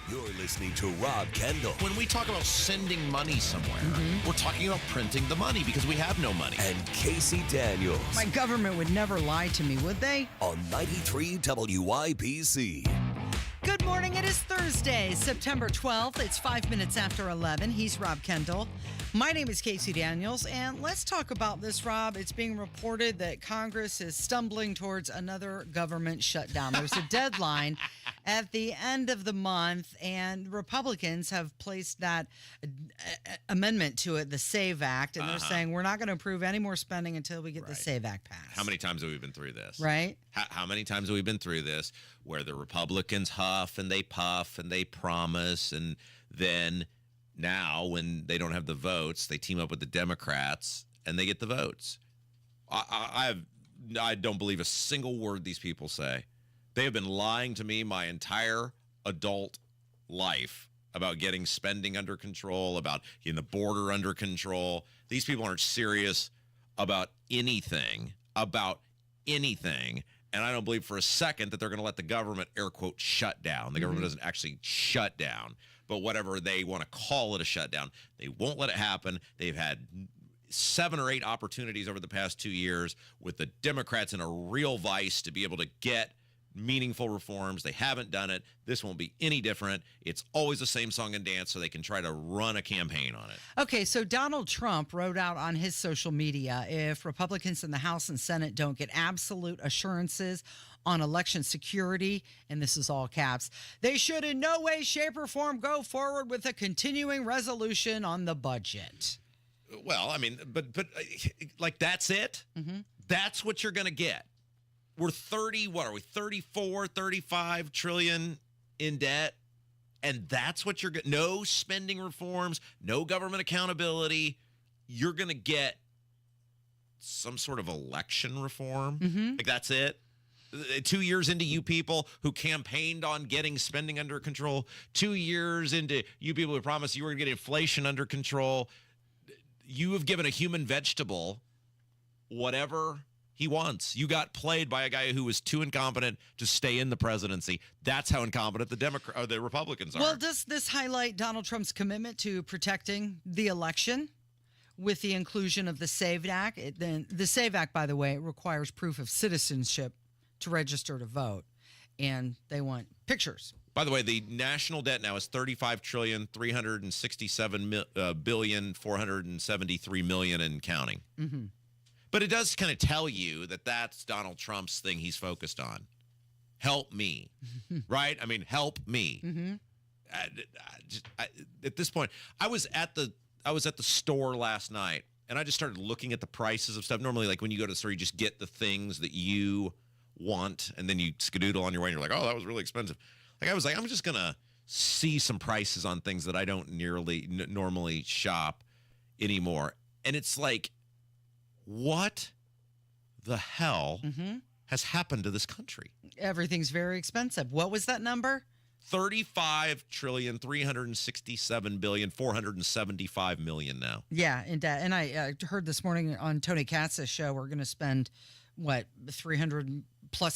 You're listening to Rob Kendall. When we talk about sending money somewhere, we're talking about printing the money because we have no money. And Casey Daniels. My government would never lie to me, would they? On 93 WIBC. Good morning. It is Thursday, September 12th. It's 5 minutes after 11. He's Rob Kendall. My name is Casey Daniels, and let's talk about this, Rob. It's being reported that Congress is stumbling towards another government shutdown. There's a deadline at the end of the month, and Republicans have placed that amendment to it, the SAVE Act, and they're saying we're not going to approve any more spending until we get the SAVE Act passed. How many times have we been through this? Right. How many times have we been through this where the Republicans huff and they puff and they promise, and then now when they don't have the votes, they team up with the Democrats and they get the votes? I don't believe a single word these people say. They have been lying to me my entire adult life about getting spending under control, about getting the border under control. These people aren't serious about anything, and I don't believe for a second that they're going to let the government, air quote, shut down. The government doesn't actually shut down, but whatever they want to call it a shutdown, they won't let it happen. They've had 7 or 8 opportunities over the past 2 years with the Democrats in a real vice to be able to get meaningful reforms. They haven't done it. This won't be any different. It's always the same song and dance, so they can try to run a campaign on it. Okay, so Donald Trump wrote out on his social media, if Republicans in the House and Senate don't get absolute assurances on election security, and this is all caps, they should in no way, shape, or form go forward with a continuing resolution on the budget. Well, I mean, but like, that's it? That's what you're going to get. We're 34, 35 trillion in debt. And that's what you're getting. No spending reforms, no government accountability. You're going to get some sort of election reform. Like, that's it. 2 years into you people who campaigned on getting spending under control. 2 years into you people who promised you were going to get inflation under control. You have given a human vegetable whatever he wants. You got played by a guy who was too incompetent to stay in the presidency. That's how incompetent the Republicans are. Well, does this highlight Donald Trump's commitment to protecting the election with the inclusion of the SAVE Act? The SAVE Act, by the way, requires proof of citizenship to register to vote, and they want pictures. By the way, the national debt now is $35,367,473,000,000 and counting. But it does kind of tell you that that's Donald Trump's thing he's focused on. Help me, right? I mean, help me. At this point, I was at the store last night, and I just started looking at the prices of stuff. Normally, like when you go to the store, you just get the things that you want, and then you skedoodle on your way, and you're like, oh, that was really expensive. Like, I was like, I'm just going to see some prices on things that I don't normally shop anymore. And it's like, what the hell has happened to this country? Everything's very expensive. What was that number? $35,367,475,000,000 now. Yeah, and I heard this morning on Tony Katz's show, we're going to spend, what, $300+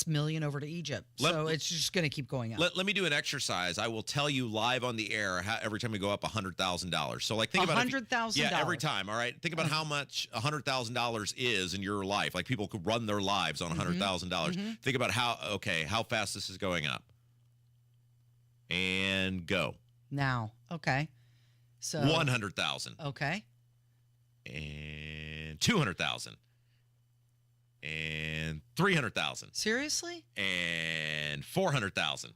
million over to Egypt. So it's just going to keep going up. Let me do an exercise. I will tell you live on the air every time we go up $100,000. So, like, think about $100,000. Yeah, every time. All right. Think about how much $100,000 is in your life. Like, people could run their lives on $100,000. Think about how fast this is going up. And go. Now, okay. So 100,000. Okay. And 200,000. And 300,000. Seriously? And 400,000.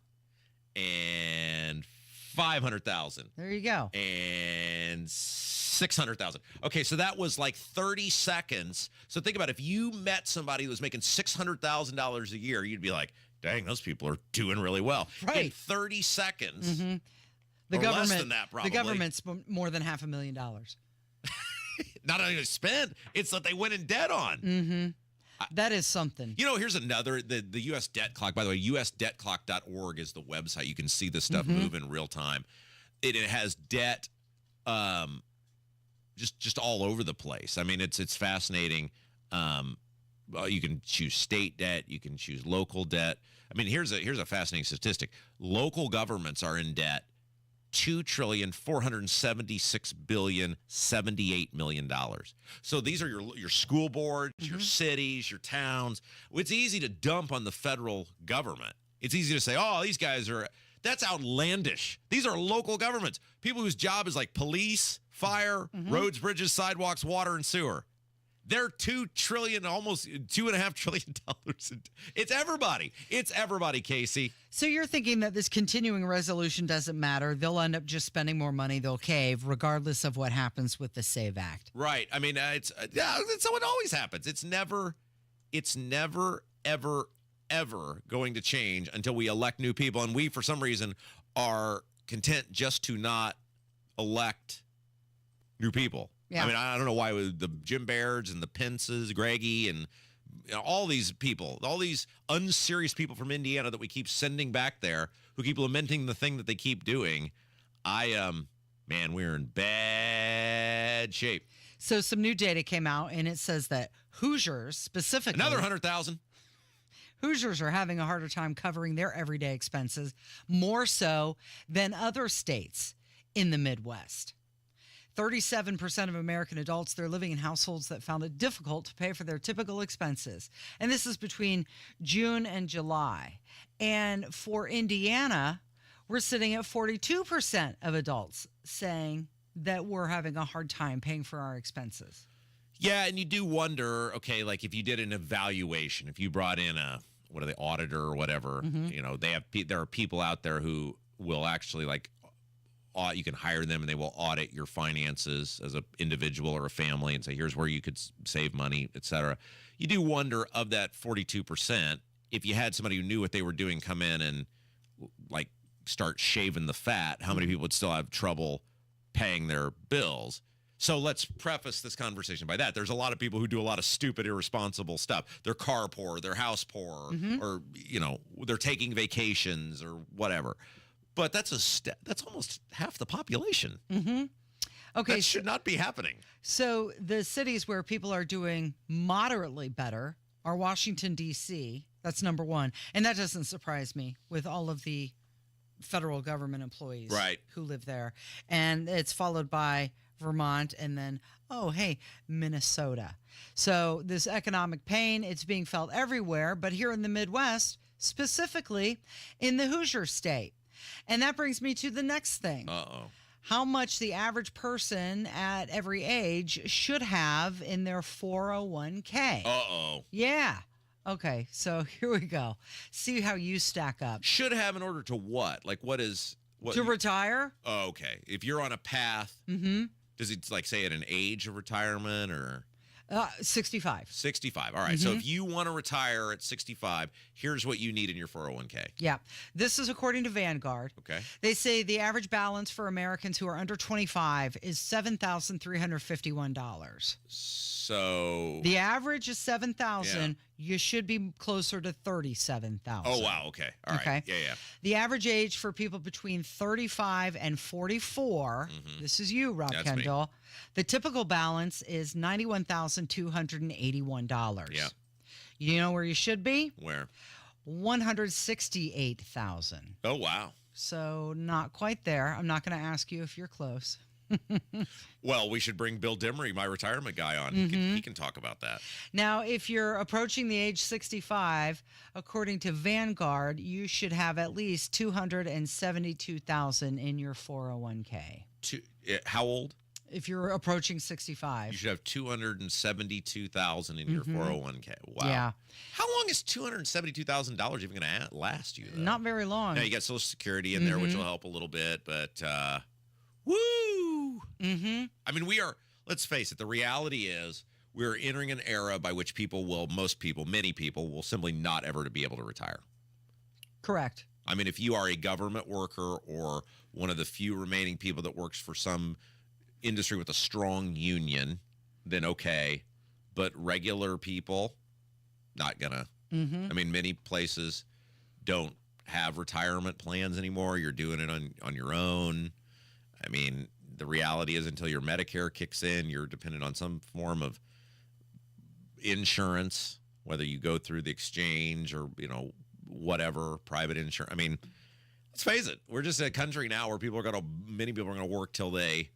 And 500,000. There you go. And 600,000. Okay, so that was like 30 seconds. So think about it. If you met somebody who was making $600,000 a year, you'd be like, dang, those people are doing really well. Right. In 30 seconds. The or government, less than that, probably. The government's more than $500,000. Not only to spend, it's that they went in debt on. That is something. You know, here's another, the U.S. debt clock. By the way, usdebtclock.org is the website. You can see this stuff move in real time. It has debt just all over the place. I mean, it's fascinating. You can choose state debt. You can choose local debt. I mean, here's a fascinating statistic. Local governments are in debt $2,476,078,000,000. So these are your school boards, your cities, your towns. It's easy to dump on the federal government. It's easy to say, oh, these guys that's outlandish. These are local governments. People whose job is like police, fire, roads, bridges, sidewalks, water, and sewer. They're $2 trillion, almost $2.5 trillion. It's everybody. It's everybody, Casey. So you're thinking that this continuing resolution doesn't matter. They'll end up just spending more money. They'll cave, regardless of what happens with the SAVE Act. Right. I mean, it's how it always happens. It's never, ever, ever going to change until we elect new people. And we, for some reason, are content just to not elect new people. Yeah. I mean, I don't know why the Jim Bairds and the Pences, Greggy, and all these people, all these unserious people from Indiana that we keep sending back there who keep lamenting the thing that they keep doing. Man, we're in bad shape. So some new data came out, and it says that Hoosiers specifically... Another 100,000. Hoosiers are having a harder time covering their everyday expenses, more so than other states in the Midwest. 37% of American adults, they're living in households that found it difficult to pay for their typical expenses. And this is between June and July. And for Indiana, we're sitting at 42% of adults saying that we're having a hard time paying for our expenses. Yeah, and you do wonder, okay, like if you did an evaluation, if you brought in a, what are they, auditor or whatever, you know, there are people out there who will actually like, you can hire them and they will audit your finances as an individual or a family and say, here's where you could save money, et cetera. You do wonder, of that 42%, if you had somebody who knew what they were doing come in and like start shaving the fat, how many people would still have trouble paying their bills? So let's preface this conversation by that. There's a lot of people who do a lot of stupid, irresponsible stuff. They're car poor, they're house poor, or, you know, they're taking vacations or whatever. But that's almost half the population. Okay, that should not be happening. So the cities where people are doing moderately better are Washington, D.C. That's number one. And that doesn't surprise me with all of the federal government employees who live there. And it's followed by Vermont and then, Minnesota. So this economic pain, it's being felt everywhere, but here in the Midwest, specifically in the Hoosier state. And that brings me to the next thing. How much the average person at every age should have in their 401k. Yeah. Okay, so here we go. See how you stack up. Should have in order to what? Like what is... to retire? Oh, okay. If you're on a path, does it like say at an age of retirement or... 65. 65. All right. So if you want to retire at 65, here's what you need in your 401k. Yeah. This is according to Vanguard. Okay. They say the average balance for Americans who are under 25 is $7,351. So the average is 7,000. You should be closer to 37,000. Oh, wow. Okay. All right. Yeah. The average age for people between 35 and 44, this is you, Rob Kendall. Me. The typical balance is $91,281. Yeah. You know where you should be? Where? $168,000. Oh, wow. So not quite there. I'm not going to ask you if you're close. Well, we should bring Bill Demery, my retirement guy, on. He can talk about that. Now, if you're approaching the age 65, according to Vanguard, you should have at least $272,000 in your 401k. How old? If you're approaching 65. You should have $272,000 in your 401k. Wow. Yeah. How long is $272,000 even going to last you, though? Not very long. Now, you got Social Security in there, which will help a little bit, but woo! I mean, let's face it, the reality is we're entering an era by which many people will simply not ever to be able to retire. Correct. I mean, if you are a government worker or one of the few remaining people that works for some industry with a strong union, then okay. But regular people, not gonna. I mean, many places don't have retirement plans anymore. You're doing it on your own. I mean, the reality is until your Medicare kicks in, you're dependent on some form of insurance, whether you go through the exchange or, whatever, private insurance. I mean, let's face it. We're just a country now where many people are going to work till they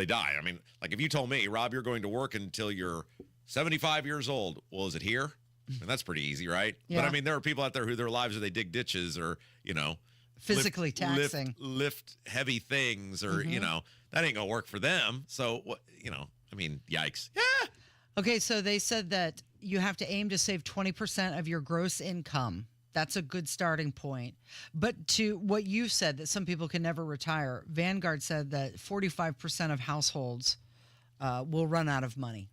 die. I mean, like if you told me, Rob, you're going to work until you're 75 years old. Well, is it here? And that's pretty easy, right? Yeah. But I mean, there are people out there who their lives are they dig ditches or, physically taxing. Lift heavy things or, that ain't going to work for them. So, I mean, yikes. Yeah. Okay, so they said that you have to aim to save 20% of your gross income. That's a good starting point. But to what you said, that some people can never retire, Vanguard said that 45% of households will run out of money.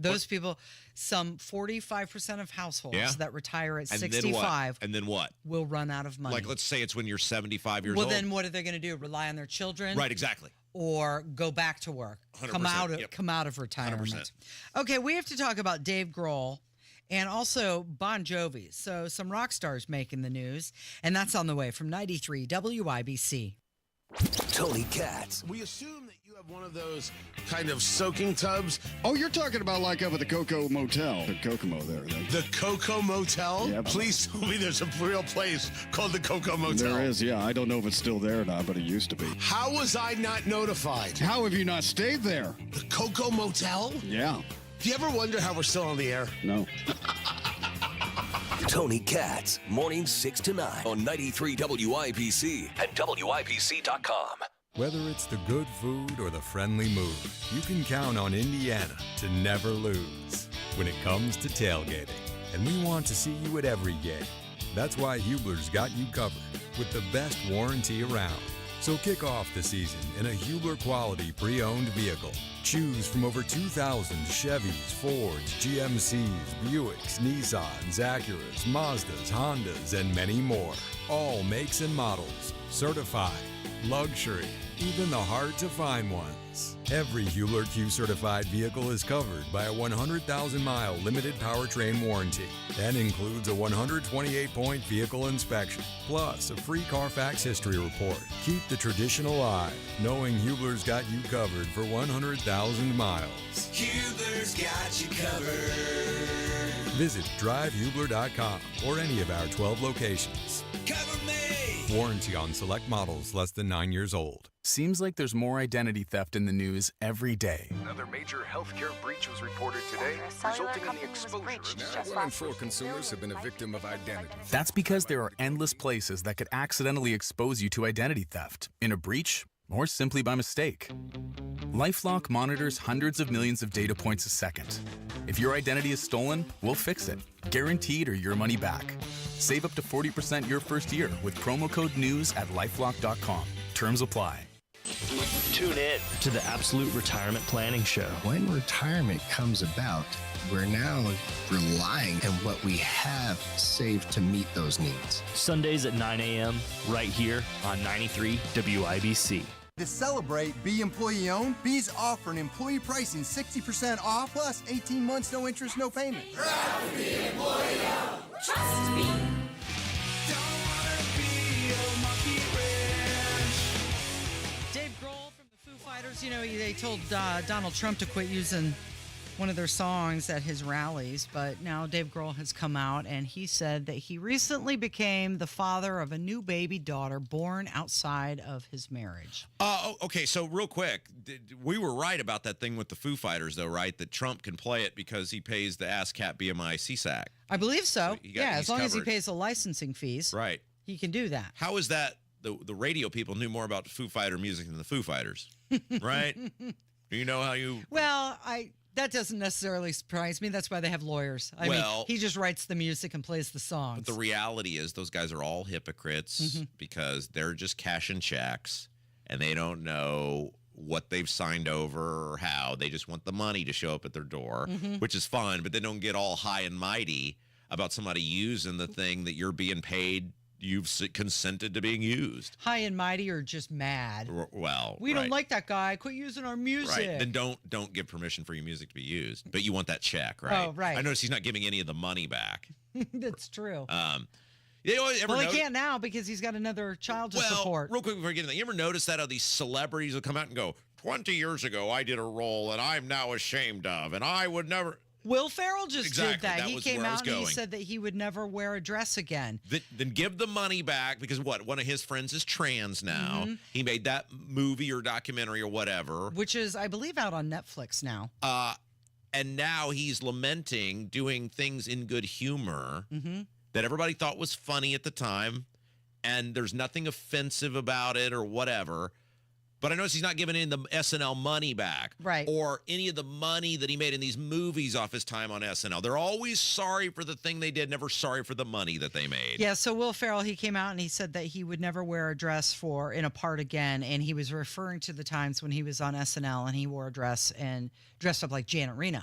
Those people, some 45% of households that retire at 65 and then what? Will run out of money. Like, let's say it's when you're 75 years old. Well, then what are they going to do? Rely on their children? Right, exactly. Or go back to work. 100%, Come out of retirement. 100%. Okay, we have to talk about Dave Grohl and also Bon Jovi. So some rock stars making the news, and that's on the way from 93 WIBC. Tony Katz. We assume that you have one of those kind of soaking tubs. Oh, you're talking about like up at the Coco Motel. The Kokomo there, then. The Coco Motel? Yep. Please tell me there's a real place called the Coco Motel. There is, yeah. I don't know if it's still there or not, but it used to be. How was I not notified? How have you not stayed there? The Coco Motel? Yeah. Do you ever wonder how we're still on the air? No. Tony Katz, mornings 6 to 9 on 93 WIBC and WIBC.com. Whether it's the good food or the friendly mood, you can count on Indiana to never lose when it comes to tailgating. And we want to see you at every game. That's why Hubler's got you covered with the best warranty around. So kick off the season in a Hubler quality pre-owned vehicle. Choose from over 2,000 Chevys, Fords, GMCs, Buicks, Nissans, Acuras, Mazdas, Hondas, and many more. All makes and models. Certified. Luxury. Even the hard-to-find ones. Every Hubler Q-certified vehicle is covered by a 100,000-mile limited powertrain warranty and includes a 128-point vehicle inspection, plus a free Carfax history report. Keep the tradition alive, knowing Hubler's got you covered for 100,000 miles. Hubler's got you covered. Visit drivehubler.com or any of our 12 locations. Cover me. Warranty on select models less than 9 years old. Seems like there's more identity theft in the news every day. Another major healthcare breach was reported today, resulting in the exposure. 1 in 4 consumers have been a victim of identity. That's because there are endless places that could accidentally expose you to identity theft, in a breach, or simply by mistake. LifeLock monitors hundreds of millions of data points a second. If your identity is stolen, we'll fix it, guaranteed or your money back. Save up to 40% your first year with promo code NEWS at LifeLock.com. Terms apply. Tune in to the Absolute Retirement Planning Show. When retirement comes about, we're now relying on what we have saved to meet those needs. Sundays at 9 a.m. right here on 93 WIBC. To celebrate, be employee owned, Bee's offering employee pricing 60% off plus 18 months, no interest, no payment. Proud to be employee owned. Trust me. Dave Grohl from the Foo Fighters, you know, they told Donald Trump to quit using one of their songs at his rallies, but now Dave Grohl has come out and he said that he recently became the father of a new baby daughter born outside of his marriage. Okay, so real quick, we were right about that thing with the Foo Fighters, though, right? That Trump can play it because he pays the ASCAP BMI CSAC. I believe so. Yeah, as long as he covered. pays the licensing fees. Right. He can do that. How is that the radio people knew more about Foo Fighter music than the Foo Fighters? Right? Do you know how you... Well, that doesn't necessarily surprise me. That's why they have lawyers. I mean, he just writes the music and plays the songs. But the reality is those guys are all hypocrites because they're just cashing checks and they don't know what they've signed over or how. They just want the money to show up at their door, which is fun, but they don't get all high and mighty about somebody using the thing that you're being paid. You've consented to being used. High and mighty or just mad. Well, we don't like that guy. Quit using our music. Right. Then don't give permission for your music to be used. But you want that check, right? Oh, right. I notice he's not giving any of the money back. That's true. He can't now because he's got another child to support. Real quick before I get into that, you ever notice that how these celebrities will come out and go, 20 years ago I did a role that I'm now ashamed of, and I would never... Will Ferrell just did that. He came out and he going. said that he would never wear a dress again. Then give the money back because what? One of his friends is trans now. He made that movie or documentary or whatever. Which is, I believe, out on Netflix now. And now he's lamenting doing things in good humor that everybody thought was funny at the time. And there's nothing offensive about it or whatever. But I notice he's not giving any of the SNL money back. Right. Or any of the money that he made in these movies off his time on SNL. They're always sorry for the thing they did, never sorry for the money that they made. Yeah, so Will Ferrell, he came out and he said that he would never wear a dress in a part again. And he was referring to the times when he was on SNL and he wore a dress and dressed up like Janet Reno.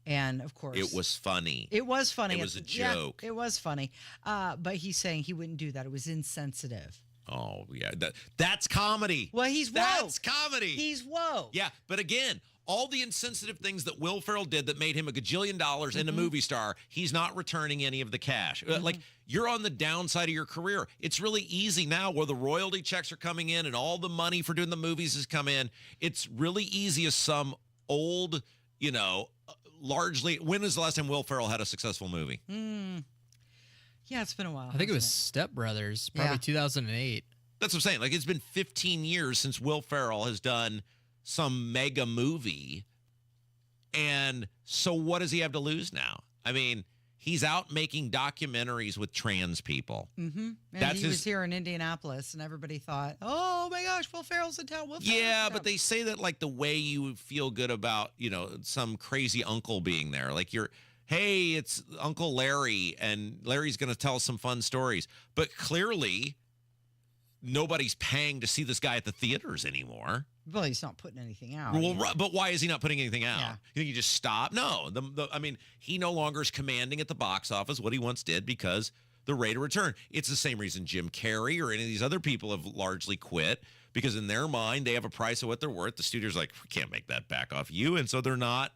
And, of course... It was funny. It was funny. It was a joke. Yeah, it was funny. But he's saying he wouldn't do that. It was insensitive. Oh, yeah. That's comedy. Well, he's woke. That's comedy. He's woke. Yeah, but again, all the insensitive things that Will Ferrell did that made him a gajillion dollars and a movie star, he's not returning any of the cash. Like, you're on the downside of your career. It's really easy now where the royalty checks are coming in and all the money for doing the movies has come in. It's really easy as some old, largely. When was the last time Will Ferrell had a successful movie? Yeah, it's been a while. I think it was Step Brothers, probably 2008. That's what I'm saying. Like, it's been 15 years since Will Ferrell has done some mega movie. And so what does he have to lose now? I mean, he's out making documentaries with trans people. Mm-hmm. And he was here in Indianapolis, and everybody thought, oh, my gosh, Will Ferrell's in town. Yeah, but they say that, like, the way you feel good about, some crazy uncle being there. Like, hey, it's Uncle Larry, and Larry's going to tell us some fun stories. But clearly, nobody's paying to see this guy at the theaters anymore. Well, he's not putting anything out. Well, but why is he not putting anything out? Yeah. You think he just stopped? No. I mean, he no longer is commanding at the box office what he once did because the rate of return. It's the same reason Jim Carrey or any of these other people have largely quit, because in their mind, they have a price of what they're worth. The studio's like, we can't make that back off you. And so they're not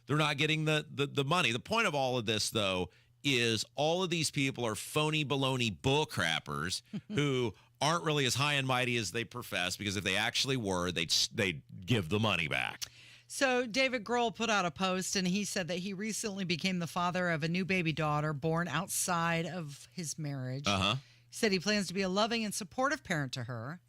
getting the money. The point of all of this, though, is all of these people are phony baloney bull crappers who aren't really as high and mighty as they profess, because if they actually were, they'd give the money back. So David Grohl put out a post, and he said that he recently became the father of a new baby daughter born outside of his marriage. Uh-huh. He said he plans to be a loving and supportive parent to her.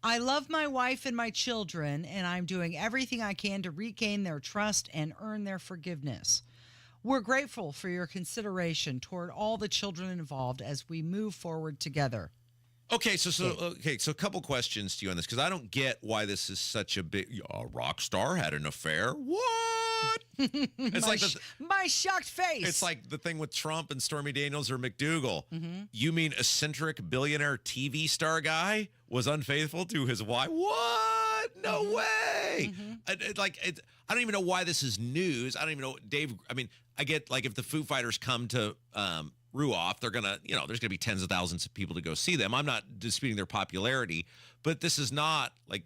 I love my wife and my children, and I'm doing everything I can to regain their trust and earn their forgiveness. We're grateful for your consideration toward all the children involved as we move forward together. Okay, so a couple questions to you on this, because I don't get why this is such a big rock star had an affair. What? It's my shocked face. It's like the thing with Trump and Stormy Daniels or McDougal. Mm-hmm. You mean eccentric billionaire TV star guy was unfaithful to his wife? What? No way. I don't even know why this is news. I don't even know, Dave. I mean, I get, like, if the Foo Fighters come to Ruoff, they're gonna, there's gonna be tens of thousands of people to go see them. I'm not disputing their popularity, but this is not like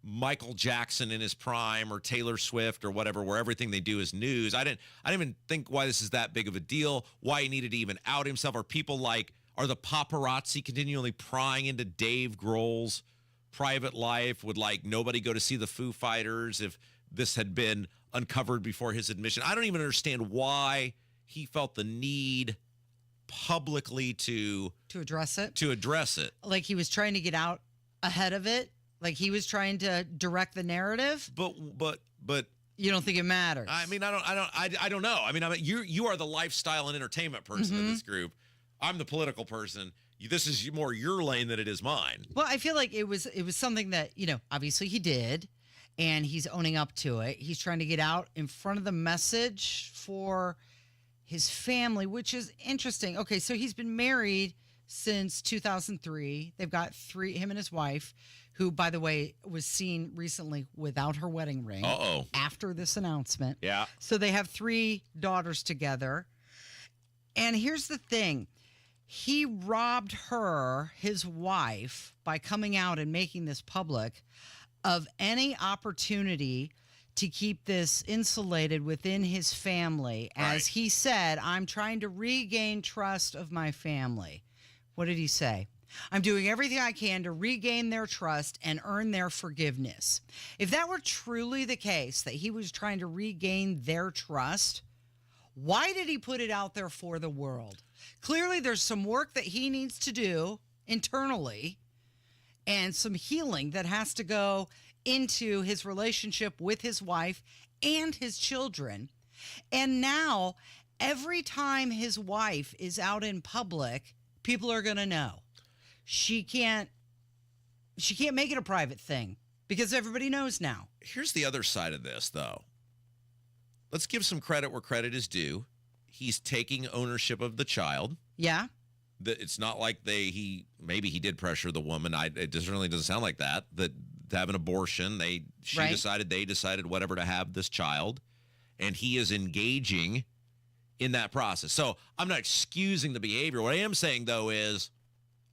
Michael Jackson in his prime or Taylor Swift or whatever, where everything they do is news. I didn't even think why this is that big of a deal, why he needed to even out himself. Are the paparazzi continually prying into Dave Grohl's private life? Would, like, nobody go to see the Foo Fighters if this had been uncovered before his admission? I don't even understand why he felt the need publicly to address it. Like, he was trying to get out ahead of it. Like, he was trying to direct the narrative. But you don't think it matters? I mean, I don't know. I mean, you are the lifestyle and entertainment person in this group. I'm the political person. This is more your lane than it is mine. Well, I feel like it was something that, obviously he did, and he's owning up to it. He's trying to get out in front of the message for his family, which is interesting. Okay, so he's been married since 2003. They've got him and his wife, who, by the way, was seen recently without her wedding ring. Uh-oh. After this announcement. Yeah. So they have 3 daughters together. And here's the thing. He robbed her, his wife, by coming out and making this public, of any opportunity to keep this insulated within his family. As he said, I'm trying to regain trust of my family. What did he say? I'm doing everything I can to regain their trust and earn their forgiveness. If that were truly the case, that he was trying to regain their trust, why did he put it out there for the world? Clearly, there's some work that he needs to do internally and some healing that has to go into his relationship with his wife and his children. And now, every time his wife is out in public, people are going to know. She can't make it a private thing because everybody knows now. Here's the other side of this, though. Let's give some credit where credit is due. He's taking ownership of the child. Yeah. It's not like maybe he did pressure the woman. It certainly doesn't sound like that. That to have an abortion, they decided whatever to have this child, and he is engaging in that process. So I'm not excusing the behavior. What I am saying, though, is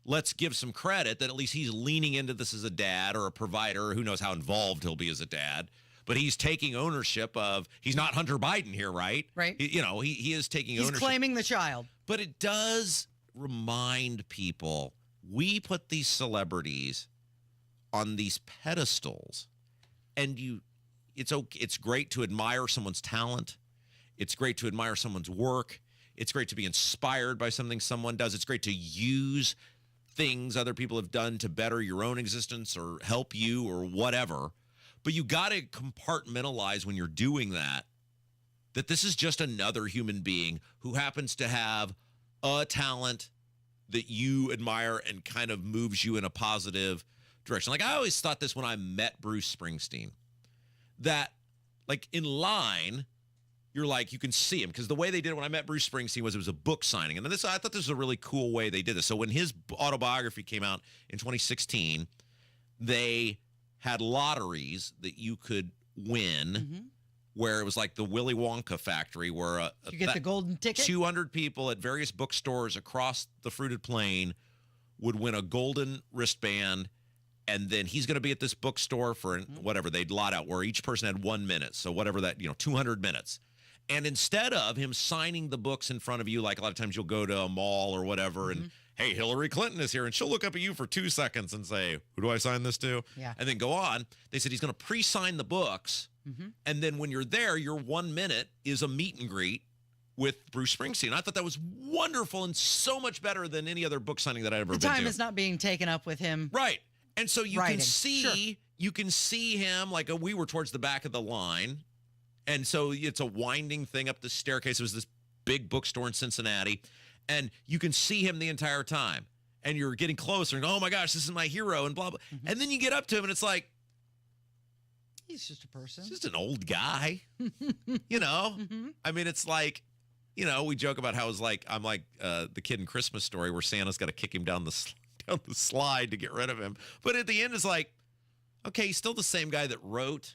let's give some credit that at least he's leaning into this as a dad or a provider, or who knows how involved he'll be as a dad. But he's taking ownership of, he's not Hunter Biden here, right? Right. He is taking ownership. He's claiming the child. But it does remind people, we put these celebrities on these pedestals, and it's great to admire someone's talent. It's great to admire someone's work. It's great to be inspired by something someone does. It's great to use things other people have done to better your own existence or help you or whatever. But you got to compartmentalize when you're doing that this is just another human being who happens to have a talent that you admire and kind of moves you in a positive direction. Like, I always thought this when I met Bruce Springsteen, that like in line, you're like, you can see him, because the way they did it when I met Bruce Springsteen was it was a book signing. And then I thought this was a really cool way they did this. So when his autobiography came out in 2016, they had lotteries that you could win, where it was like the Willy Wonka factory, where you get the golden ticket. 200 people at various bookstores across the fruited plain would win a golden wristband, and then he's going to be at this bookstore for whatever they'd lot out, where each person had 1 minute. So whatever that, 200 minutes. And instead of him signing the books in front of you, like a lot of times you'll go to a mall or whatever, and hey, Hillary Clinton is here, and she'll look up at you for 2 seconds and say, who do I sign this to? Yeah. And then go on. They said he's going to pre-sign the books, and then when you're there, your 1 minute is a meet and greet with Bruce Springsteen. I thought that was wonderful and so much better than any other book signing that I've ever been to. The time is not being taken up with him. Right. And so you writing. can see you can see him, like we were towards the back of the line. And so it's a winding thing up the staircase. It was this big bookstore in Cincinnati. And you can see him the entire time. And you're getting closer and, oh my gosh, this is my hero, and blah, blah. And then you get up to him and it's like, he's just a person. He's just an old guy. I mean, it's like, we joke about how it's like, I'm like the kid in Christmas Story where Santa's got to kick him down the slide to get rid of him. But at the end, it's like, okay, he's still the same guy that wrote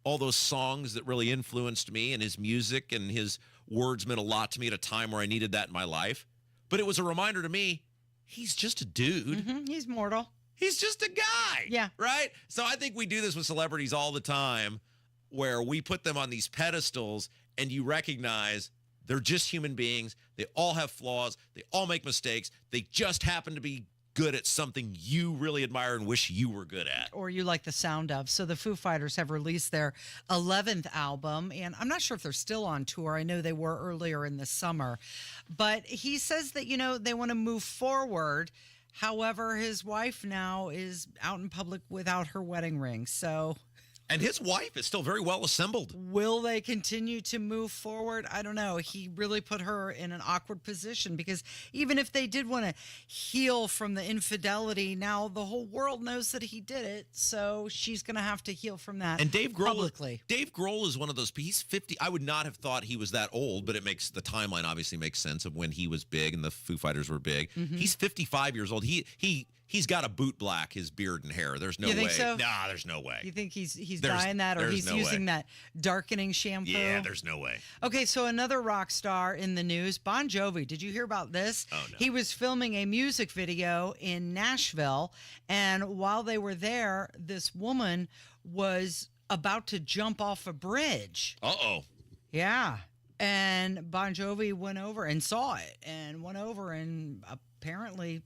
all those songs that really influenced me, and his music and his words meant a lot to me at a time where I needed that in my life. But it was a reminder to me, he's just a dude. He's mortal. He's just a guy. Yeah. Right? So I think we do this with celebrities all the time, where we put them on these pedestals and you recognize they're just human beings. They all have flaws. They all make mistakes. They just happen to be good at something you really admire and wish you were good at. Or you like the sound of. So the Foo Fighters have released their 11th album, and I'm not sure if they're still on tour. I know they were earlier in the summer. But he says that, they want to move forward. However, his wife now is out in public without her wedding ring. So... And his wife is still very well assembled. Will they continue to move forward? I don't know. He really put her in an awkward position, because even if they did want to heal from the infidelity, now the whole world knows that he did it. So she's going to have to heal from that. And Dave Grohl, publicly. Dave Grohl is one of those. He's 50. I would not have thought he was that old, but it makes the timeline obviously makes sense of when he was big and the Foo Fighters were big. He's 55 years old. He's got to boot black his beard and hair. There's no way. You think so? Nah, there's no way. You think he's dyeing that, or he's using that darkening shampoo? Yeah, there's no way. Okay, so another rock star in the news, Bon Jovi. Did you hear about this? Oh, no. He was filming a music video in Nashville, and while they were there, this woman was about to jump off a bridge. Uh-oh. Yeah. And Bon Jovi went over and saw it, and went over and apparently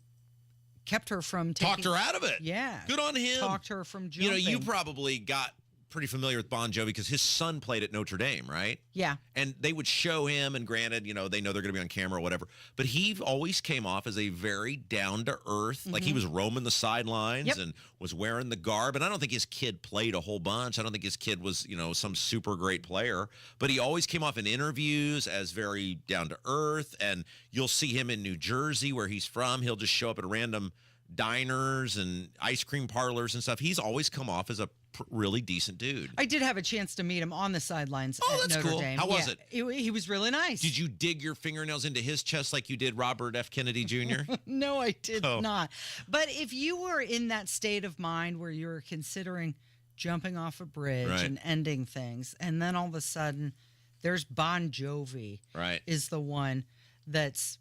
kept her from talked her out of it. Yeah. Good on him. Talked her from jumping. You probably got pretty familiar with Bon Jovi because his son played at Notre Dame, right? Yeah. And they would show him, and granted, they know they're going to be on camera or whatever, but he always came off as a very down-to-earth, like he was roaming the sidelines and was wearing the garb. And I don't think his kid played a whole bunch. I don't think his kid was, some super great player, but he always came off in interviews as very down-to-earth. And you'll see him in New Jersey, where he's from. He'll just show up at random diners and ice cream parlors and stuff. He's always come off as a really decent dude. I did have a chance to meet him on the sidelines at that's Notre cool. Dame. How was it? He was really nice. Did you dig your fingernails into his chest like you did Robert F. Kennedy Jr.? No, I did not. But if you were in that state of mind where you were considering jumping off a bridge and ending things, and then all of a sudden there's Bon Jovi is the one that's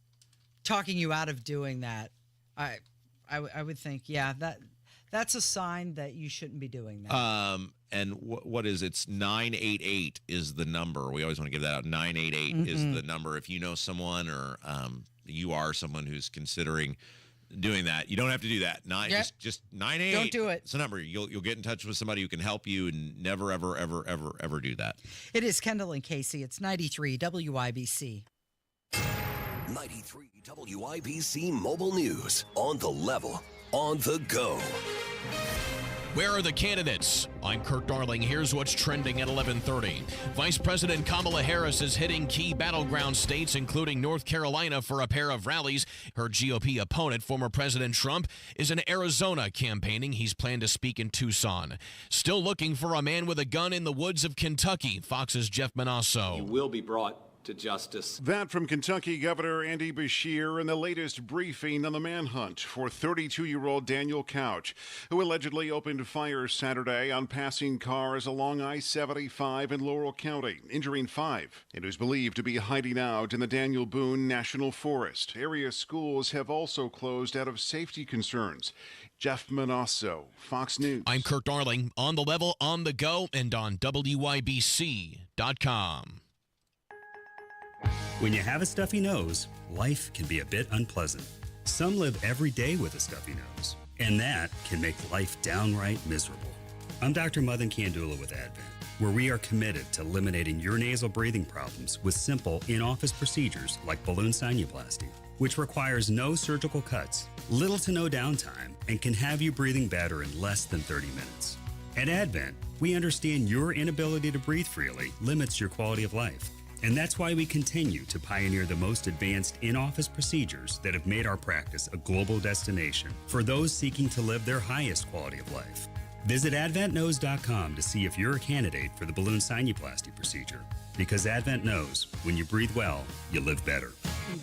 talking you out of doing that. I would think, yeah, that's a sign that you shouldn't be doing that. And what is it's 988 is the number. We always want to give that out. 988 is the number. If you know someone or you are someone who's considering doing that, you don't have to do that. Just 988. Don't do it. It's a number. You'll get in touch with somebody who can help you, and never ever do that. It is Kendall and Casey. It's 93 WIBC. 93 WIBC Mobile News. On the level, on the go. Where are the candidates? I'm Kurt Darling. Here's what's trending at 11:30. Vice President Kamala Harris is hitting key battleground states, including North Carolina, for a pair of rallies. Her GOP opponent, former President Trump, is in Arizona campaigning. He's planned to speak in Tucson. Still looking for a man with a gun in the woods of Kentucky. Fox's Jeff Manasso. He will be brought to justice. That from Kentucky Governor Andy Beshear in the latest briefing on the manhunt for 32-year-old Daniel Couch, who allegedly opened fire Saturday on passing cars along I-75 in Laurel County, injuring 5, and who's believed to be hiding out in the Daniel Boone National Forest. Area schools have also closed out of safety concerns. Jeff Manasso, Fox News. I'm Kurt Darling, on the level, on the go, and on WYBC.com. When you have a stuffy nose, life can be a bit unpleasant. Some live every day with a stuffy nose, and that can make life downright miserable. I'm Dr. Madan Kandula with Advent, where we are committed to eliminating your nasal breathing problems with simple in-office procedures like balloon sinuplasty, which requires no surgical cuts, little to no downtime, and can have you breathing better in less than 30 minutes. At Advent, we understand your inability to breathe freely limits your quality of life. And that's why we continue to pioneer the most advanced in-office procedures that have made our practice a global destination for those seeking to live their highest quality of life. Visit AdventKnows.com to see if you're a candidate for the balloon sinuplasty procedure. Because Advent knows when you breathe well, you live better.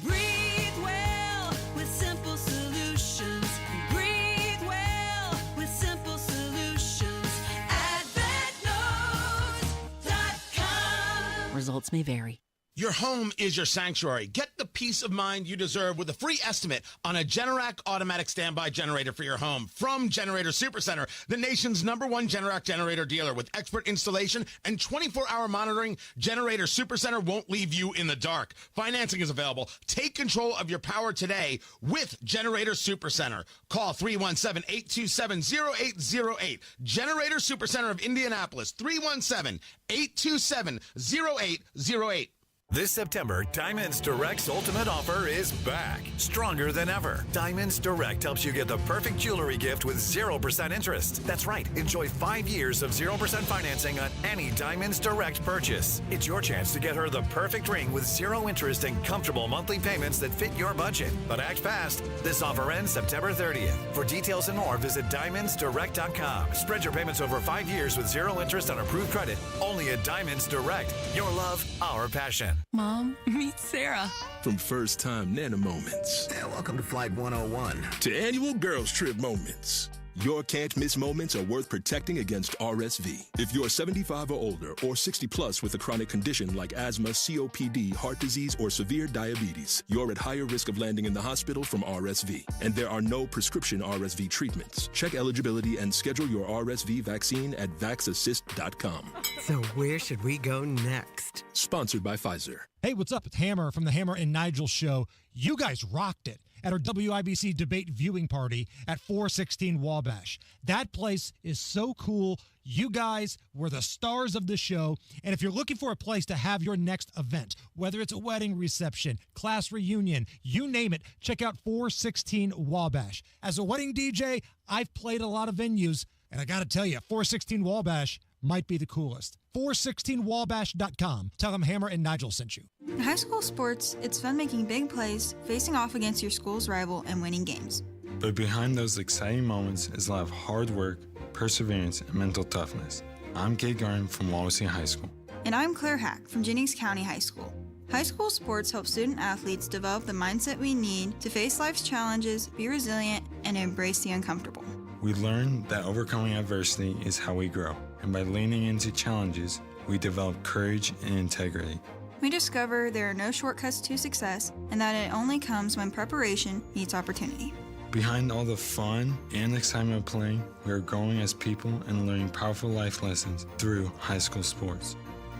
Breathe well with simple solutions. Breathe well with simple solutions. AdventKnows.com. Results may vary. Your home is your sanctuary. Get the peace of mind you deserve with a free estimate on a Generac automatic standby generator for your home from Generator Supercenter, the nation's #1 Generac generator dealer. With expert installation and 24-hour monitoring, Generator Supercenter won't leave you in the dark. Financing is available. Take control of your power today with Generator Supercenter. Call 317-827-0808. Generator Supercenter of Indianapolis, 317-827-0808. This September, Diamonds Direct's ultimate offer is back, stronger than ever. Diamonds Direct helps you get the perfect jewelry gift with 0% interest. That's right, enjoy 5 years of 0% financing on any Diamonds Direct purchase. It's your chance to get her the perfect ring with 0 interest and comfortable monthly payments that fit your budget. But act fast. This offer ends September 30th. For details and more, visit DiamondsDirect.com. Spread your payments over 5 years with 0 interest on approved credit. Only at Diamonds Direct. Your love, our passion. Mom, meet Sarah. From first-time Nana moments. Welcome to Flight 101. To annual girls trip moments. Your can't-miss moments are worth protecting against RSV. If you're 75 or older or 60 plus with a chronic condition like asthma, COPD, heart disease, or severe diabetes, you're at higher risk of landing in the hospital from RSV. And there are no prescription RSV treatments. Check eligibility and schedule your RSV vaccine at vaxassist.com. So where should we go next? Sponsored by Pfizer. Hey, what's up? It's Hammer from the Hammer and Nigel Show. You guys rocked it at our WIBC debate viewing party at 416 Wabash. That place is so cool. You guys were the stars of the show. And if you're looking for a place to have your next event, whether it's a wedding reception, class reunion, you name it, check out 416 Wabash. As a wedding DJ, I've played a lot of venues, and I got to tell you, 416 Wabash might be the coolest. 416wabash.com. Tell them Hammer and Nigel sent you. In high school sports, it's fun making big plays, facing off against your school's rival, and winning games. But behind those exciting moments is a lot of hard work, perseverance, and mental toughness. I'm Kate Garden from Wawasee High School. And I'm Claire Hack from Jennings County High School. High school sports help student athletes develop the mindset we need to face life's challenges, be resilient, and embrace the uncomfortable. We learn that overcoming adversity is how we grow. And by leaning into challenges, we develop courage and integrity. We discover there are no shortcuts to success and that it only comes when preparation meets opportunity. Behind all the fun and excitement of playing, we are growing as people and learning powerful life lessons through high school sports.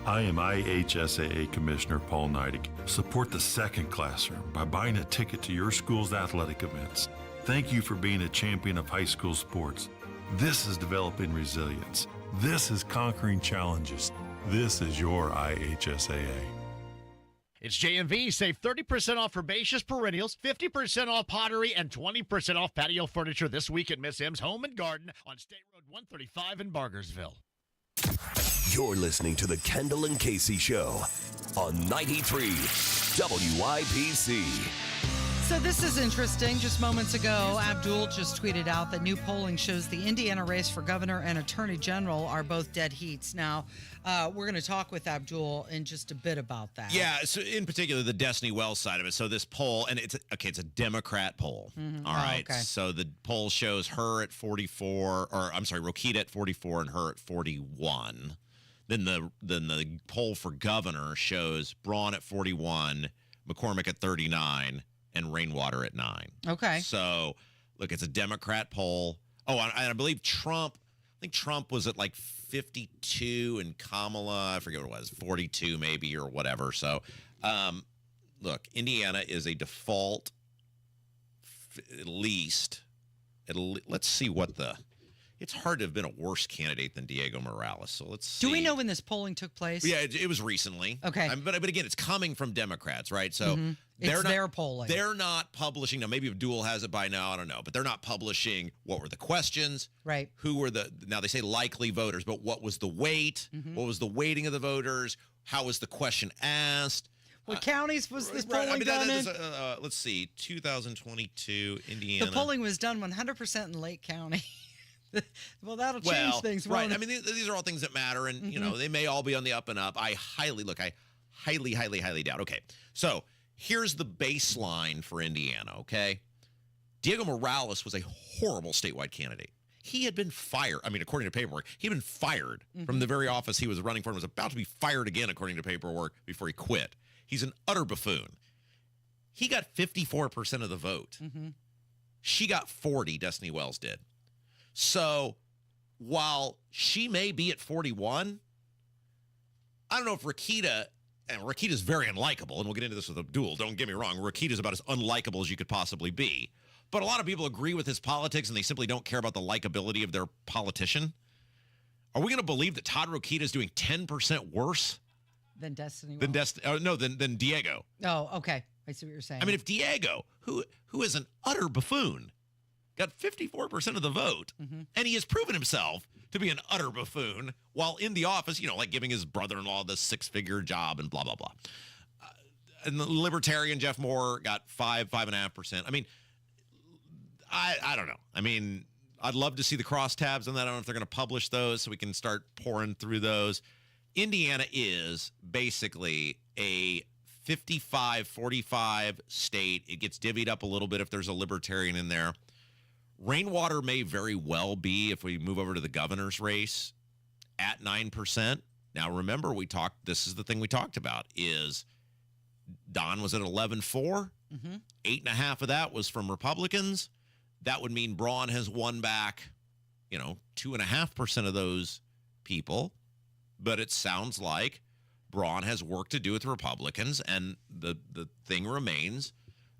I am IHSAA Commissioner Paul Neidig. Support the second classroom by buying a ticket to your school's athletic events. Thank you for being a champion of high school sports. This is developing resilience. This is conquering challenges. This is your IHSAA. It's JMV. Save 30% off herbaceous perennials, 50% off pottery, and 20% off patio furniture this week at Miss M's Home and Garden on State Road 135 in Bargersville. You're listening to the Kendall and Casey Show on 93 WIBC. So this is interesting. Just moments ago, Abdul just tweeted out that new polling shows the Indiana race for governor and attorney general are both dead heats. Now, we're going to talk with Abdul in just a bit about that. Yeah, so in particular, the Destiny Wells side of it. So this poll, and it's a Democrat poll. Mhm. All Oh, right. okay. So the poll shows her at 44, or I'm sorry, Rokita at 44 and her at 41. Then the poll for governor shows Braun at 41, McCormick at 39, and Rainwater at 9. Okay. So, look, it's a Democrat poll. Oh, and I believe Trump, I think Trump was at like 52 and Kamala, I forget what it was, 42 maybe or whatever. So, look, Indiana is a default, at least, let's see what it's hard to have been a worse candidate than Diego Morales. So let's see. Do we know when this polling took place? Yeah, it was recently. Okay. But again, it's coming from Democrats, right? So It's their polling. They're not publishing. Now, maybe Abdul has it by now. I don't know. But they're not publishing what were the questions. Right. Who were now they say likely voters, but what was the weight? What was the weighting of the voters? How was the question asked? What counties was this Right, polling done in? Let's see. 2022, Indiana. The polling was done 100% in Lake County. Well, that'll change things, right? won't I it? mean, these are all things that matter, and you know they may all be on the up and up. I highly doubt. Okay, so here's the baseline for Indiana. Okay, Diego Morales was a horrible statewide candidate. He had been fired. I mean, according to paperwork, he had been fired from the very office he was running for and was about to be fired again, according to paperwork, before he quit. He's an utter buffoon. He got 54% of the vote. She got 40, Destiny Wells did. So while she may be at 41, I don't know if Rokita, and Rokita's very unlikable, and we'll get into this with Abdul, don't get me wrong, Rokita's about as unlikable as you could possibly be. But a lot of people agree with his politics, and they simply don't care about the likability of their politician. Are we going to believe that Todd Rokita is doing 10% worse Than Destiny than Wells. than Diego? Oh, okay. I see what you're saying. I mean, if Diego, who is an utter buffoon, got 54% of the vote, and he has proven himself to be an utter buffoon while in the office, you know, like giving his brother-in-law the six-figure job and blah, blah, blah. And the libertarian Jeff Moore got 5.5%. I mean, I don't know. I mean, I'd love to see the crosstabs on that. I don't know if they're going to publish those so we can start pouring through those. Indiana is basically a 55-45 state. It gets divvied up a little bit if there's a libertarian in there. Rainwater may very well be, if we move over to the governor's race, at 9%. Now, remember, this is the thing we talked about, is Don was at 11.4. 8.5 of that was from Republicans. That would mean Braun has won back, 2.5% of those people. But it sounds like Braun has work to do with Republicans, and the thing remains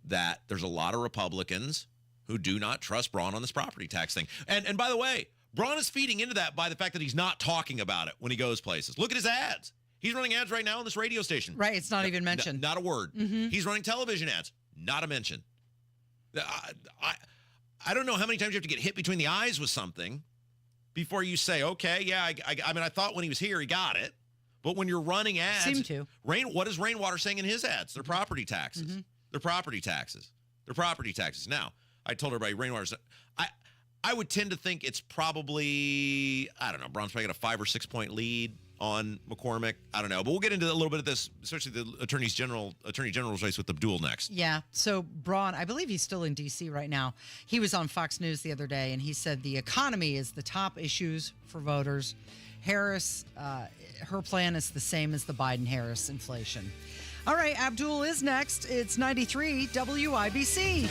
that there's a lot of Republicans who do not trust Braun on this property tax thing. And by the way, Braun is feeding into that by the fact that he's not talking about it when he goes places. Look at his ads. He's running ads right now on this radio station. Right, it's not even mentioned. Not a word. He's running television ads. Not a mention. I don't know how many times you have to get hit between the eyes with something before you say, okay, yeah, I mean, I thought when he was here, he got it. But when you're running ads, Seem to. What is Rainwater saying in his ads? They're property taxes. They're property taxes. They're property taxes. Now, I told everybody Rainwater's. I would tend to think it's probably, I don't know, Braun's probably got a 5 or 6 point lead on McCormick. I don't know, but we'll get into a little bit of this, especially the Attorney General's race with Abdul next. Yeah. So Braun, I believe he's still in D.C. right now. He was on Fox News the other day, and he said the economy is the top issues for voters. Harris, her plan is the same as the Biden-Harris inflation. All right, Abdul is next. It's 93 WIBC.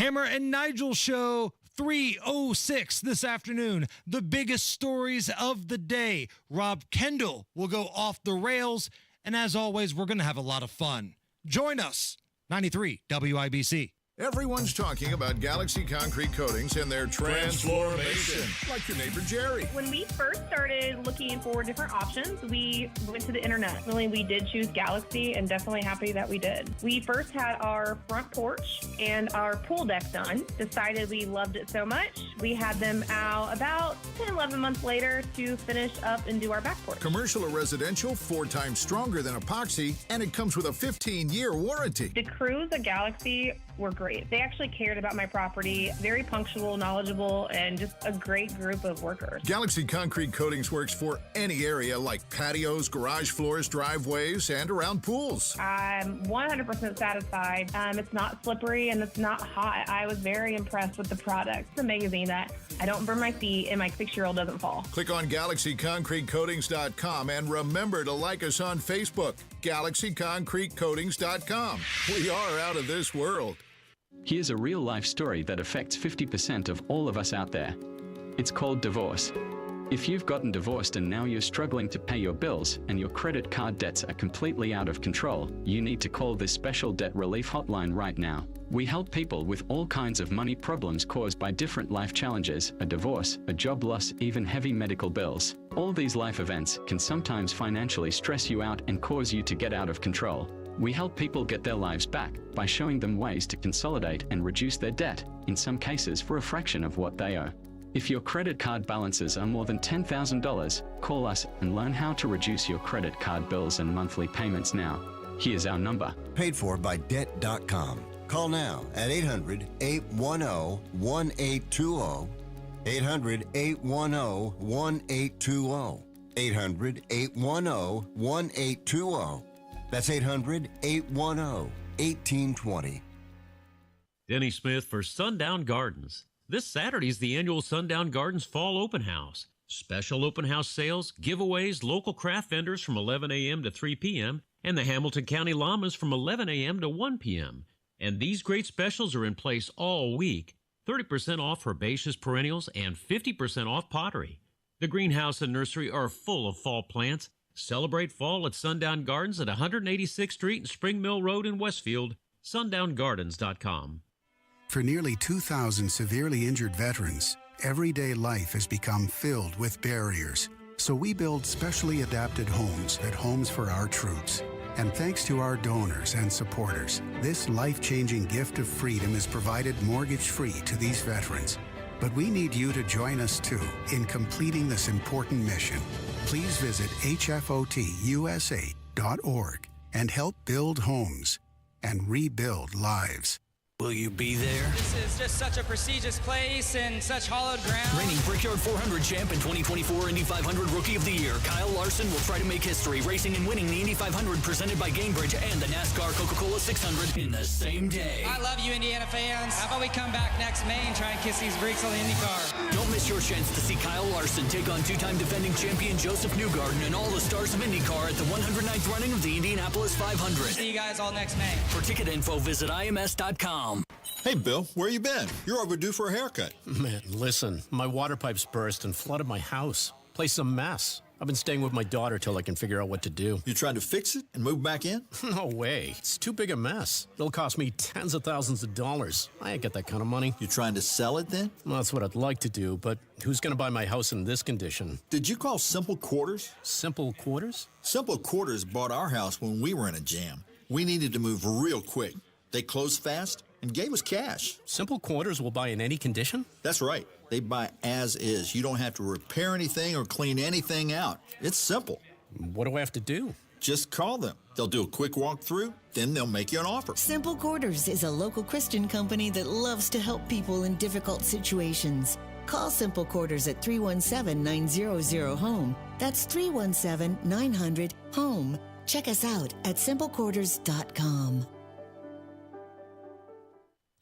Hammer and Nigel Show 3:06 this afternoon. The biggest stories of the day. Rob Kendall will go off the rails. And as always, we're going to have a lot of fun. Join us, 93 WIBC. Everyone's talking about Galaxy Concrete Coatings and their transformation, like your neighbor Jerry. When we first started looking for different options, we went to the internet. Really, we did choose Galaxy, and definitely happy that we did. We first had our front porch and our pool deck done. Decided we loved it so much, we had them out about 10, 11 months later to finish up and do our back porch. Commercial or residential, 4 times stronger than epoxy, and it comes with a 15-year warranty. The crews at Galaxy were great. They actually cared about my property, very punctual, knowledgeable, and just a great group of workers. Galaxy Concrete Coatings works for any area like patios, garage floors, driveways, and around pools. I'm 100% satisfied. It's not slippery and it's not hot. I was very impressed with the product. It's amazing that I don't burn my feet and my 6-year-old doesn't fall. Click on GalaxyConcreteCoatings.com and remember to like us on Facebook, GalaxyConcreteCoatings.com. We are out of this world. Here's a real-life story that affects 50% of all of us out there. It's called divorce. If you've gotten divorced and now you're struggling to pay your bills and your credit card debts are completely out of control, you need to call this special debt relief hotline right now. We help people with all kinds of money problems caused by different life challenges, a divorce, a job loss, even heavy medical bills. All these life events can sometimes financially stress you out and cause you to get out of control. We help people get their lives back by showing them ways to consolidate and reduce their debt, in some cases for a fraction of what they owe. If your credit card balances are more than $10,000, call us and learn how to reduce your credit card bills and monthly payments now. Here's our number. Paid for by Debt.com. Call now at 800-810-1820. 800-810-1820. 800-810-1820. That's 800-810-1820. Denny Smith for Sundown Gardens. This Saturday is the annual Sundown Gardens Fall Open House. Special open house sales, giveaways, local craft vendors from 11 a.m. to 3 p.m., and the Hamilton County Llamas from 11 a.m. to 1 p.m. And these great specials are in place all week. 30% off herbaceous perennials and 50% off pottery. The greenhouse and nursery are full of fall plants. Celebrate fall at Sundown Gardens at 186th Street and Spring Mill Road in Westfield. SundownGardens.com. For nearly 2,000 severely injured veterans, everyday life has become filled with barriers. So we build specially adapted homes at Homes for Our Troops. And thanks to our donors and supporters, this life-changing gift of freedom is provided mortgage-free to these veterans. But we need you to join us, too, in completing this important mission. Please visit hfotusa.org and help build homes and rebuild lives. Will you be there? This is just such a prestigious place and such hallowed ground. Reigning Brickyard 400 champ and 2024 Indy 500 Rookie of the Year, Kyle Larson will try to make history racing and winning the Indy 500 presented by Gamebridge and the NASCAR Coca-Cola 600 in the same day. I love you, Indiana fans. How about we come back next May and try and kiss these Greeks on the IndyCar? Don't miss your chance to see Kyle Larson take on two-time defending champion Joseph Newgarden and all the stars of IndyCar at the 109th running of the Indianapolis 500. See you guys all next May. For ticket info, visit ims.com. Hey, Bill, where you been? You're overdue for a haircut. Man, listen, my water pipes burst and flooded my house. Place a mess. I've been staying with my daughter till I can figure out what to do. You trying to fix it and move back in? No way. It's too big a mess. It'll cost me tens of thousands of dollars. I ain't got that kind of money. You trying to sell it then? Well, that's what I'd like to do, but who's going to buy my house in this condition? Did you call Simple Quarters? Simple Quarters? Simple Quarters bought our house when we were in a jam. We needed to move real quick. They closed fast and gave us cash. Simple Quarters will buy in any condition? That's right. They buy as is. You don't have to repair anything or clean anything out. It's simple. What do I have to do? Just call them. They'll do a quick walkthrough, then they'll make you an offer. Simple Quarters is a local Christian company that loves to help people in difficult situations. Call Simple Quarters at 317-900-HOME. That's 317-900-HOME. Check us out at simplequarters.com.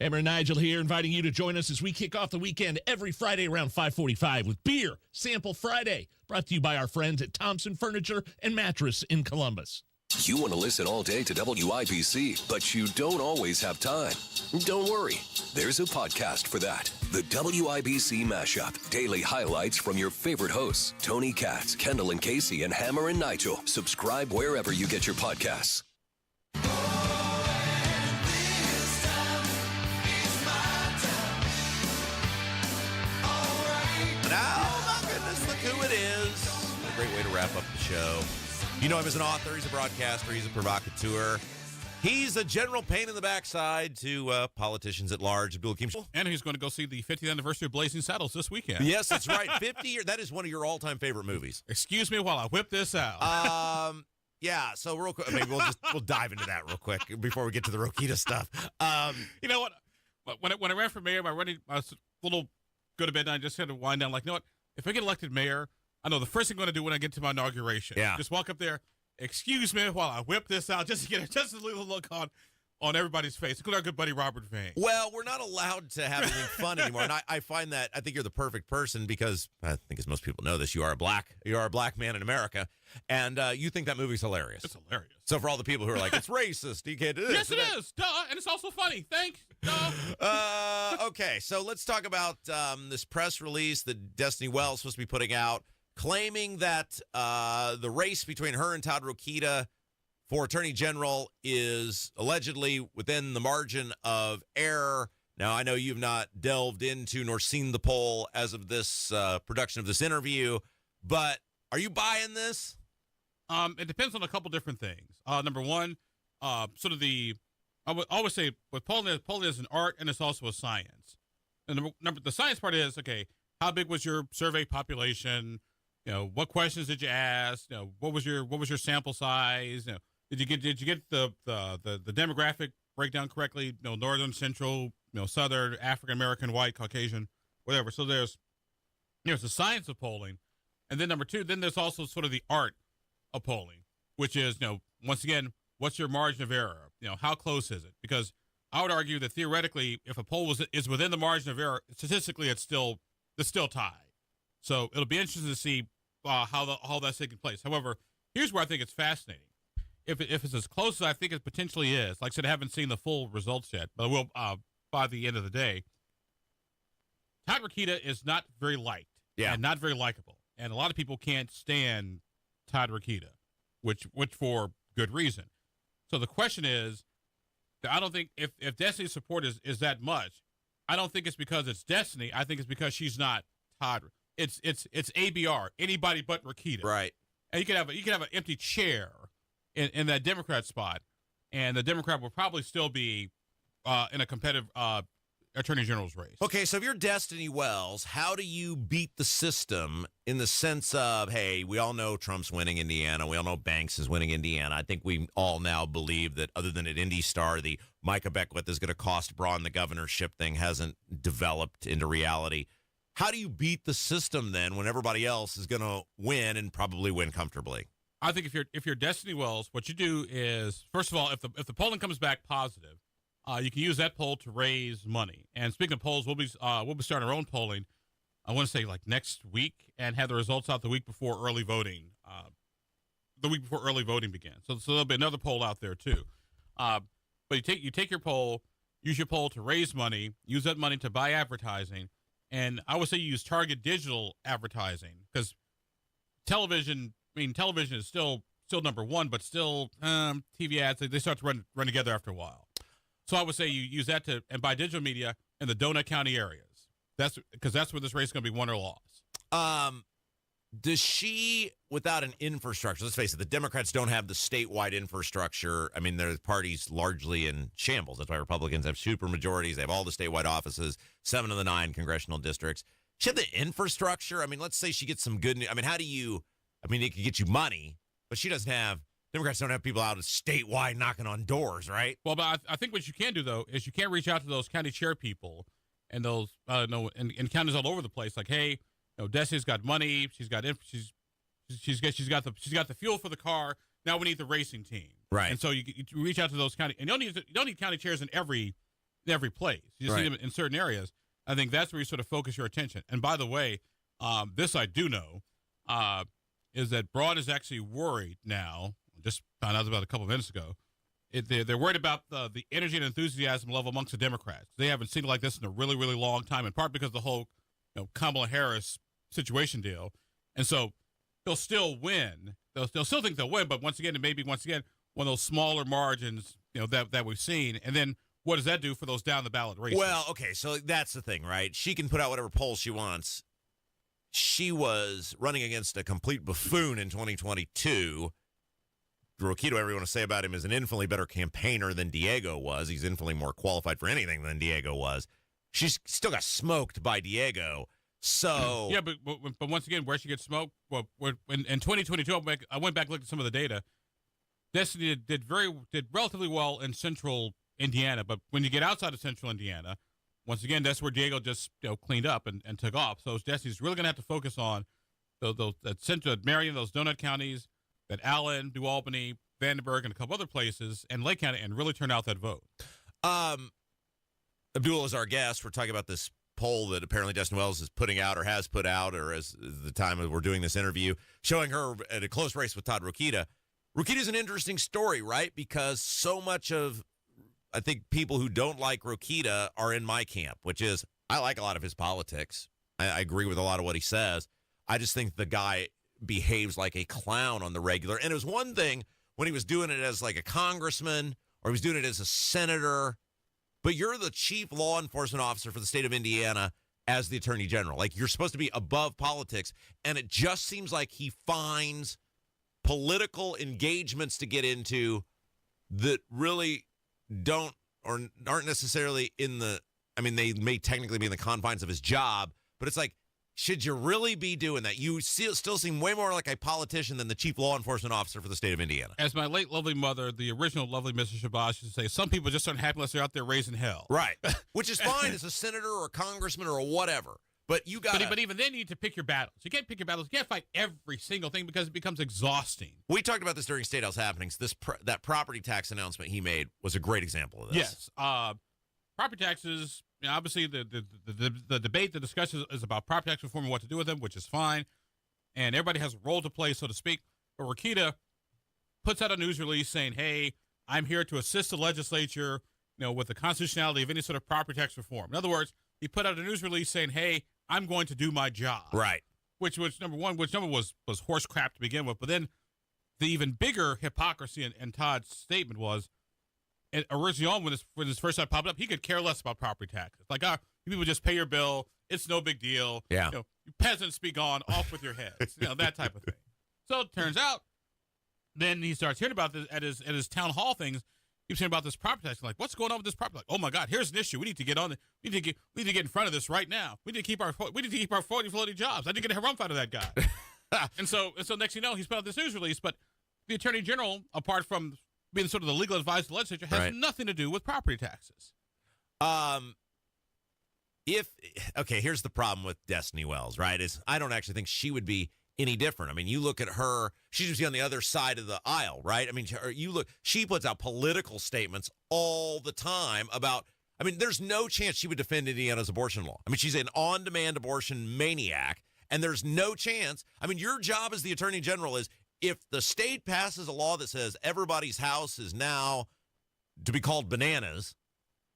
Hammer and Nigel here, inviting you to join us as we kick off the weekend every Friday around 5:45 with Beer Sample Friday, brought to you by our friends at Thompson Furniture and Mattress in Columbus. You want to listen all day to WIBC, but you don't always have time. Don't worry. There's a podcast for that. The WIBC Mashup. Daily highlights from your favorite hosts, Tony Katz, Kendall and Casey, and Hammer and Nigel. Subscribe wherever you get your podcasts. Oh, my goodness, look who it is. What a great way to wrap up the show. You know him as an author, he's a broadcaster, he's a provocateur. He's a general pain in the backside to politicians at large. Abdul Hakim. And he's going to go see the 50th anniversary of Blazing Saddles this weekend. Yes, that's right. 50 years. That is one of your all-time favorite movies. Excuse me while I whip this out. Yeah, so real quick, maybe we'll dive into that real quick before we get to the Rokita stuff. You know what? When I ran for mayor, I was a little go to bed, and I just had to wind down. Like, you know what? If I get elected mayor, I know the first thing I'm going to do when I get to my inauguration. Yeah. Just walk up there, excuse me while I whip this out, just to get just a little look on everybody's face, including our good buddy Robert Vane. Well, we're not allowed to have anything fun anymore, and I find that I think you're the perfect person because I think, as most people know this, you are a black man in America, and you think that movie's hilarious. It's hilarious. So for all the people who are like, it's racist, you can't do this. Yes, it is. Duh, and it's also funny. Thanks. Duh. Okay, so let's talk about this press release that Destiny Wells is supposed to be putting out, claiming that the race between her and Todd Rokita for Attorney General is allegedly within the margin of error. Now, I know you've not delved into nor seen the poll as of this production of this interview, but are you buying this? It depends on a couple different things. Number one, sort of I would always say with polling is an art and it's also a science. And the science part is, okay, how big was your survey population? You know, what questions did you ask? You know, what was your sample size? You know, did you get the demographic breakdown correctly? You know, northern, central, southern, African American, white, Caucasian, whatever. So there's the science of polling, and then number two, then there's also sort of the art of polling, which is, once again, what's your margin of error? How close is it? Because I would argue that theoretically, if a poll is within the margin of error, statistically it's still tied. So it'll be interesting to see how that's taking place. However, here's where I think it's fascinating. If it's as close as I think it potentially is, like I said, I haven't seen the full results yet, but I will by the end of the day. Todd Rokita is not very liked, and not very likable, and a lot of people can't stand Todd Rokita, which for good reason. So the question is, I don't think if Destiny's support is that much, I don't think it's because it's Destiny. I think it's because she's not Todd. It's ABR, anybody but Rokita. Right. And you could have an empty chair in that Democrat spot, and the Democrat will probably still be in a competitive Attorney General's race. Okay, so if you're Destiny Wells, how do you beat the system in the sense of, hey, we all know Trump's winning Indiana. We all know Banks is winning Indiana. I think we all now believe that other than at Indy Star, the Micah Beckwith is going to cost Braun the governorship thing hasn't developed into reality. How do you beat the system then when everybody else is going to win and probably win comfortably? I think if you're Destiny Wells, what you do is, first of all, if the polling comes back positive, you can use that poll to raise money. And speaking of polls, we'll be starting our own polling. I want to say like next week, and have the results out the week before early voting. The week before early voting begins. So there'll be another poll out there too. But you take your poll, use your poll to raise money, use that money to buy advertising, and I would say you use target digital advertising because television is still number one, but still TV ads they start to run together after a while. So I would say you use that and buy digital media in the Donut County areas. That's where this race is going to be won or lost. Does she, without an infrastructure, let's face it, the Democrats don't have the statewide infrastructure. I mean, their party's largely in shambles. That's why Republicans have super majorities. They have all the statewide offices, 7 of the 9 congressional districts. She have the infrastructure. I mean, let's say she gets some good news. I mean, it could get you money, but she doesn't have, Democrats don't have people out statewide knocking on doors, right? Well, but I think what you can do, though, is you can reach out to those county chair people and those, and counties all over the place. Like, hey, Destiny's got money. She's got the fuel for the car. Now we need the racing team, right? And so you reach out to those county, and you don't need county chairs in every place. You just need them in certain areas. I think that's where you sort of focus your attention. And by the way, this I do know is that Braun is actually worried now. just found out about a couple of minutes ago. They're worried about the energy and enthusiasm level amongst the Democrats. They haven't seen it like this in a really, really long time, in part because of the whole Kamala Harris situation deal. And so they'll still win. They'll still think they'll win, but once again, one of those smaller margins, that we've seen. And then what does that do for those down the ballot races? Well, okay, so that's the thing, right? She can put out whatever polls she wants. She was running against a complete buffoon in 2022. Rokita, whatever you want to say about him, is an infinitely better campaigner than Diego was. He's infinitely more qualified for anything than Diego was. She's still got smoked by Diego. So yeah, but once again, where she gets smoked? Well, in 2022, I went back and looked at some of the data. Destiny did relatively well in central Indiana, but when you get outside of central Indiana, once again, that's where Diego just cleaned up and took off. So Destiny's really going to have to focus on that central Marion, those donut counties, that Allen, New Albany, Vandenberg, and a couple other places, and Lake County, and really turn out that vote. Abdul is our guest. We're talking about this poll that apparently Destiny Wells is putting out or has put out, or as the time we're doing this interview, showing her at a close race with Todd Rokita. Rokita's an interesting story, right? Because so much of, I think, people who don't like Rokita are in my camp, which is I like a lot of his politics. I agree with a lot of what he says. I just think the guy behaves like a clown on the regular. And it was one thing when he was doing it as like a congressman or he was doing it as a senator, but you're the chief law enforcement officer for the state of Indiana as the attorney general. Like, you're supposed to be above politics, and it just seems like he finds political engagements to get into that really don't or aren't necessarily in the, I mean, they may technically be in the confines of his job, but it's like, should you really be doing that? You still seem way more like a politician than the chief law enforcement officer for the state of Indiana. As my late lovely mother, the original lovely Mrs. Shabazz, used to say, some people just aren't happy unless they're out there raising hell. Right. Which is fine as a senator or a congressman or a whatever. But you got. But even then, you need to pick your battles. You can't pick your battles. You can't fight every single thing because it becomes exhausting. We talked about this during State House Happenings. That property tax announcement he made was a great example of this. Yes. Property taxes. Obviously, the debate, the discussion is about property tax reform and what to do with them, which is fine. And everybody has a role to play, so to speak. But Rokita puts out a news release saying, hey, I'm here to assist the legislature, with the constitutionality of any sort of property tax reform. In other words, he put out a news release saying, hey, I'm going to do my job. Right. Which number was horse crap to begin with. But then the even bigger hypocrisy in Todd's statement was, and originally on when this first time popped up, he could care less about property taxes. Like, you people just pay your bill. It's no big deal. Yeah. You peasants be gone, off with your heads. That type of thing. So it turns out, then he starts hearing about this at his town hall things. He's hearing about this property tax. Like, what's going on with this property? Like, oh my God, here's an issue. We need to get on it. We need to get in front of this right now. We need to keep our floating jobs. I need to get a rump out of that guy. and so next thing you know, he's put out this news release. But the attorney general, apart from being sort of the legal advisor of the legislature, has nothing to do with property taxes. Here's the problem with Destiny Wells, right? Is I don't actually think she would be any different. I mean, you look at her, she's just on the other side of the aisle, right? I mean, she puts out political statements all the time about, I mean, there's no chance she would defend Indiana's abortion law. I mean, she's an on-demand abortion maniac, and there's no chance. I mean, your job as the attorney general is, if the state passes a law that says everybody's house is now to be called bananas,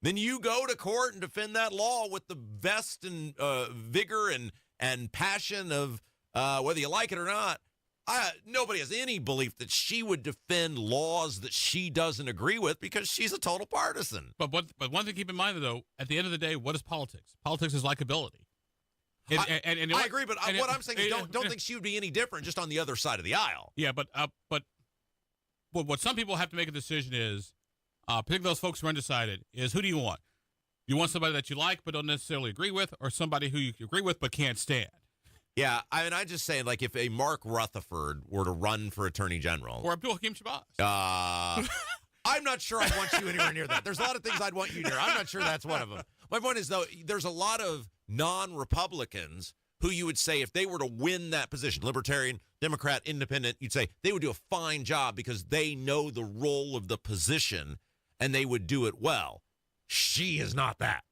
then you go to court and defend that law with the vest and vigor and passion of whether you like it or not. Nobody has any belief that she would defend laws that she doesn't agree with because she's a total partisan. But one thing to keep in mind, though, at the end of the day, what is politics? Politics is likability. I agree, but what I'm saying is don't think she would be any different, just on the other side of the aisle. Yeah, but what some people have to make a decision is, particularly those folks who are undecided, is who do you want? You want somebody that you like but don't necessarily agree with, or somebody who you agree with but can't stand? Yeah, I mean, I just saying, like, if a Mark Rutherford were to run for attorney general, or Abdul Hakim Shabazz, I'm not sure I'd want you anywhere near that. There's a lot of things I'd want you near. I'm not sure that's one of them. My point is, though, there's a lot of non-Republicans who you would say, if they were to win that position, Libertarian, Democrat, Independent, you'd say they would do a fine job because they know the role of the position and they would do it well. She is not that.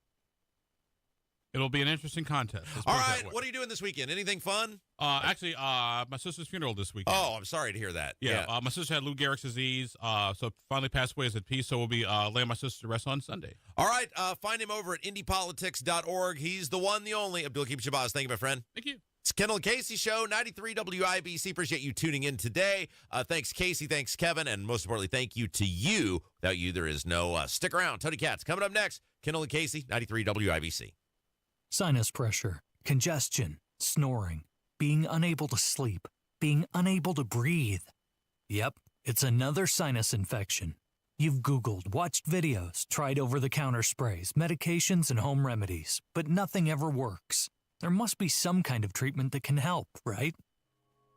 It'll be an interesting contest. All right, what are you doing this weekend? Anything fun? Actually, my sister's funeral this weekend. Oh, I'm sorry to hear that. Yeah, my sister had Lou Gehrig's disease, so finally passed away, is at peace. So we'll be laying my sister to rest on Sunday. All right, find him over at indiepolitics.org. He's the one, the only Abdul-Hakim Shabazz. Thank you, my friend. Thank you. It's Kendall and Casey Show, 93 WIBC. Appreciate you tuning in today. Thanks, Casey. Thanks, Kevin. And most importantly, thank you to you. Without you, there is no stick around. Tony Katz coming up next. Kendall and Casey, 93 WIBC. Sinus pressure, congestion, snoring, being unable to sleep, being unable to breathe. Yep, it's another sinus infection. You've Googled, watched videos, tried over-the-counter sprays, medications, and home remedies, but nothing ever works. There must be some kind of treatment that can help, right?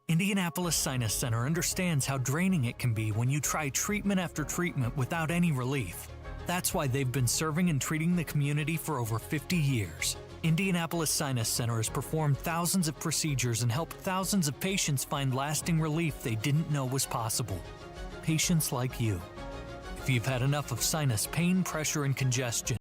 Indianapolis Sinus Center understands how draining it can be when you try treatment after treatment without any relief. That's why they've been serving and treating the community for over 50 years. Indianapolis Sinus Center has performed thousands of procedures and helped thousands of patients find lasting relief they didn't know was possible. Patients like you. If you've had enough of sinus pain, pressure, and congestion,